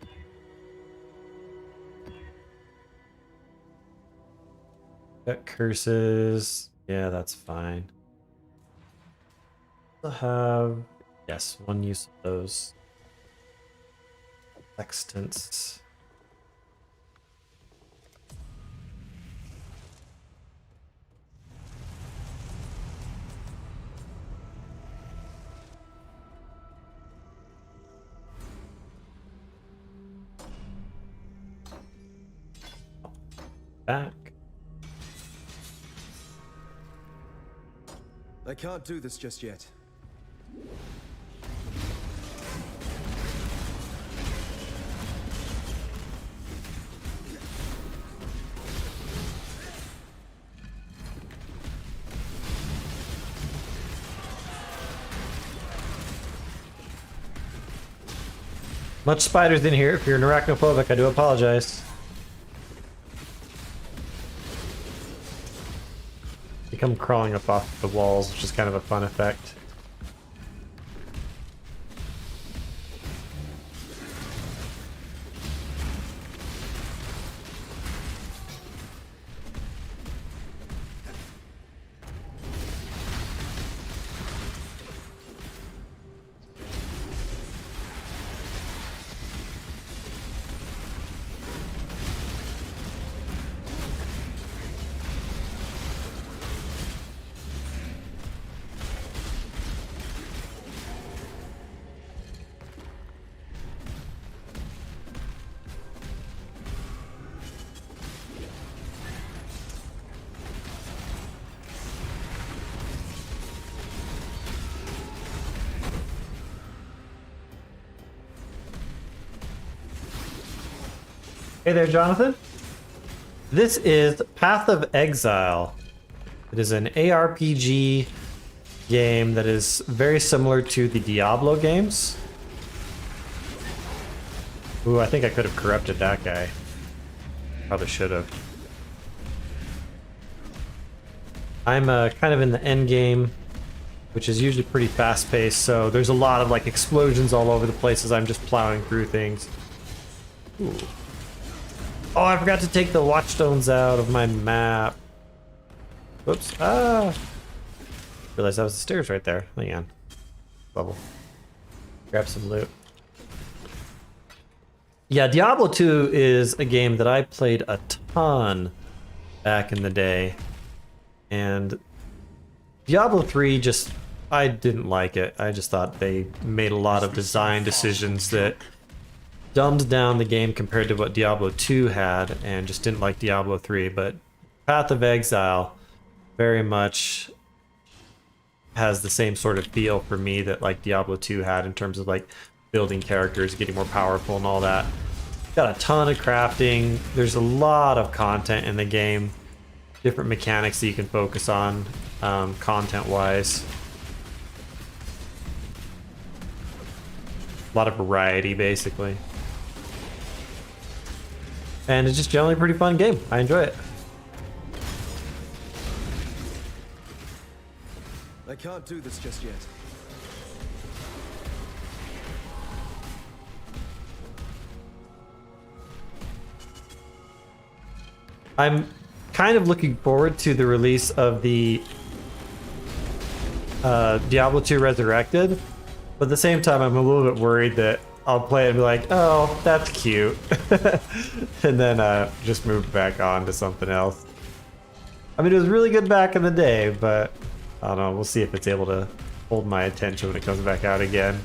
Got curses. Yeah, that's fine. We'll have, yes, one use of those. Sextants. Back. I can't do this just yet. Much spiders in here. If you're an arachnophobic, I do apologize. They come crawling up off the walls, which is kind of a fun effect. Hey there, Jonathan. This is Path of Exile. It is an ARPG game that is very similar to the Diablo games. Ooh, I think I could have corrupted that guy. Probably should have. I'm kind of in the end game, which is usually pretty fast-paced, so there's a lot of like explosions all over the place as I'm just plowing through things. Ooh. Oh, I forgot to take the Watchstones out of my map. Whoops. Ah! Realized that was the stairs right there. Hang on. Bubble. Grab some loot. Yeah, Diablo 2 is a game that I played a ton back in the day. And Diablo 3 just... I didn't like it. I just thought they made a lot of design decisions that dumbed down the game compared to what Diablo 2 had, and just didn't like Diablo 3. But Path of Exile very much has the same sort of feel for me that like Diablo 2 had in terms of like building characters, getting more powerful and all that. Got a ton of crafting. There's a lot of content in the game, different mechanics that you can focus on content-wise. A lot of variety, basically. And it's just generally a pretty fun game. I enjoy it. I can't do this just yet. I'm kind of looking forward to the release of the Diablo 2 Resurrected, but at the same time I'm a little bit worried that I'll play it and be like, oh, that's cute, and then just move back on to something else. I mean, it was really good back in the day, but I don't know, we'll see if it's able to hold my attention when it comes back out again.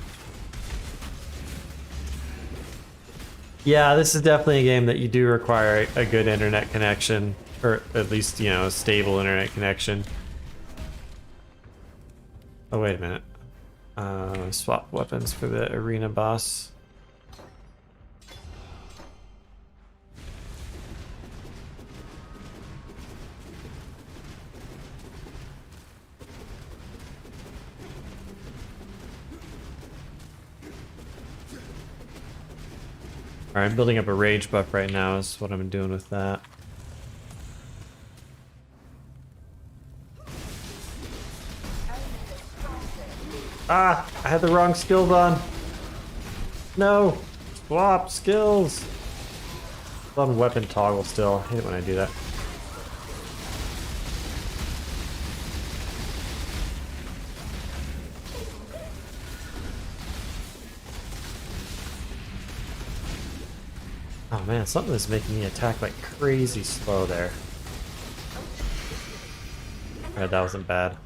Yeah, this is definitely a game that you do require a good internet connection, or at least, you know, a stable internet connection. Oh, wait a minute. Swap weapons for the arena boss. Alright, I'm building up a rage buff right now is what I'm doing with that. Ah! I had the wrong skills on! No! Swap skills! It's on weapon toggle still. I hate it when I do that. Oh man, something is making me attack like crazy slow there. Alright, that wasn't bad.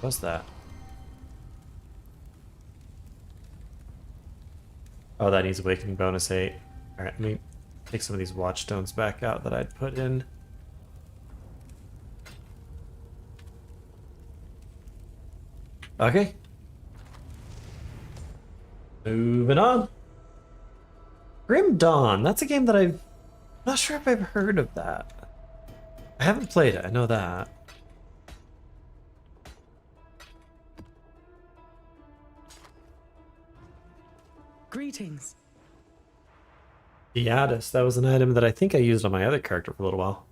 What's that? Oh, that needs awakening bonus 8. Alright, let me take some of these watchstones back out that I'd put in. Okay. Moving on. Grim Dawn. That's a game that I'm not sure if I've heard of that. I haven't played it, I know that. Greetings. Giadis, that was an item that I think I used on my other character for a little while.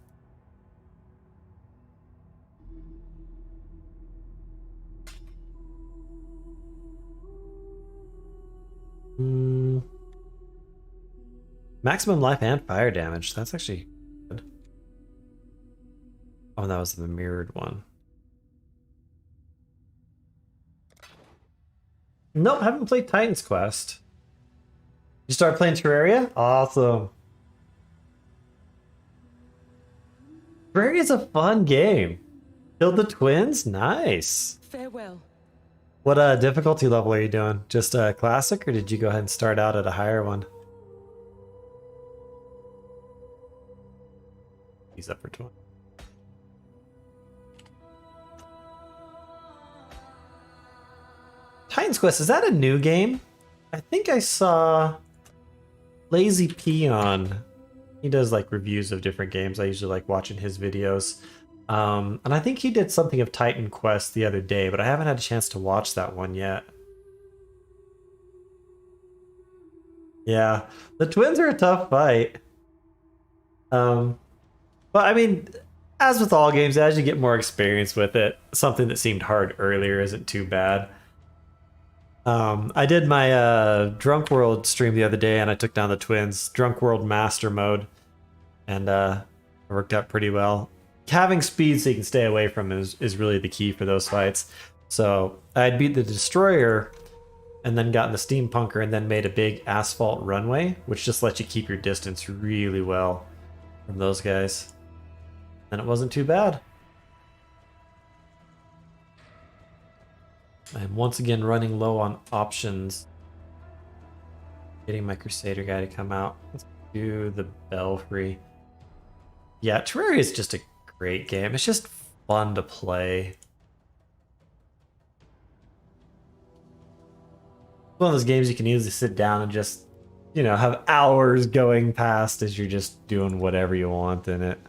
Maximum life and fire damage. That's actually good. Oh, that was the mirrored one. Nope, haven't played Titan's Quest. You start playing Terraria? Awesome. Terraria's a fun game. Killed the twins? Nice. Farewell. What difficulty level are you doing? Just classic, or did you go ahead and start out at a higher one? He's up for 20. Titan's Quest, is that a new game? I think I saw Lazy Peon. He does like reviews of different games. I usually like watching his videos. And I think he did something of Titan Quest the other day, but I haven't had a chance to watch that one yet. Yeah, the twins are a tough fight. But I mean, as with all games, as you get more experience with it, something that seemed hard earlier isn't too bad. I did my Drunk World stream the other day, and I took down the twins, Drunk World Master Mode, and it worked out pretty well. Having speed so you can stay away from it is really the key for those fights. So I'd beat the Destroyer, and then gotten the Steampunker, and then made a big asphalt runway, which just lets you keep your distance really well from those guys. And it wasn't too bad. I'm once again running low on options. Getting my Crusader guy to come out. Let's do the Belfry. Yeah, Terraria is just a great game. It's just fun to play. One of those games you can easily sit down and just, you know, have hours going past as you're just doing whatever you want in it.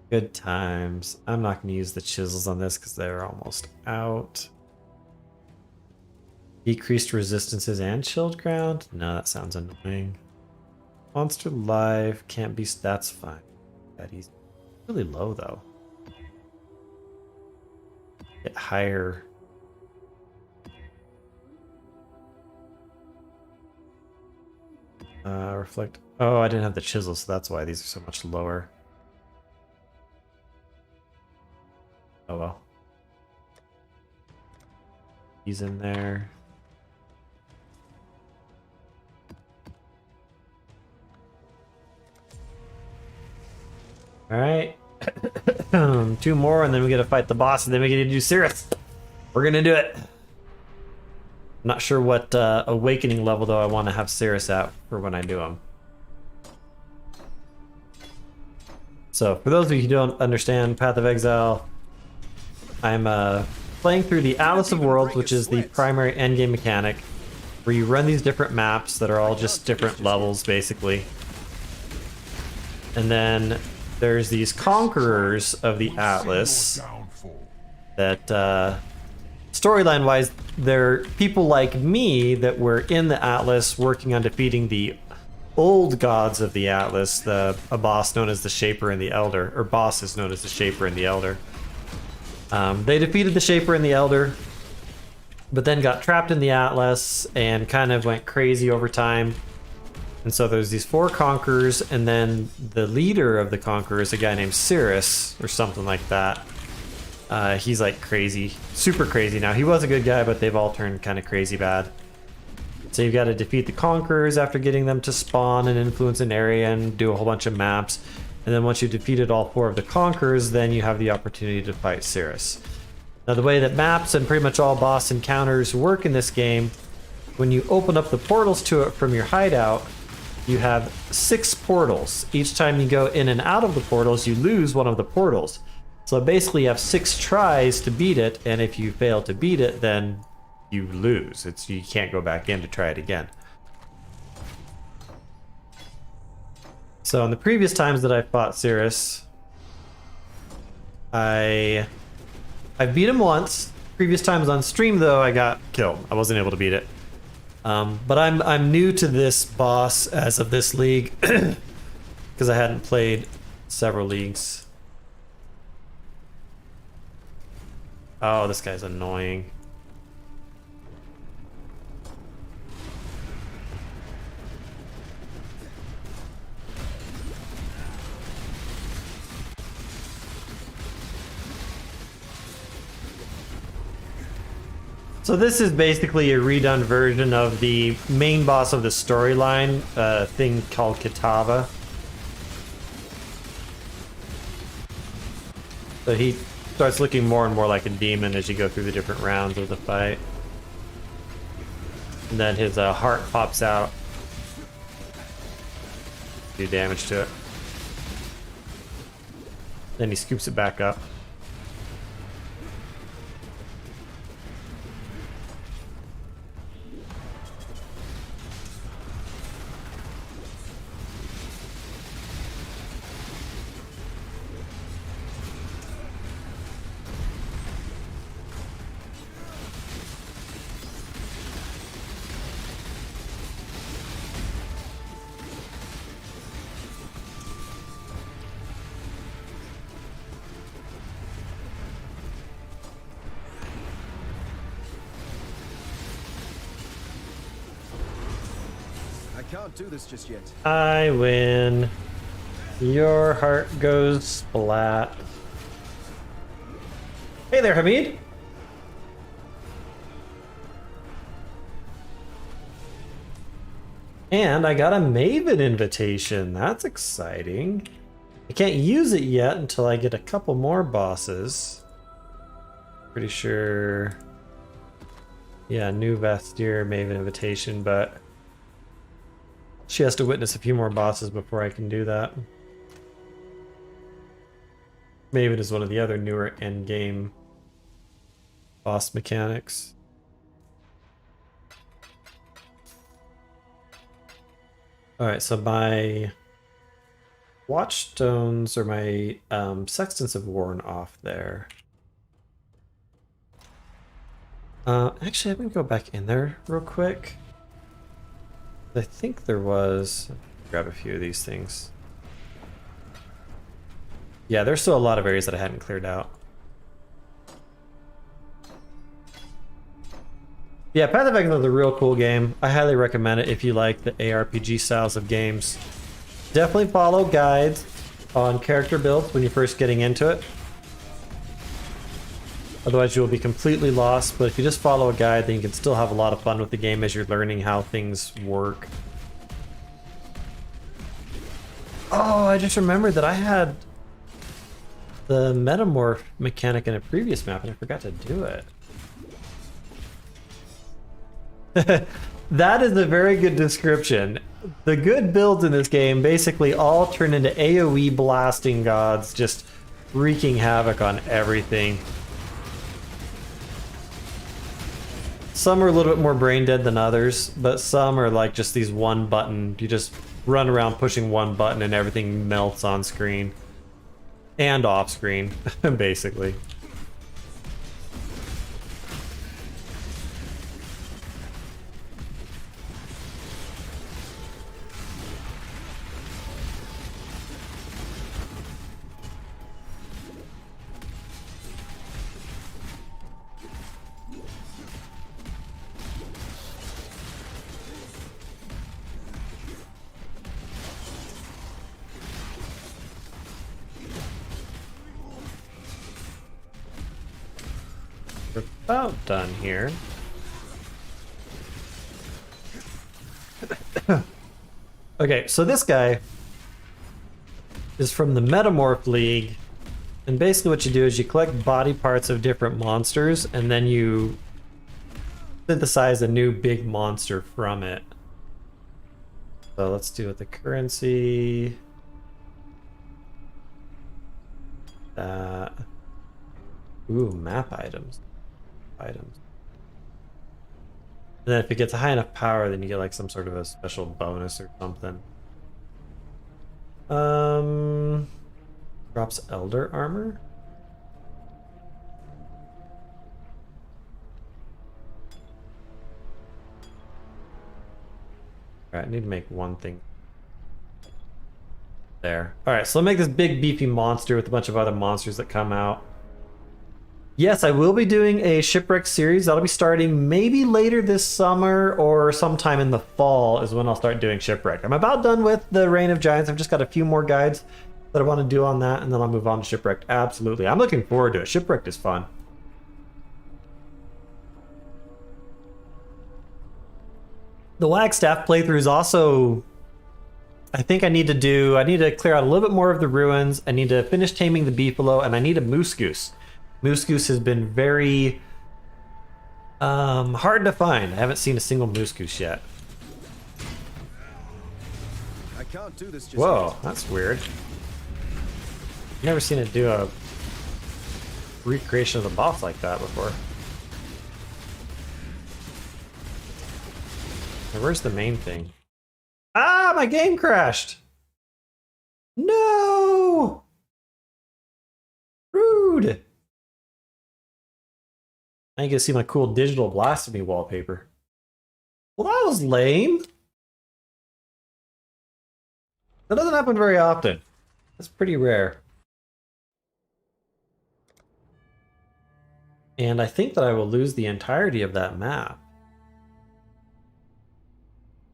Good times. I'm not going to use the chisels on this because they're almost out. Decreased resistances and chilled ground? No, that sounds annoying. Monster life can't be. That's fine. That he's really low though. Get higher. Reflect. Oh, I didn't have the chisel, so that's why these are so much lower. Oh well. He's in there. Alright. 2 more and then we get to fight the boss and then we get to do Sirus. We're gonna do it. I'm not sure what awakening level though I want to have Sirus at for when I do him. So for those of you who don't understand Path of Exile, I'm playing through the Atlas of Worlds, which is the primary endgame mechanic, where you run these different maps that are all just different levels basically. And then there's these conquerors of the Atlas that storyline wise they're people like me that were in the Atlas working on defeating the old gods of the Atlas, a boss known as the Shaper and the Elder, or bosses known as the Shaper and the Elder. They defeated the Shaper and the Elder, but then got trapped in the Atlas and kind of went crazy over time. And so there's these 4 conquerors, and then the leader of the conquerors, a guy named Sirus, or something like that. He's like crazy, super crazy now. He was a good guy, but they've all turned kind of crazy bad. So you've got to defeat the conquerors after getting them to spawn and influence an area and do a whole bunch of maps. And then once you've defeated all 4 of the conquerors, then you have the opportunity to fight Sirus. Now the way that maps and pretty much all boss encounters work in this game, when you open up the portals to it from your hideout, you have 6 portals. Each time you go in and out of the portals, you lose one of the portals. So basically you have 6 tries to beat it, and if you fail to beat it, then you lose. You can't go back in to try it again. So in the previous times that I fought Sirus, I beat him once. Previous times on stream though, I got killed. I wasn't able to beat it. But I'm new to this boss as of this league because I hadn't played several leagues. Oh, this guy's annoying. So this is basically a redone version of the main boss of the storyline, thing called Kitava. So he starts looking more and more like a demon as you go through the different rounds of the fight. And then his heart pops out. Do damage to it. Then he scoops it back up. I can't do this just yet. I win. Your heart goes splat. Hey there, Hamid. And I got a Maven invitation. That's exciting. I can't use it yet until I get a couple more bosses. Pretty sure. Yeah, new Vestir Maven invitation, but she has to witness a few more bosses before I can do that. Maven is one of the other newer endgame boss mechanics. Alright, so my Watchstones or my Sextants have worn off there. Actually, I'm gonna go back in there real quick. I think there was... Grab a few of these things. Yeah, there's still a lot of areas that I hadn't cleared out. Yeah, Path of Exile is a real cool game. I highly recommend it if you like the ARPG styles of games. Definitely follow guides on character builds when you're first getting into it. Otherwise you will be completely lost, but if you just follow a guide, then you can still have a lot of fun with the game as you're learning how things work. Oh, I just remembered that I had the metamorph mechanic in a previous map and I forgot to do it. That is a very good description. The good builds in this game basically all turn into AoE blasting gods, just wreaking havoc on everything. Some are a little bit more brain dead than others, but some are like just these one button. You just run around pushing one button and everything melts on screen. And off screen, basically. About done here. Okay, so this guy is from the Metamorph League, and basically what you do is you collect body parts of different monsters and then you synthesize a new big monster from it. So let's do with the currency. Ooh, map items. And then if it gets a high enough power, then you get like some sort of a special bonus or something. Drops Elder Armor. Alright, I need to make one thing. There. Alright, so I'll make this big beefy monster with a bunch of other monsters that come out. Yes, I will be doing a Shipwreck series. That'll be starting maybe later this summer or sometime in the fall is when I'll start doing Shipwreck. I'm about done with the Reign of Giants. I've just got a few more guides that I want to do on that, and then I'll move on to Shipwrecked. Absolutely. I'm looking forward to it. Shipwrecked is fun. The Wagstaff playthrough is also... I think I need to clear out a little bit more of the ruins. I need to finish taming the beefalo, and I need a moose goose. Moose goose has been very hard to find. I haven't seen a single moose goose yet. I can't do this just Whoa, yet. that's weird. Never seen it do a recreation of the boss like that before. Now, where's the main thing? Ah, my game crashed. No. Rude. Now you can see my cool digital blasphemy wallpaper. Well, that was lame. That doesn't happen very often. That's pretty rare. And I think that I will lose the entirety of that map.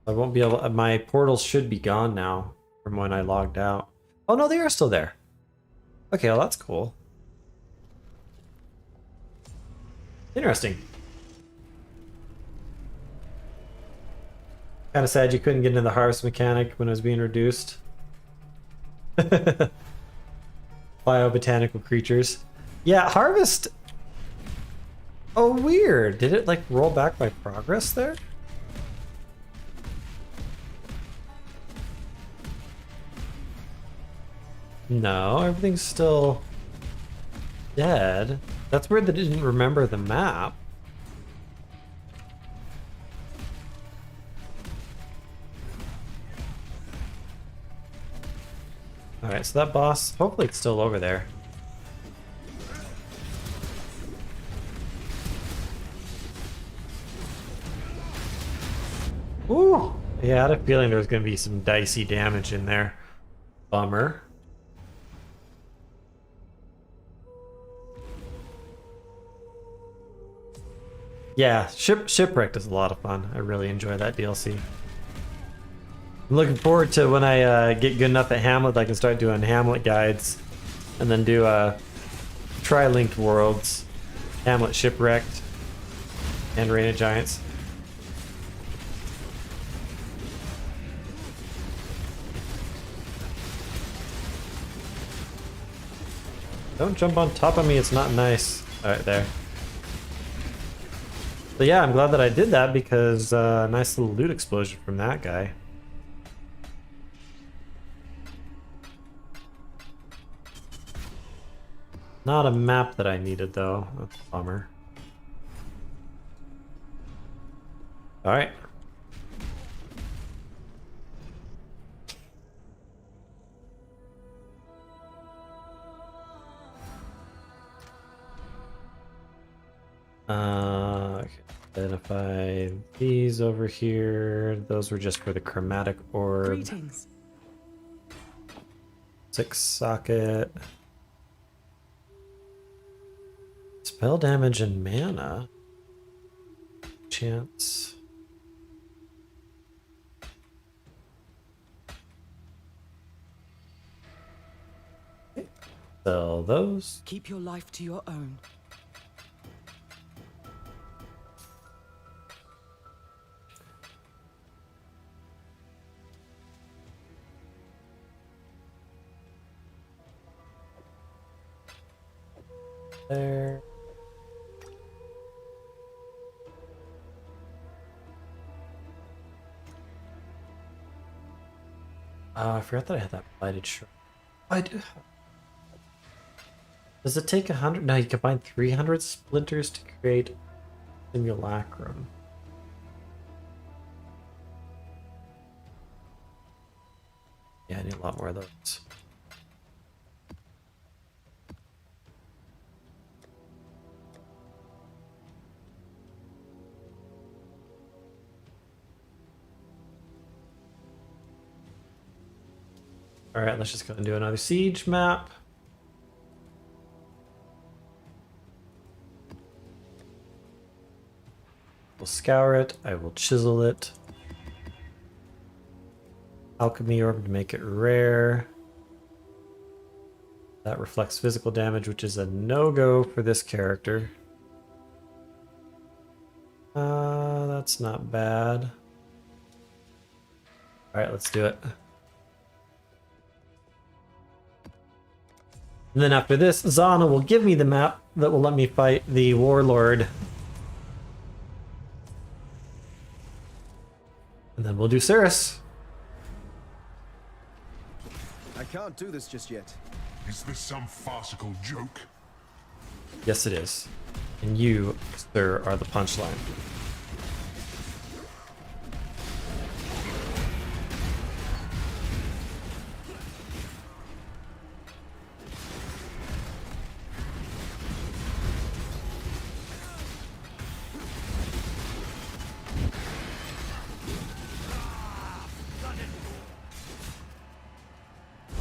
I won't be able... My portals should be gone now from when I logged out. Oh no, they are still there. Okay, well that's cool. Interesting. Kind of sad you couldn't get into the harvest mechanic when it was being reduced. Biobotanical creatures. Yeah, harvest... Oh, weird. Did it like roll back my progress there? No, everything's still dead. That's weird that it didn't remember the map. Alright, so that boss, hopefully it's still over there. Ooh! Yeah, I had a feeling there was going to be some dicey damage in there. Bummer. Yeah, Shipwrecked is a lot of fun. I really enjoy that DLC. I'm looking forward to when I get good enough at Hamlet, I can start doing Hamlet guides, and then do Tri-Linked Worlds, Hamlet Shipwrecked, and Reign of Giants. Don't jump on top of me, it's not nice. Alright, there. But yeah, I'm glad that I did that because nice little loot explosion from that guy. Not a map that I needed though. That's a bummer. Alright. Okay. Identify these over here. Those were just for the chromatic orb. Greetings. 6 socket. Spell damage and mana. Chance. Sell those. Keep your life to your own. There. Oh, I forgot that I had that blighted shrine. I do. Does it take 100? No, you combine 300 splinters to create simulacrum. Yeah, I need a lot more of those. Alright, let's just go and do another siege map. We'll scour it. I will chisel it. Alchemy orb to make it rare. That reflects physical damage, which is a no-go for this character. That's not bad. Alright, let's do it. And then after this, Zana will give me the map that will let me fight the Warlord. And then we'll do Sirus. I can't do this just yet. Is this some farcical joke? Yes, it is. And you, sir, are the punchline.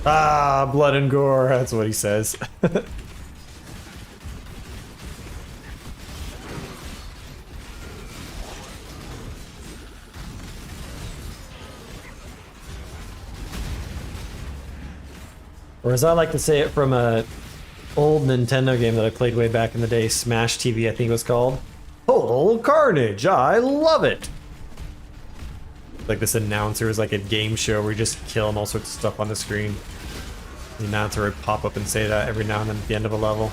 Ah, blood and gore, that's what he says. Or as I like to say it from a old Nintendo game that I played way back in the day, Smash TV I think it was called. Total carnage, I love it! Like this announcer is like a game show where you're just killing all sorts of stuff on the screen. The announcer would pop up and say that every now and then at the end of a level.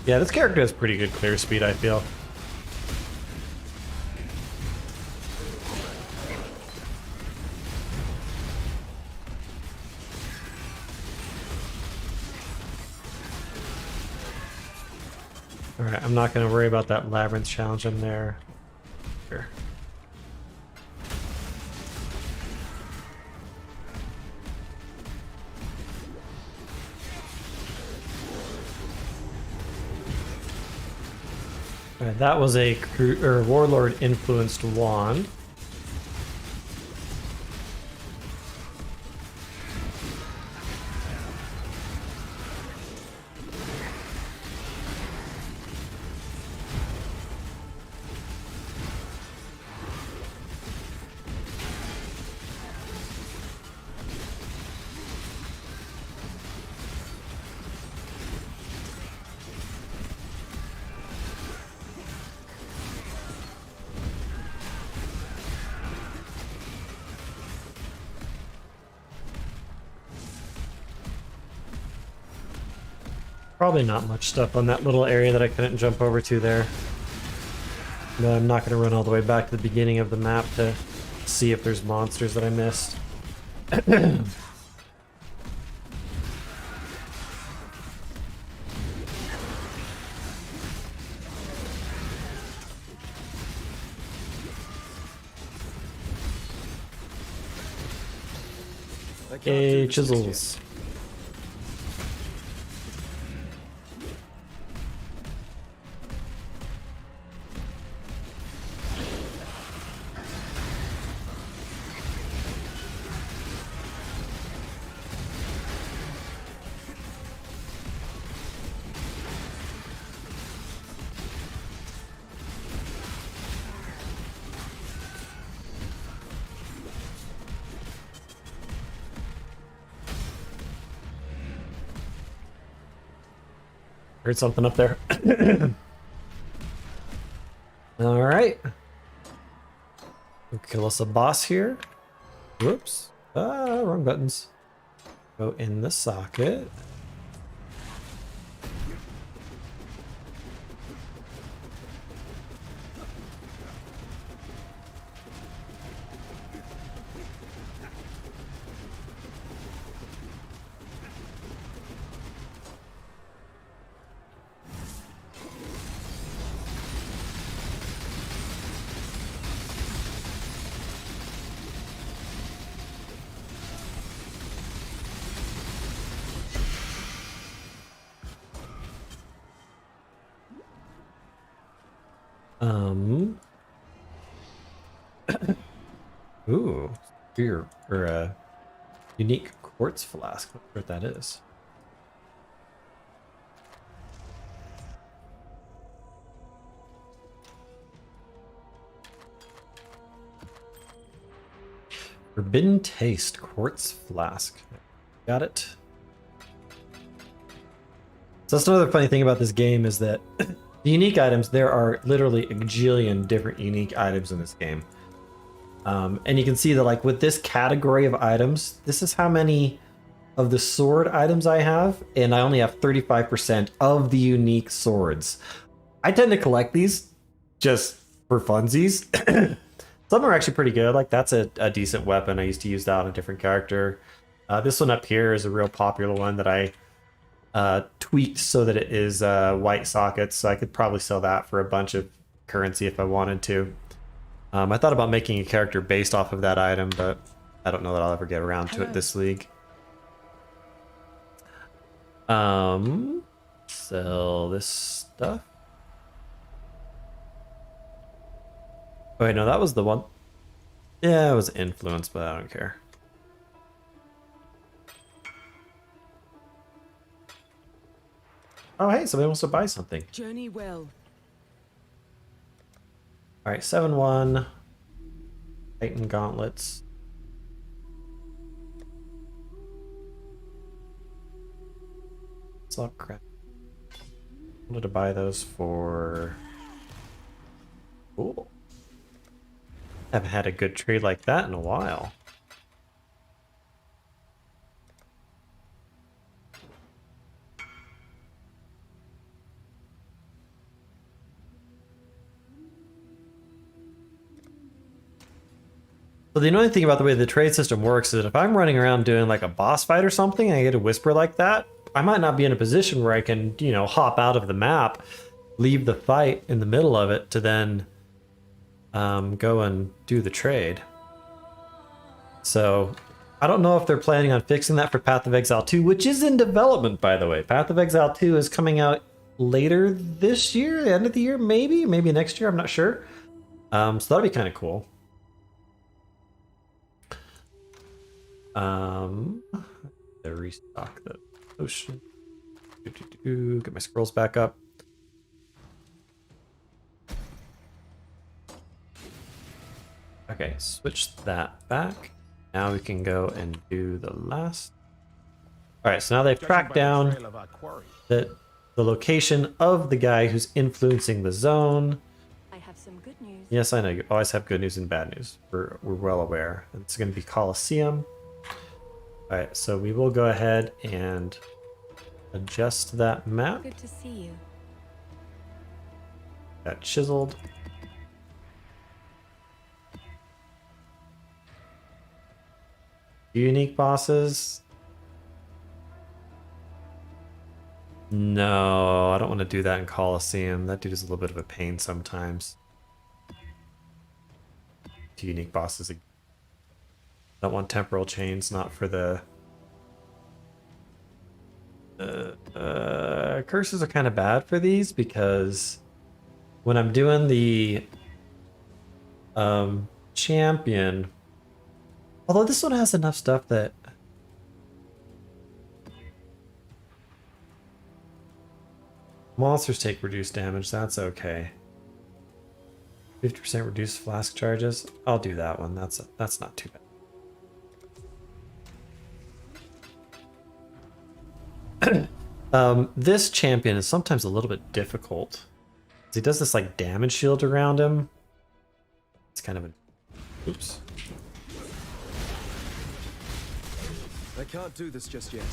Yeah, this character has pretty good clear speed, I feel. Alright, I'm not going to worry about that labyrinth challenge in there. Here. Alright, that was a Warlord influenced wand. Probably not much stuff on that little area that I couldn't jump over to there. No, I'm not going to run all the way back to the beginning of the map to see if there's monsters that I missed. Okay, chisels. Heard something up there. All right. We'll kill us a boss here. Whoops. Ah, wrong buttons. Go in the socket. Ooh, beer or a unique quartz flask. I wonder what that is. Forbidden taste quartz flask. Got it. So that's another funny thing about this game is that the unique items, there are literally a gajillion different unique items in this game. And you can see that like with this category of items, this is how many of the sword items I have, and I only have 35% of the unique swords. I tend to collect these just for funsies. Some are actually pretty good, like that's a decent weapon. I used to use that on a different character. This one up here is a real popular one that I tweaked so that it is white sockets, so I could probably sell that for a bunch of currency if I wanted to. I thought about making a character based off of that item, but I don't know that I'll ever get around to it this league. Sell this stuff. Oh wait, no, that was the one. Yeah, it was influenced, but I don't care. Oh hey, somebody wants to buy something. Journey well. All right, 7-1. Titan gauntlets. It's all crap. I wanted to buy those for. Cool. Haven't had a good trade like that in a while. So the annoying thing about the way the trade system works is that if I'm running around doing like a boss fight or something and I get a whisper like that, I might not be in a position where I can, you know, hop out of the map, leave the fight in the middle of it to then go and do the trade. So I don't know if they're planning on fixing that for Path of Exile 2, which is in development, by the way. Path of Exile 2 is coming out later this year, the end of the year, maybe next year, I'm not sure. So that'll be kind of cool. To restock the potion. Get my scrolls back up. Okay, switch that back. Now we can go and do the last. All right, so now they've tracked down the location of the guy who's influencing the zone. I have some good news. Yes, I know. You always have good news and bad news. We're well aware. It's going to be Colosseum. All right, so we will go ahead and adjust that map. Good to see you. Got chiseled. Unique bosses. No, I don't want to do that in Colosseum. That dude is a little bit of a pain sometimes. Unique bosses. Don't want temporal chains, not for the... curses are kind of bad for these because when I'm doing the champion, although this one has enough stuff that monsters take reduced damage, that's okay. 50% reduced flask charges. I'll do that one. That's not too bad. This champion is sometimes a little bit difficult. He does this like damage shield around him. It's kind of a... Oops. I can't do this just yet.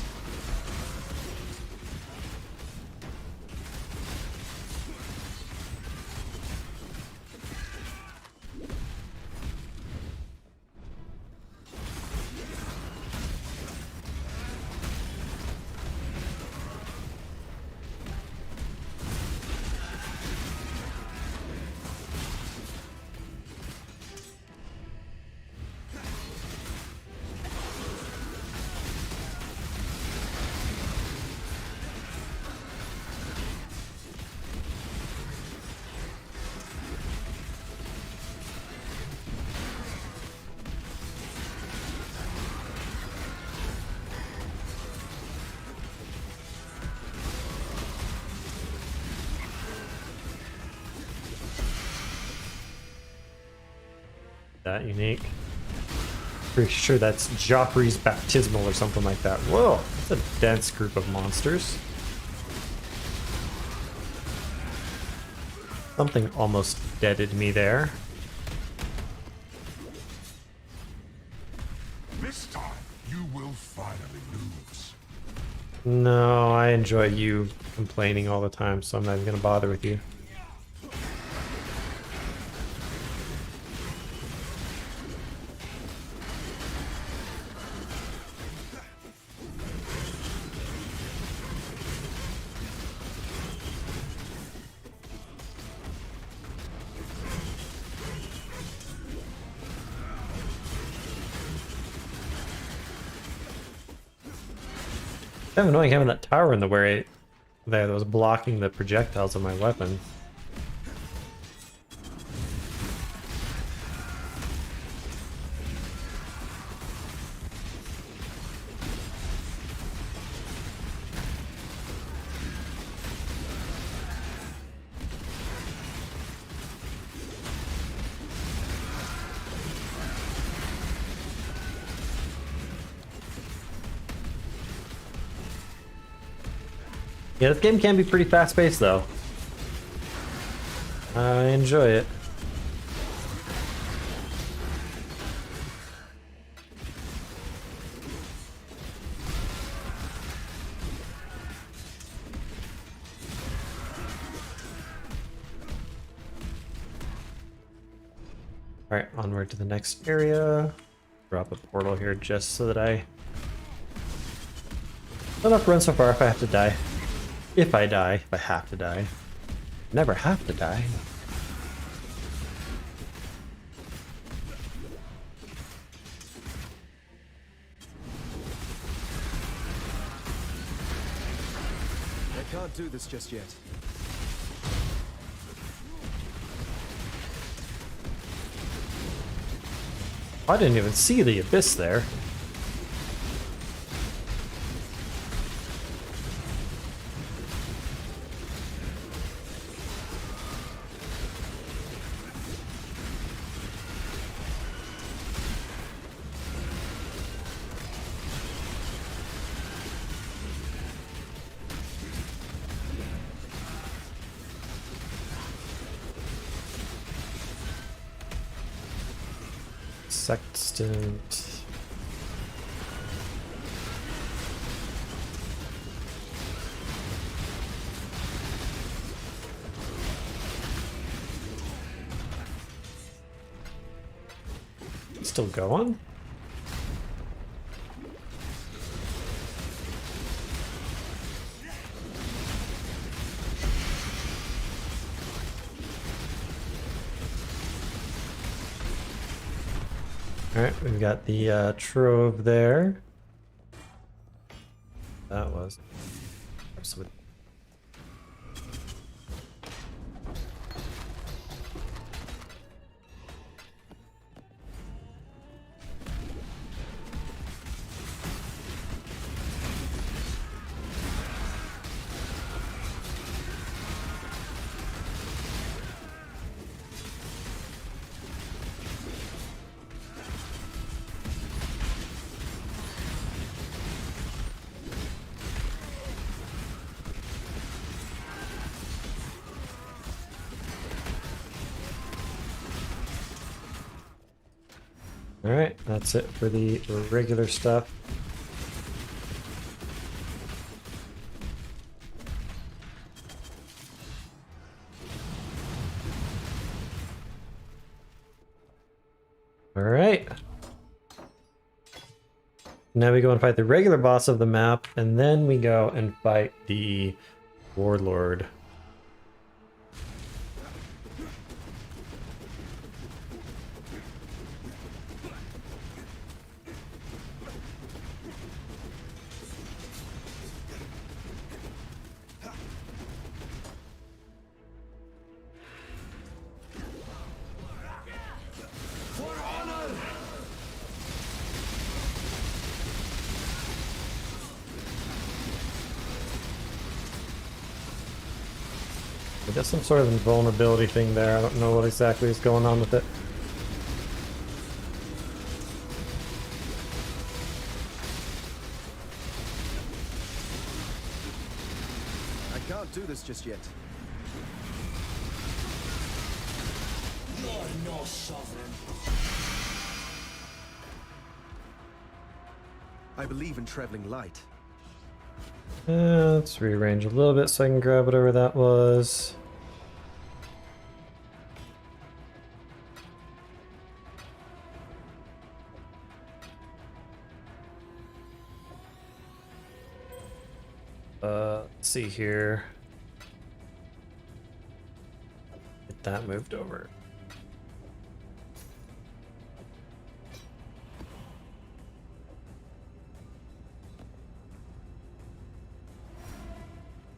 That unique. Pretty sure that's Joffrey's baptismal or something like that. Whoa, that's a dense group of monsters. Something almost deaded me there. This time, you will finally lose. No, I enjoy you complaining all the time, so I'm not even gonna bother with you. Kind of annoying having that tower in the way there that was blocking the projectiles of my weapon. Yeah, this game can be pretty fast-paced, though. I enjoy it. Alright, onward to the next area. Drop a portal here just so that I don't have to run so far if I have to die. If I die, if I have to die. Never have to die. I can't do this just yet. I didn't even see the abyss there. Sextant. Still going? Alright, we've got the trove there. That was. Alright, that's it for the regular stuff. Alright. Now we go and fight the regular boss of the map, and then we go and fight the warlord. There's some sort of invulnerability thing there. I don't know what exactly is going on with it. this just yet. You're no sovereign. I believe in traveling light. Let's rearrange a little bit so I can grab whatever that was. Let's see here. Get that moved over.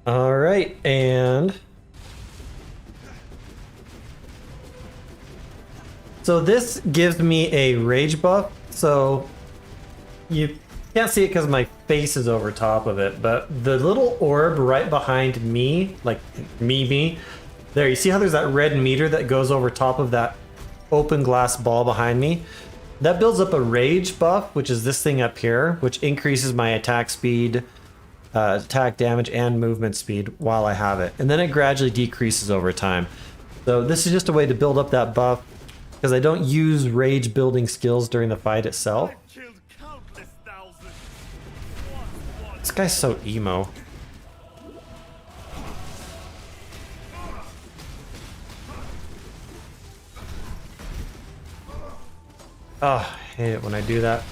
All right, and so this gives me a rage buff. So you can't see it because my face is over top of it, but the little orb right behind me, like me, there, you see how there's that red meter that goes over top of that open glass ball behind me? That builds up a rage buff, which is this thing up here, which increases my attack speed, attack damage, and movement speed while I have it. And then it gradually decreases over time. So this is just a way to build up that buff, because I don't use rage building skills during the fight itself. This guy's so emo. Oh, I hate it when I do that.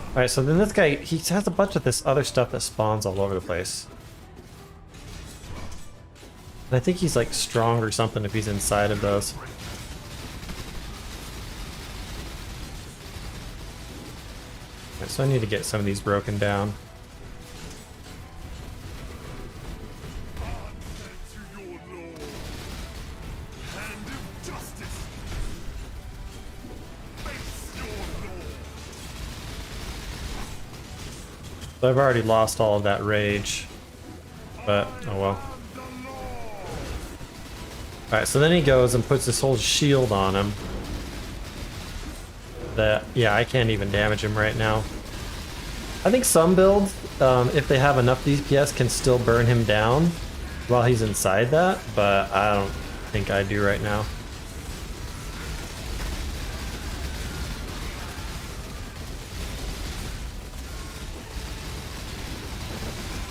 Alright, so then this guy, he has a bunch of this other stuff that spawns all over the place. And I think he's like strong or something if he's inside of those. Alright, so I need to get some of these broken down. So I've already lost all of that rage, but oh well. Alright, so then he goes and puts this whole shield on him. That, yeah, I can't even damage him right now. I think some builds, if they have enough DPS, can still burn him down while he's inside that, but I don't think I do right now.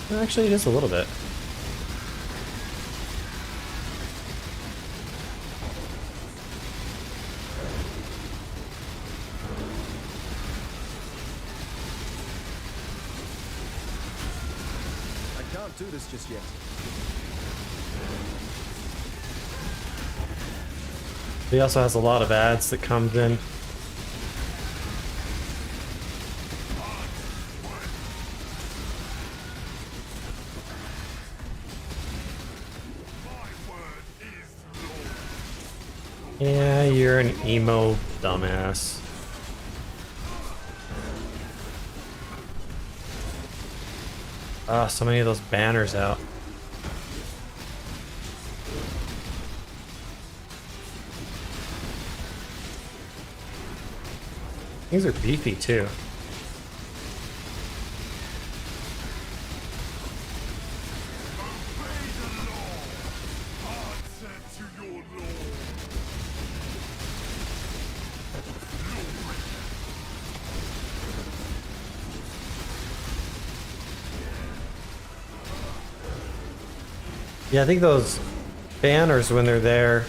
Actually, just a little bit. I can't do this just yet. He also has a lot of ads that comes in. Yeah, you're an emo dumbass. Ah, so many of those banners out. These are beefy too. Yeah, I think those banners, when they're there,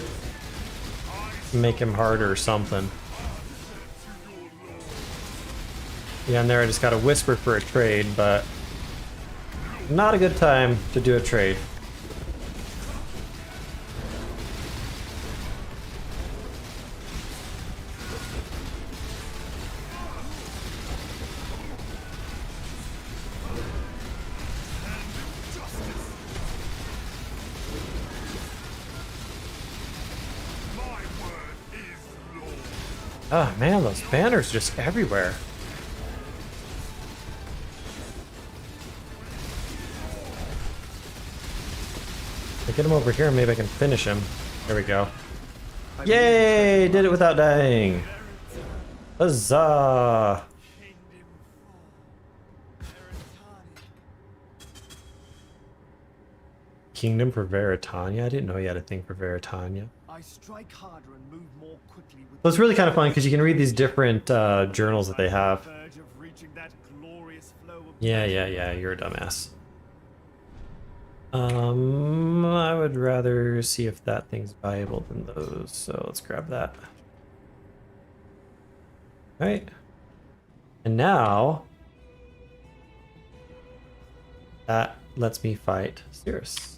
make him harder or something. Yeah, and there I just got a whisper for a trade, but not a good time to do a trade. Oh man, those banners just everywhere. If I get him over here, maybe I can finish him. There we go. Yay! Did it without dying. Huzzah! Kingdom for Veritania? I didn't know you had a thing for Veritania. I strike harder and move more quickly with So it's really kind of fun because you can read these different journals that they have. verge of reaching that glorious flow of Yeah, you're a dumbass. I would rather see if that thing's valuable than those, so let's grab that. Alright. And now that lets me fight Sirus.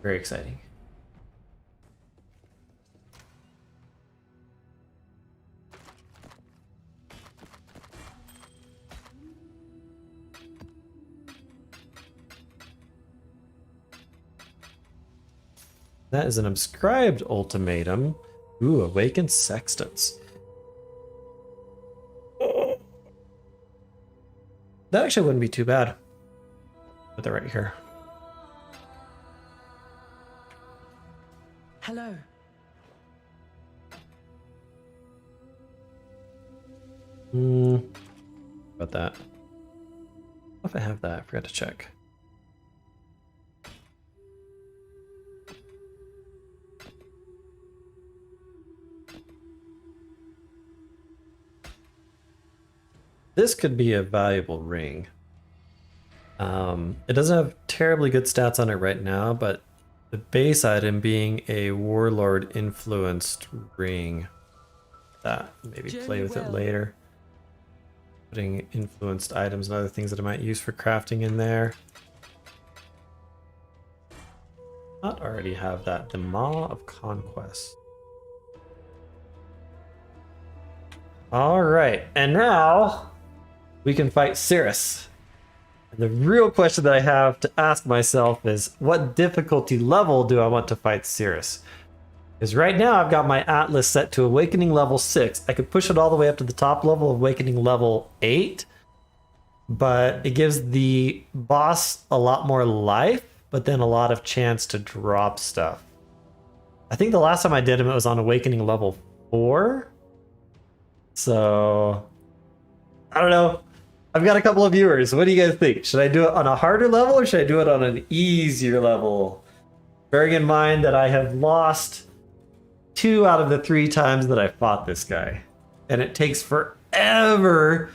Very exciting. That is an inscribed ultimatum. Ooh, awakened sextants. That actually wouldn't be too bad. Put that right here. Hello. About that. If I have that, I forgot to check. This could be a valuable ring. It doesn't have terribly good stats on it right now, but the base item being a warlord influenced ring. That maybe play with it later. Putting influenced items and other things that I might use for crafting in there. Not already have that. The Maw of Conquest. Alright, and now we can fight Sirus. And the real question that I have to ask myself is, what difficulty level do I want to fight Sirus? Because right now I've got my Atlas set to Awakening level 6. I could push it all the way up to the top level of Awakening level 8. But it gives the boss a lot more life, but then a lot of chance to drop stuff. I think the last time I did him it was on Awakening level 4. So I don't know. I've got a couple of viewers. What do you guys think? Should I do it on a harder level or should I do it on an easier level? Bearing in mind that I have lost 2 out of the 3 times that I fought this guy. And it takes forever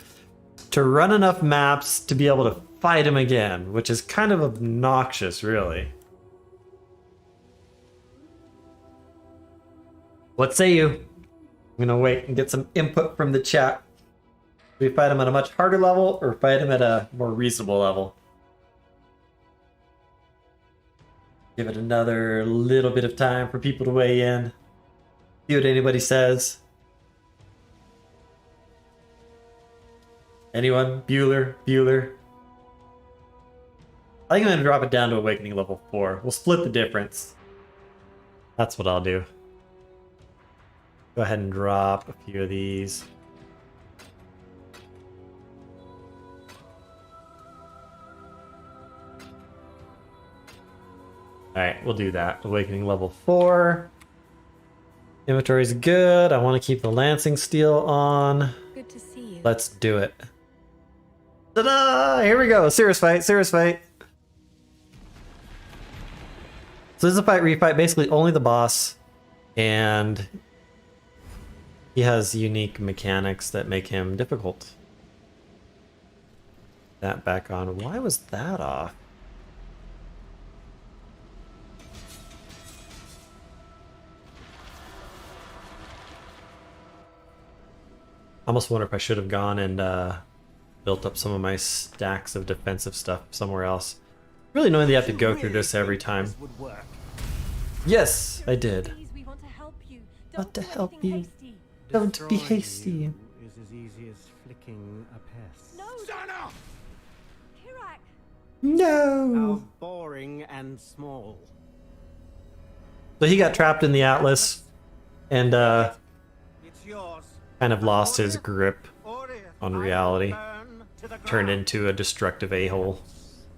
to run enough maps to be able to fight him again, which is kind of obnoxious, really. What say you? I'm gonna wait and get some input from the chat. Do we fight him at a much harder level or fight him at a more reasonable level? Give it another little bit of time for people to weigh in. See what anybody says. Anyone? Bueller? I think I'm gonna drop it down to Awakening level 4. We'll split the difference. That's what I'll do. Go ahead and drop a few of these. Alright, we'll do that. Awakening level 4. Inventory's good. I want to keep the Lancing Steel on. Good to see you. Let's do it. Ta-da! Here we go. Sirus fight. So this is a fight refight. Basically only the boss. And he has unique mechanics that make him difficult. That back on. Why was that off? I almost wonder if I should have gone and built up some of my stacks of defensive stuff somewhere else. Really annoying that you have to go through this every time. Yes, I did. We want to help you. Want to do help anything you. hasty. Don't be hasty. Is as easy as flicking a pest. No, Sana! Kirak. No. How boring and small. So he got trapped in the Atlas and It's yours. kind of lost his grip on reality. Burn to the Turned ground. into a destructive a-hole.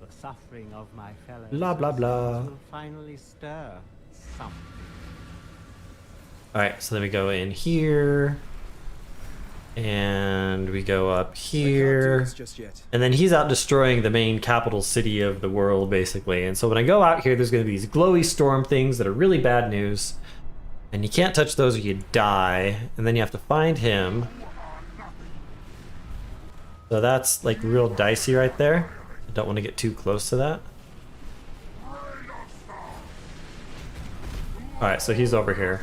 The suffering of my fellow Blah, blah, blah. citizens will finally stir something. Alright, so then we go in here. And we go up here. this just yet. And then he's out destroying the main capital city of the world, basically. And so when I go out here, there's going to be these glowy storm things that are really bad news. And you can't touch those or you die. And then you have to find him. So that's like real dicey right there. I don't want to get too close to that. Alright, so he's over here.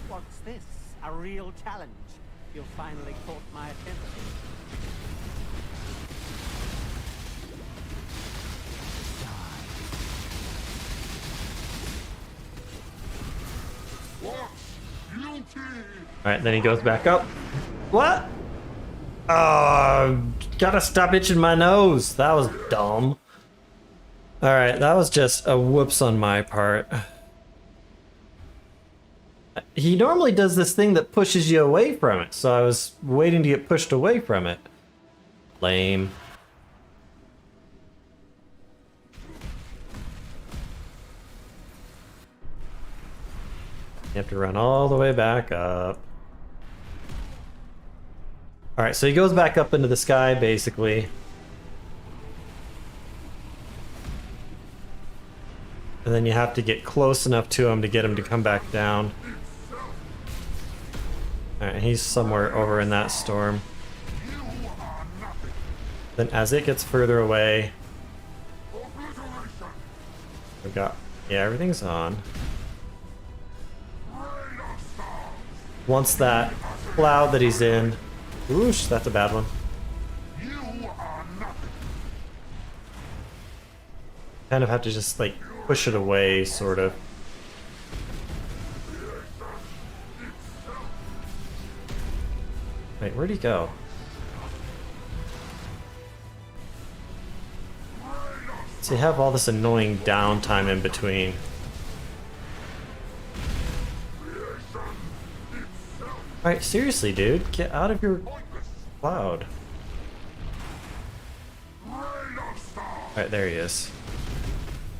What's this? A real challenge? You've finally caught my attention. Alright, then he goes back up. What? Oh, gotta stop itching my nose. That was dumb. Alright, that was just a whoops on my part. He normally does this thing that pushes you away from it, so I was waiting to get pushed away from it. Lame. You have to run all the way back up. Alright, so he goes back up into the sky, basically. And then you have to get close enough to him to get him to come back down. Alright, he's somewhere over in that storm. Then as it gets further away... We've got... Yeah, everything's on. Once that cloud that he's in... Whoosh, that's a bad one. Kind of have to just, like, push it away, sort of. Wait, where'd he go? So you have all this annoying downtime in between. Alright, seriously, dude, get out of your cloud. Alright, there he is.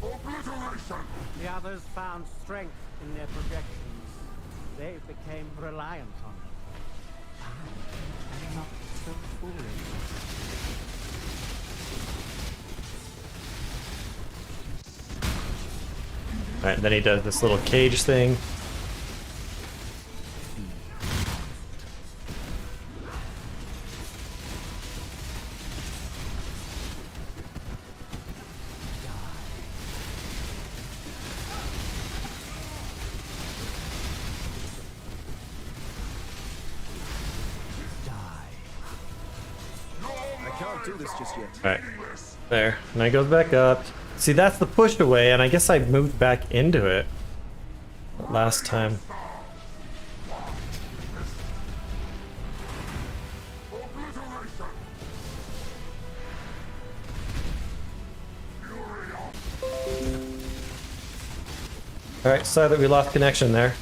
The others found strength in their projections. They became reliant on them. I'm not so foolish. Alright, then he does this little cage thing. Do this just yet. Alright, there. And I goes back up. See, that's the push away, and I guess I moved back into it last time. Alright, sorry that we lost connection there.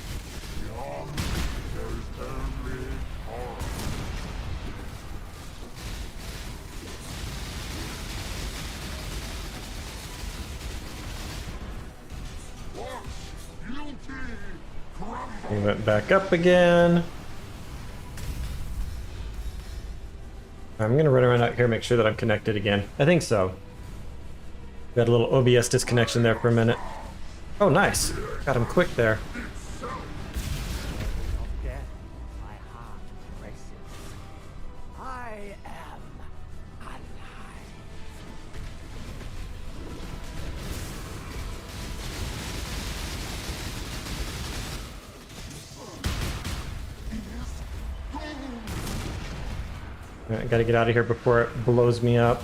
He went back up again. I'm gonna run around out here, make sure that I'm connected again. I think so. Got a little OBS disconnection there for a minute. Oh, nice. Got him quick there. Death, my heart races. I am alive. Alright, gotta get out of here before it blows me up.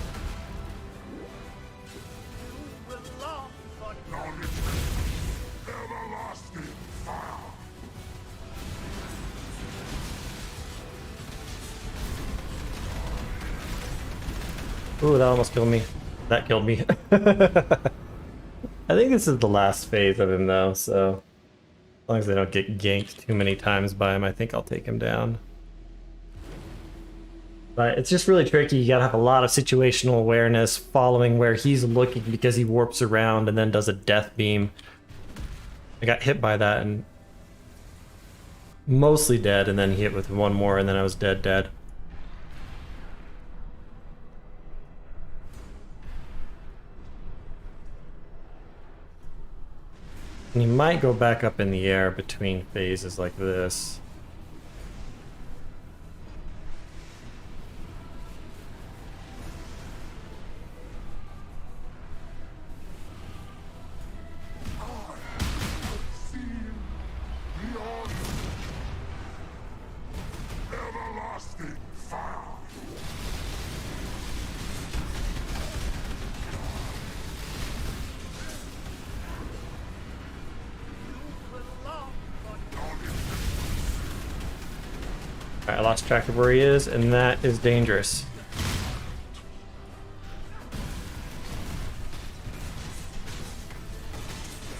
Ooh, that almost killed me. That killed me. I think this is the last phase of him though, so as long as I don't get ganked too many times by him, I think I'll take him down. But it's just really tricky. You gotta have a lot of situational awareness, following where he's looking because he warps around and then does a death beam. I got hit by that and mostly dead, and then hit with one more, and then I was dead. And you might go back up in the air between phases like this. Everlasting fire. Alright, I lost track of where he is, and that is dangerous.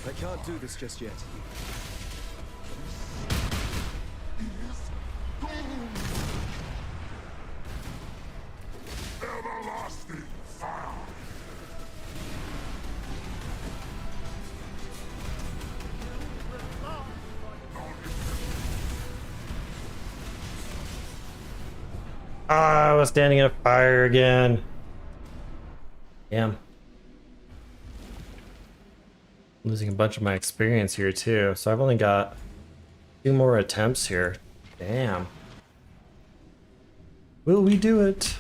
I can't do this just yet. Everlasting fire. Ah, I was standing in a fire again. Damn. Losing a bunch of my experience here too, so I've only got 2 more attempts here. Damn. Will we do it?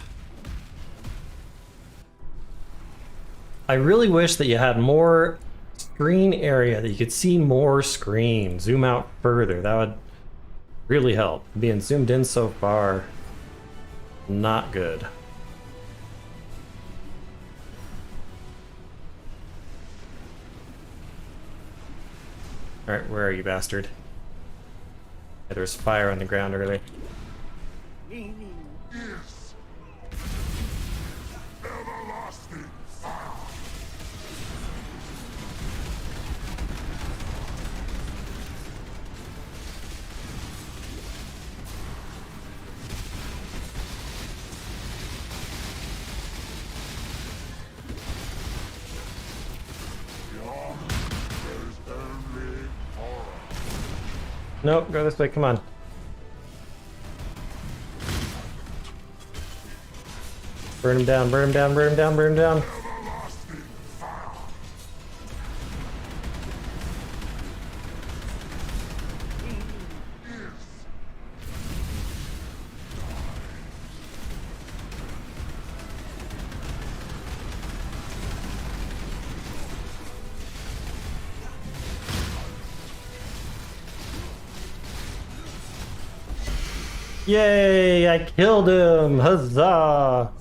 I really wish that you had more screen area, that you could see more screen, zoom out further. That would really help. Being zoomed in so far, not good. Alright, where are you, bastard? Yeah, there was fire on the ground earlier. Is everlasting fire. Beyond, there's only horror. Nope, go this way, come on. Burn him down, burn him down, burn him down, burn him down. Everlasting fire. Yay, I killed him, huzzah!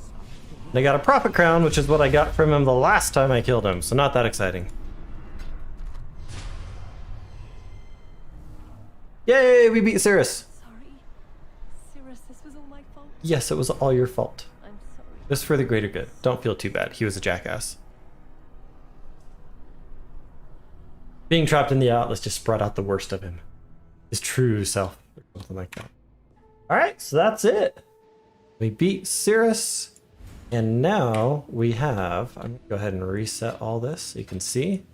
And I got a profit crown, which is what I got from him the last time I killed him, so not that exciting. Yay, we beat Sirus! Sorry. Sirus, this was all my fault. Yes, it was all your fault. I'm sorry. It was for the greater good. Don't feel too bad, he was a jackass. Being trapped in the Atlas just brought out the worst of him. His true self, or something like that. Alright, so that's it. We beat Sirus. And now we have, I'm gonna go ahead and reset all this so you can see.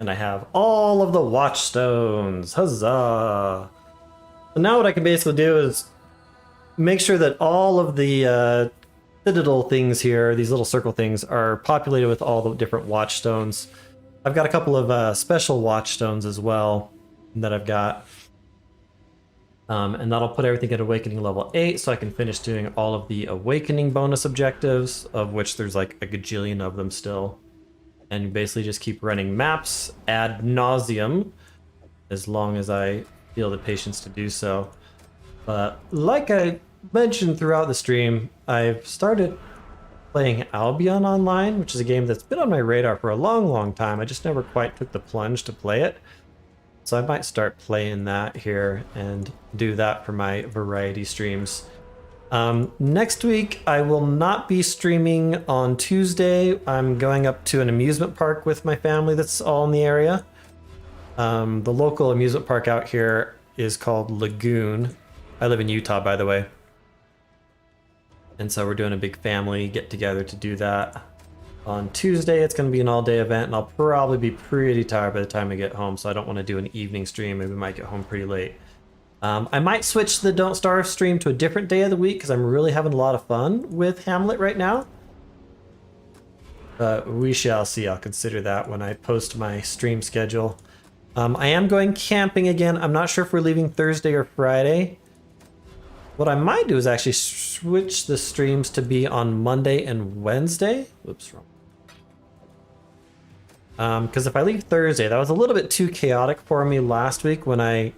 And I have all of the Watchstones, huzzah! So now what I can basically do is make sure that all of the citadel things here, these little circle things, are populated with all the different Watchstones. I've got a couple of special Watchstones as well that I've got. And that'll put everything at Awakening level 8, so I can finish doing all of the Awakening bonus objectives, of which there's like a gajillion of them still. And you basically just keep running maps ad nauseum, as long as I feel the patience to do so. But like I mentioned throughout the stream, I've started playing Albion Online, which is a game that's been on my radar for a long time. I just never quite took the plunge to play it. So I might start playing that here and do that for my variety streams. Next week, I will not be streaming on Tuesday. I'm going up to an amusement park with my family that's all in the area. The local amusement park out here is called Lagoon. I live in Utah, by the way. And so we're doing a big family get together to do that. On Tuesday, it's going to be an all-day event, and I'll probably be pretty tired by the time I get home, so I don't want to do an evening stream. Maybe I might get home pretty late. I might switch the Don't Starve stream to a different day of the week because I'm really having a lot of fun with Hamlet right now. But we shall see. I'll consider that when I post my stream schedule. I am going camping again. I'm not sure if we're leaving Thursday or Friday. What I might do is actually switch the streams to be on Monday and Wednesday. Whoops, wrong. Because if I leave Thursday, that was a little bit too chaotic for me last week when I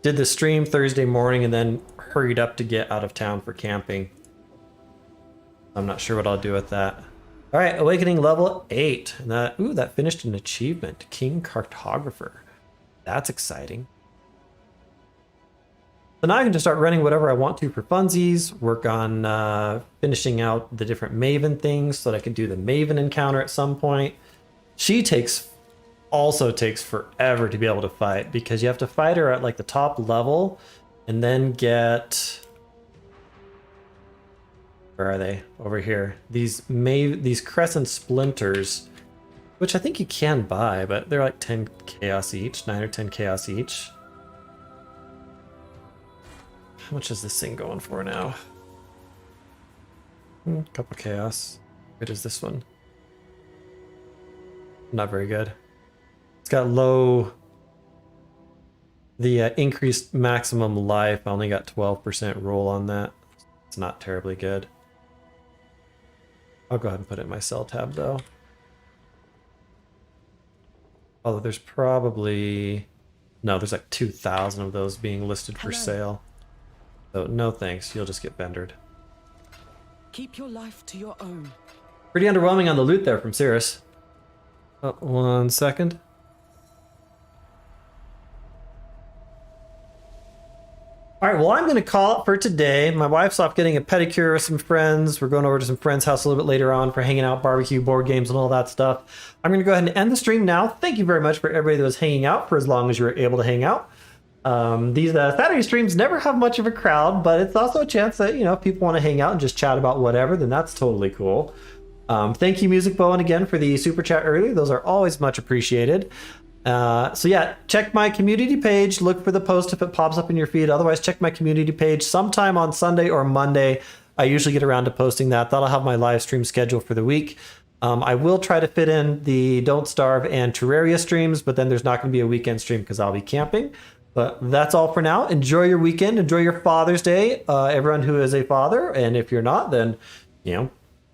did the stream Thursday morning and then hurried up to get out of town for camping. I'm not sure what I'll do with that. All right, Awakening level 8. And that finished an achievement. King Cartographer. That's exciting. So now I can just start running whatever I want to for funsies, work on finishing out the different Maven things so that I can do the Maven encounter at some point. She also takes forever to be able to fight because you have to fight her at like the top level and then get... Where are they? Over here. These Crescent Splinters, which I think you can buy, but they're like 10 chaos each, 9 or 10 chaos each. How much is this thing going for now? Couple chaos. What is this one? Not very good. It's got low... The increased maximum life, I only got 12% roll on that. It's not terribly good. I'll go ahead and put it in my sell tab though. Although there's probably... No, there's like 2,000 of those being listed for sale. So no thanks, you'll just get vendored. Keep your life to your own. Pretty underwhelming on the loot there from Sirus. Oh, 1 second. All right, well, I'm going to call it for today. My wife's off getting a pedicure with some friends. We're going over to some friends' house a little bit later on for hanging out, barbecue, board games, and all that stuff. I'm going to go ahead and end the stream now. Thank you very much for everybody that was hanging out for as long as you were able to hang out. These Saturday streams never have much of a crowd, but it's also a chance that, you know, if people want to hang out and just chat about whatever, then that's totally cool. Thank you, Music Bowen, again for the super chat earlier. Those are always much appreciated. So yeah, check my community page. Look for the post if it pops up in your feed. Otherwise, check my community page sometime on Sunday or Monday. I usually get around to posting that. That'll have my live stream schedule for the week. I will try to fit in the Don't Starve and Terraria streams, but then there's not going to be a weekend stream because I'll be camping. But that's all for now. Enjoy your weekend. Enjoy your Father's Day, everyone who is a father. And if you're not, then, you know,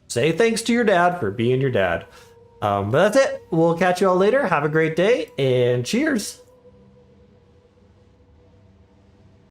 say thanks to your dad for being your dad. But that's it. We'll catch you all later. Have a great day and cheers.